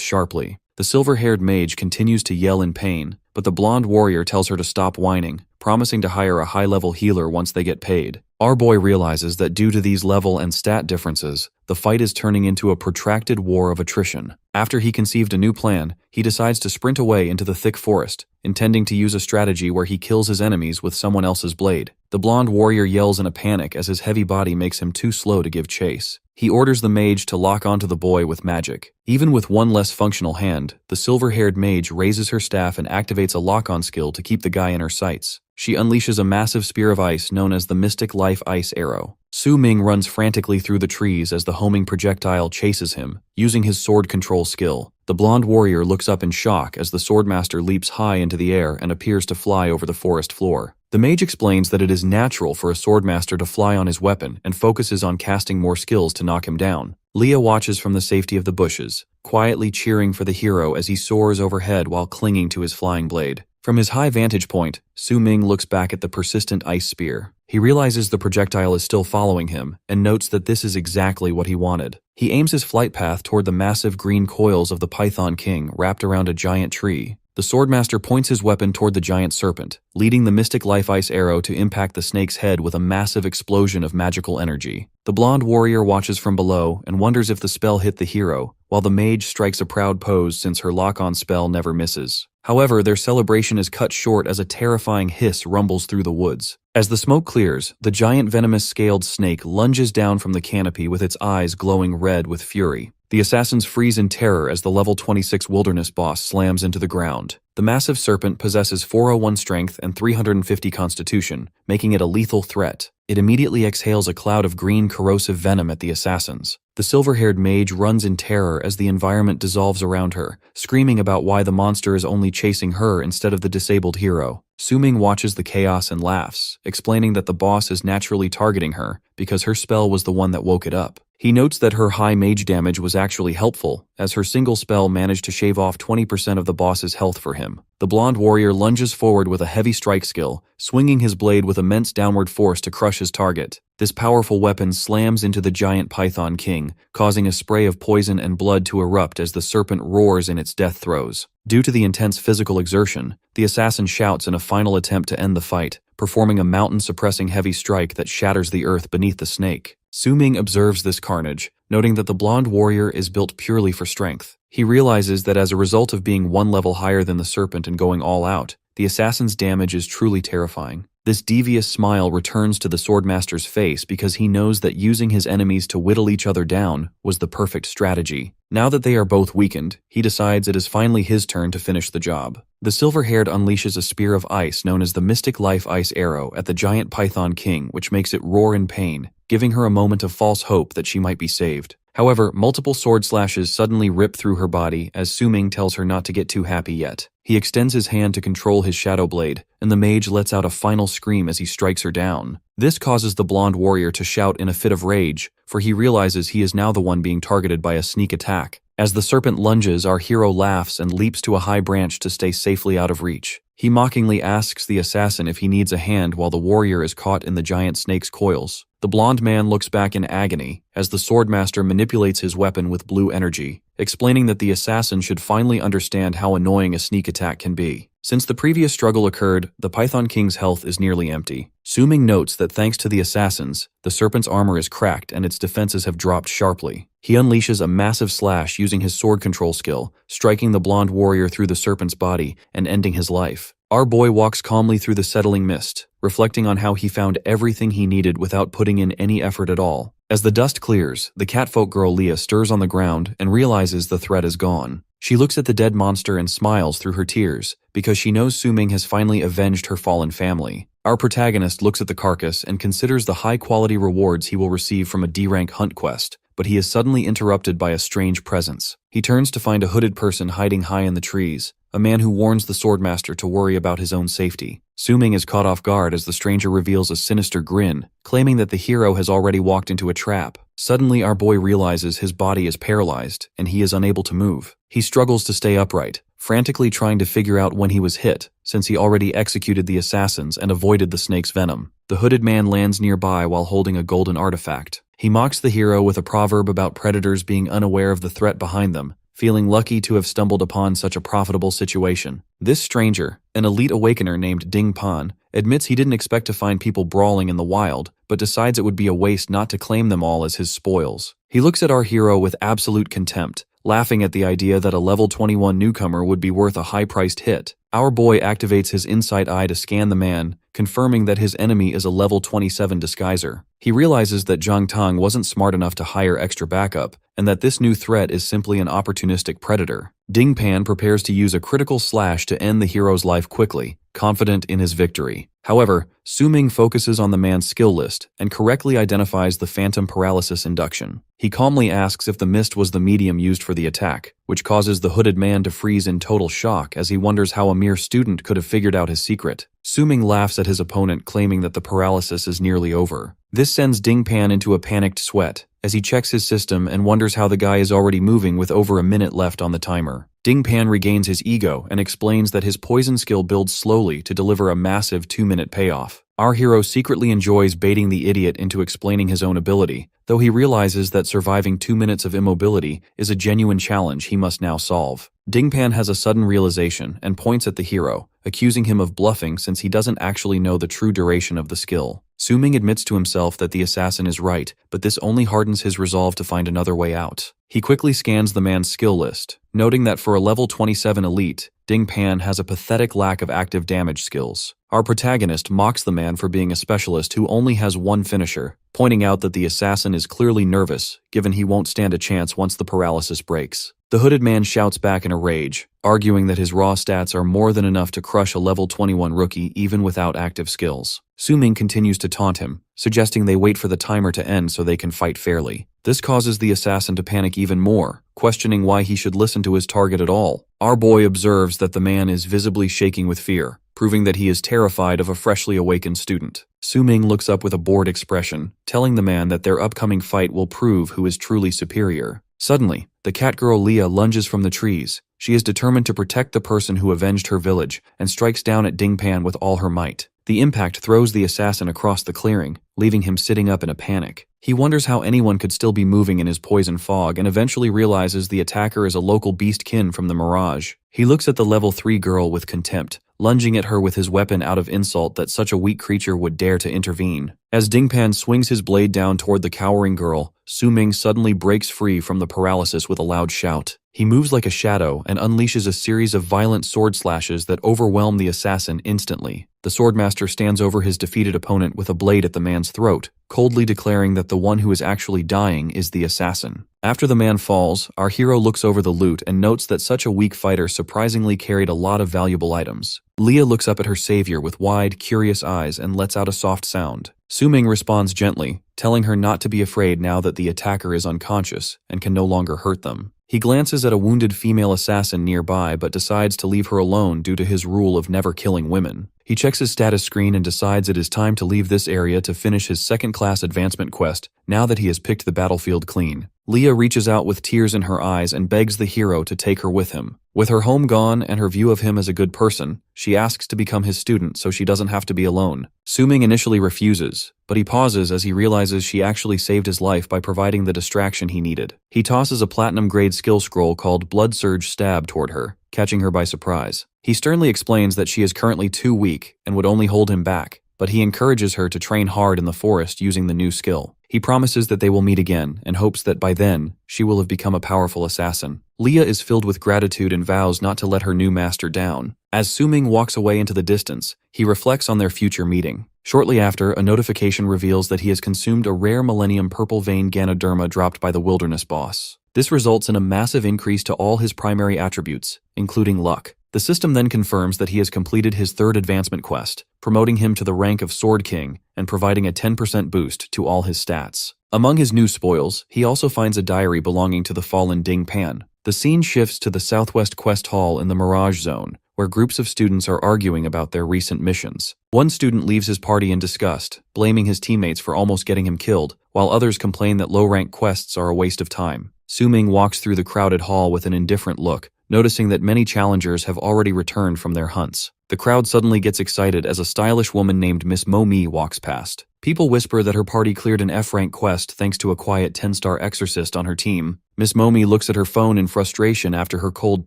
sharply. The silver-haired mage continues to yell in pain, but the blonde warrior tells her to stop whining, promising to hire a high-level healer once they get paid. Our boy realizes that due to these level and stat differences, the fight is turning into a protracted war of attrition. After he conceived a new plan, he decides to sprint away into the thick forest, intending to use a strategy where he kills his enemies with someone else's blade. The blonde warrior yells in a panic as his heavy body makes him too slow to give chase. He orders the mage to lock onto the boy with magic. Even with one less functional hand, the silver-haired mage raises her staff and activates a lock-on skill to keep the guy in her sights. She unleashes a massive spear of ice known as the Mystic Life Ice Arrow. Su Ming runs frantically through the trees as the homing projectile chases him, using his sword control skill. The blonde warrior looks up in shock as the swordmaster leaps high into the air and appears to fly over the forest floor. The mage explains that it is natural for a swordmaster to fly on his weapon and focuses on casting more skills to knock him down. Leah watches from the safety of the bushes, quietly cheering for the hero as he soars overhead while clinging to his flying blade. From his high vantage point, Su Ming looks back at the persistent ice spear. He realizes the projectile is still following him and notes that this is exactly what he wanted. He aims his flight path toward the massive green coils of the Python King wrapped around a giant tree. The swordmaster points his weapon toward the giant serpent, leading the mystic life ice arrow to impact the snake's head with a massive explosion of magical energy. The blonde warrior watches from below and wonders if the spell hit the hero, while the mage strikes a proud pose since her lock-on spell never misses. However, their celebration is cut short as a terrifying hiss rumbles through the woods. As the smoke clears, the giant venomous scaled snake lunges down from the canopy with its eyes glowing red with fury. The assassins freeze in terror as the level 26 wilderness boss slams into the ground. The massive serpent possesses 401 strength and 350 constitution, making it a lethal threat. It immediately exhales a cloud of green corrosive venom at the assassins. The silver-haired mage runs in terror as the environment dissolves around her, screaming about why the monster is only chasing her instead of the disabled hero. Su Ming watches the chaos and laughs, explaining that the boss is naturally targeting her because her spell was the one that woke it up. He notes that her high mage damage was actually helpful, as her single spell managed to shave off 20% of the boss's health for him. The blonde warrior lunges forward with a heavy strike skill, swinging his blade with immense downward force to crush his target. This powerful weapon slams into the giant Python King, causing a spray of poison and blood to erupt as the serpent roars in its death throes. Due to the intense physical exertion, the assassin shouts in a final attempt to end the fight, performing a mountain-suppressing heavy strike that shatters the earth beneath the snake. Su Ming observes this carnage, noting that the blonde warrior is built purely for strength. He realizes that as a result of being one level higher than the serpent and going all out, the assassin's damage is truly terrifying. This devious smile returns to the swordmaster's face because he knows that using his enemies to whittle each other down was the perfect strategy. Now that they are both weakened, he decides it is finally his turn to finish the job. The silver-haired unleashes a spear of ice known as the Mystic Life Ice Arrow at the giant Python King, which makes it roar in pain, giving her a moment of false hope that she might be saved. However, multiple sword slashes suddenly rip through her body as Su Ming tells her not to get too happy yet. He extends his hand to control his shadow blade, and the mage lets out a final scream as he strikes her down. This causes the blonde warrior to shout in a fit of rage, for he realizes he is now the one being targeted by a sneak attack. As the serpent lunges, our hero laughs and leaps to a high branch to stay safely out of reach. He mockingly asks the assassin if he needs a hand while the warrior is caught in the giant snake's coils. The blonde man looks back in agony as the swordmaster manipulates his weapon with blue energy, explaining that the assassin should finally understand how annoying a sneak attack can be. Since the previous struggle occurred, the Python King's health is nearly empty. Su Ming notes that thanks to the assassins, the serpent's armor is cracked and its defenses have dropped sharply. He unleashes a massive slash using his sword control skill, striking the blonde warrior through the serpent's body and ending his life. Our boy walks calmly through the settling mist, reflecting on how he found everything he needed without putting in any effort at all. As the dust clears, the catfolk girl Leah stirs on the ground and realizes the threat is gone. She looks at the dead monster and smiles through her tears, because she knows Su Ming has finally avenged her fallen family. Our protagonist looks at the carcass and considers the high-quality rewards he will receive from a D-rank hunt quest, but he is suddenly interrupted by a strange presence. He turns to find a hooded person hiding high in the trees, a man who warns the swordmaster to worry about his own safety. Su Ming is caught off guard as the stranger reveals a sinister grin, claiming that the hero has already walked into a trap. Suddenly, our boy realizes his body is paralyzed, and he is unable to move. He struggles to stay upright, frantically trying to figure out when he was hit, since he already executed the assassins and avoided the snake's venom. The hooded man lands nearby while holding a golden artifact. He mocks the hero with a proverb about predators being unaware of the threat behind them, feeling lucky to have stumbled upon such a profitable situation. This stranger, an elite awakener named Ding Pan, admits he didn't expect to find people brawling in the wild, but decides it would be a waste not to claim them all as his spoils. He looks at our hero with absolute contempt, laughing at the idea that a level 21 newcomer would be worth a high-priced hit. Our boy activates his insight eye to scan the man, confirming that his enemy is a level 27 disguiser. He realizes that Zhang Tang wasn't smart enough to hire extra backup, and that this new threat is simply an opportunistic predator. Ding Pan prepares to use a critical slash to end the hero's life quickly, confident in his victory. However, Su-ming focuses on the man's skill list and correctly identifies the phantom paralysis induction. He calmly asks if the mist was the medium used for the attack, which causes the hooded man to freeze in total shock as he wonders how a mere student could have figured out his secret. Su-ming laughs at his opponent, claiming that the paralysis is nearly over. This sends Ding Pan into a panicked sweat as he checks his system and wonders how the guy is already moving with over a minute left on the timer. Ding Pan regains his ego and explains that his poison skill builds slowly to deliver a massive 2-minute payoff. Our hero secretly enjoys baiting the idiot into explaining his own ability, though he realizes that surviving 2 minutes of immobility is a genuine challenge he must now solve. Ding Pan has a sudden realization and points at the hero, accusing him of bluffing since he doesn't actually know the true duration of the skill. Su-ming admits to himself that the assassin is right, but this only hardens his resolve to find another way out. He quickly scans the man's skill list, noting that for a level 27 elite, Ding Pan has a pathetic lack of active damage skills. Our protagonist mocks the man for being a specialist who only has one finisher, pointing out that the assassin is clearly nervous, given he won't stand a chance once the paralysis breaks. The hooded man shouts back in a rage, arguing that his raw stats are more than enough to crush a level 21 rookie even without active skills. Su-ming continues to taunt him, suggesting they wait for the timer to end so they can fight fairly. This causes the assassin to panic even more, questioning why he should listen to his target at all. Our boy observes that the man is visibly shaking with fear, proving that he is terrified of a freshly awakened student. Su-ming looks up with a bored expression, telling the man that their upcoming fight will prove who is truly superior. Suddenly, the cat girl Leah lunges from the trees. She is determined to protect the person who avenged her village and strikes down at Ding Pan with all her might. The impact throws the assassin across the clearing, leaving him sitting up in a panic. He wonders how anyone could still be moving in his poison fog and eventually realizes the attacker is a local beast-kin from the Mirage. He looks at the level 3 girl with contempt, lunging at her with his weapon out of insult that such a weak creature would dare to intervene. As Ding Pan swings his blade down toward the cowering girl, Su-ming suddenly breaks free from the paralysis with a loud shout. He moves like a shadow and unleashes a series of violent sword slashes that overwhelm the assassin instantly. The swordmaster stands over his defeated opponent with a blade at the man's throat, coldly declaring that the one who is actually dying is the assassin. After the man falls, our hero looks over the loot and notes that such a weak fighter surprisingly carried a lot of valuable items. Leah looks up at her savior with wide, curious eyes and lets out a soft sound. Su-ming responds gently, telling her not to be afraid now that the attacker is unconscious and can no longer hurt them. He glances at a wounded female assassin nearby but decides to leave her alone due to his rule of never killing women. He checks his status screen and decides it is time to leave this area to finish his second-class advancement quest now that he has picked the battlefield clean. Leah reaches out with tears in her eyes and begs the hero to take her with him. With her home gone and her view of him as a good person, she asks to become his student so she doesn't have to be alone. Su-ming initially refuses, but he pauses as he realizes she actually saved his life by providing the distraction he needed. He tosses a platinum-grade skill scroll called Blood Surge Stab toward her, catching her by surprise. He sternly explains that she is currently too weak and would only hold him back, but he encourages her to train hard in the forest using the new skill. He promises that they will meet again and hopes that by then, she will have become a powerful assassin. Leah is filled with gratitude and vows not to let her new master down. As Su-ming walks away into the distance, he reflects on their future meeting. Shortly after, a notification reveals that he has consumed a rare Millennium Purple Vein Ganoderma dropped by the Wilderness boss. This results in a massive increase to all his primary attributes, including luck. The system then confirms that he has completed his third advancement quest, promoting him to the rank of Sword King and providing a 10% boost to all his stats. Among his new spoils, he also finds a diary belonging to the fallen Ding Pan. The scene shifts to the Southwest Quest Hall in the Mirage Zone, where groups of students are arguing about their recent missions. One student leaves his party in disgust, blaming his teammates for almost getting him killed, while others complain that low-rank quests are a waste of time. Su-ming walks through the crowded hall with an indifferent look, noticing that many challengers have already returned from their hunts. The crowd suddenly gets excited as a stylish woman named Miss Mo-mi walks past. People whisper that her party cleared an F-rank quest thanks to a quiet 10-star exorcist on her team. Miss Mo-mi looks at her phone in frustration after her cold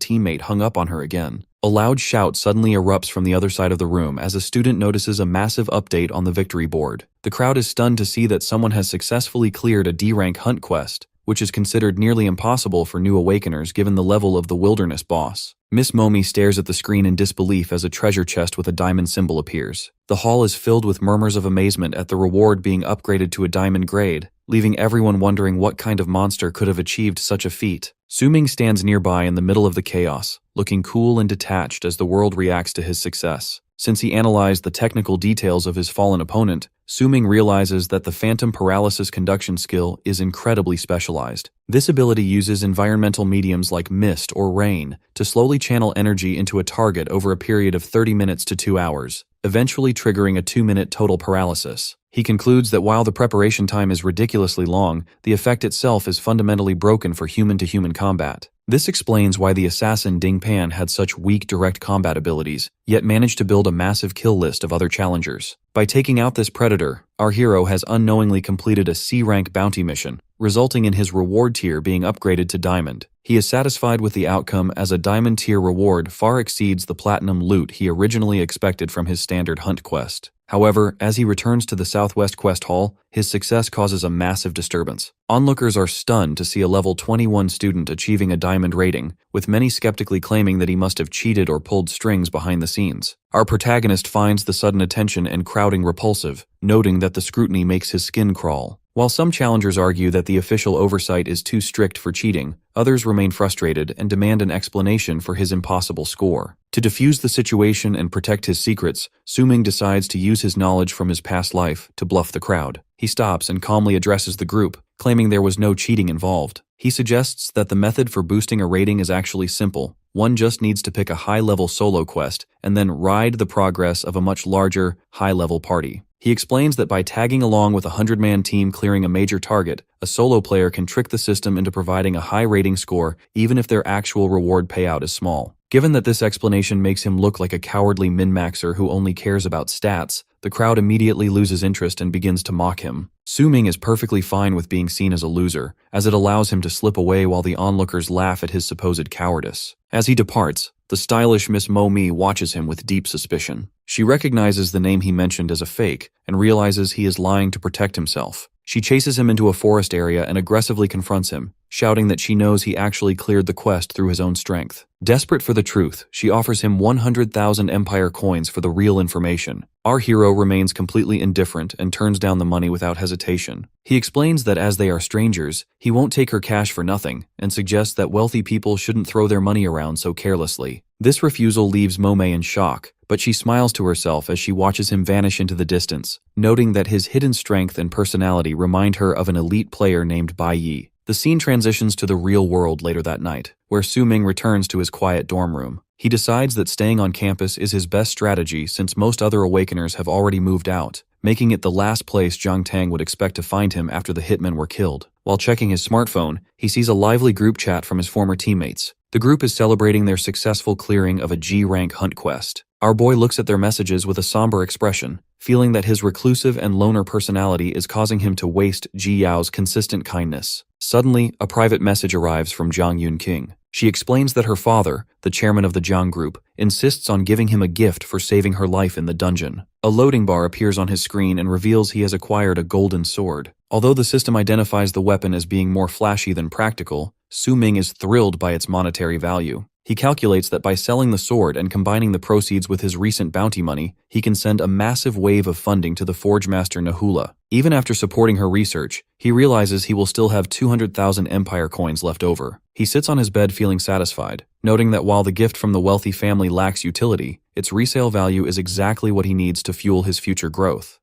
teammate hung up on her again. A loud shout suddenly erupts from the other side of the room as a student notices a massive update on the victory board. The crowd is stunned to see that someone has successfully cleared a D-rank hunt quest, which is considered nearly impossible for new awakeners given the level of the Wilderness boss. Miss Mo-mi stares at the screen in disbelief as a treasure chest with a diamond symbol appears. The hall is filled with murmurs of amazement at the reward being upgraded to a diamond grade, leaving everyone wondering what kind of monster could have achieved such a feat. Su-ming stands nearby in the middle of the chaos, looking cool and detached as the world reacts to his success. Since he analyzed the technical details of his fallen opponent, Su-ming realizes that the phantom paralysis conduction skill is incredibly specialized. This ability uses environmental mediums like mist or rain to slowly channel energy into a target over a period of 30 minutes to 2 hours, eventually triggering a 2-minute total paralysis. He concludes that while the preparation time is ridiculously long, the effect itself is fundamentally broken for human-to-human combat. This explains why the assassin Ding Pan had such weak direct combat abilities, yet managed to build a massive kill list of other challengers. By taking out this predator, our hero has unknowingly completed a C-rank bounty mission, resulting in his reward tier being upgraded to Diamond. He is satisfied with the outcome as a Diamond tier reward far exceeds the Platinum loot he originally expected from his standard hunt quest. However, as he returns to the Southwest Quest Hall, his success causes a massive disturbance. Onlookers are stunned to see a level 21 student achieving a Diamond rating, with many skeptically claiming that he must have cheated or pulled strings behind the scenes. Our protagonist finds the sudden attention and crowding repulsive, noting that the scrutiny makes his skin crawl. While some challengers argue that the official oversight is too strict for cheating, others remain frustrated and demand an explanation for his impossible score. To defuse the situation and protect his secrets, Su-ming decides to use his knowledge from his past life to bluff the crowd. He stops and calmly addresses the group, claiming there was no cheating involved. He suggests that the method for boosting a rating is actually simple. One just needs to pick a high-level solo quest and then ride the progress of a much larger, high-level party. He explains that by tagging along with a 100-man team clearing a major target, a solo player can trick the system into providing a high rating score even if their actual reward payout is small. Given that this explanation makes him look like a cowardly min-maxer who only cares about stats, the crowd immediately loses interest and begins to mock him. Su-ming is perfectly fine with being seen as a loser, as it allows him to slip away while the onlookers laugh at his supposed cowardice. As he departs, the stylish Miss Mo-mi watches him with deep suspicion. She recognizes the name he mentioned as a fake and realizes he is lying to protect himself. She chases him into a forest area and aggressively confronts him, shouting that she knows he actually cleared the quest through his own strength. Desperate for the truth, she offers him 100,000 Empire coins for the real information. Our hero remains completely indifferent and turns down the money without hesitation. He explains that as they are strangers, he won't take her cash for nothing, and suggests that wealthy people shouldn't throw their money around so carelessly. This refusal leaves Mome in shock, but she smiles to herself as she watches him vanish into the distance, noting that his hidden strength and personality remind her of an elite player named Bai Yi. The scene transitions to the real world later that night, where Su-ming returns to his quiet dorm room. He decides that staying on campus is his best strategy since most other Awakeners have already moved out, making it the last place Jiang Tang would expect to find him after the hitmen were killed. While checking his smartphone, he sees a lively group chat from his former teammates. The group is celebrating their successful clearing of a G-rank hunt quest. Our boy looks at their messages with a somber expression, feeling that his reclusive and loner personality is causing him to waste Ji Yao's consistent kindness. Suddenly, a private message arrives from Jiang Yunqing. She explains that her father, the chairman of the Jiang group, insists on giving him a gift for saving her life in the dungeon. A loading bar appears on his screen and reveals he has acquired a golden sword. Although the system identifies the weapon as being more flashy than practical, Su-ming is thrilled by its monetary value. He calculates that by selling the sword and combining the proceeds with his recent bounty money, he can send a massive wave of funding to the Forge Master Nahula. Even after supporting her research, he realizes he will still have 200,000 Empire coins left over. He sits on his bed feeling satisfied, noting that while the gift from the wealthy family lacks utility, its resale value is exactly what he needs to fuel his future growth.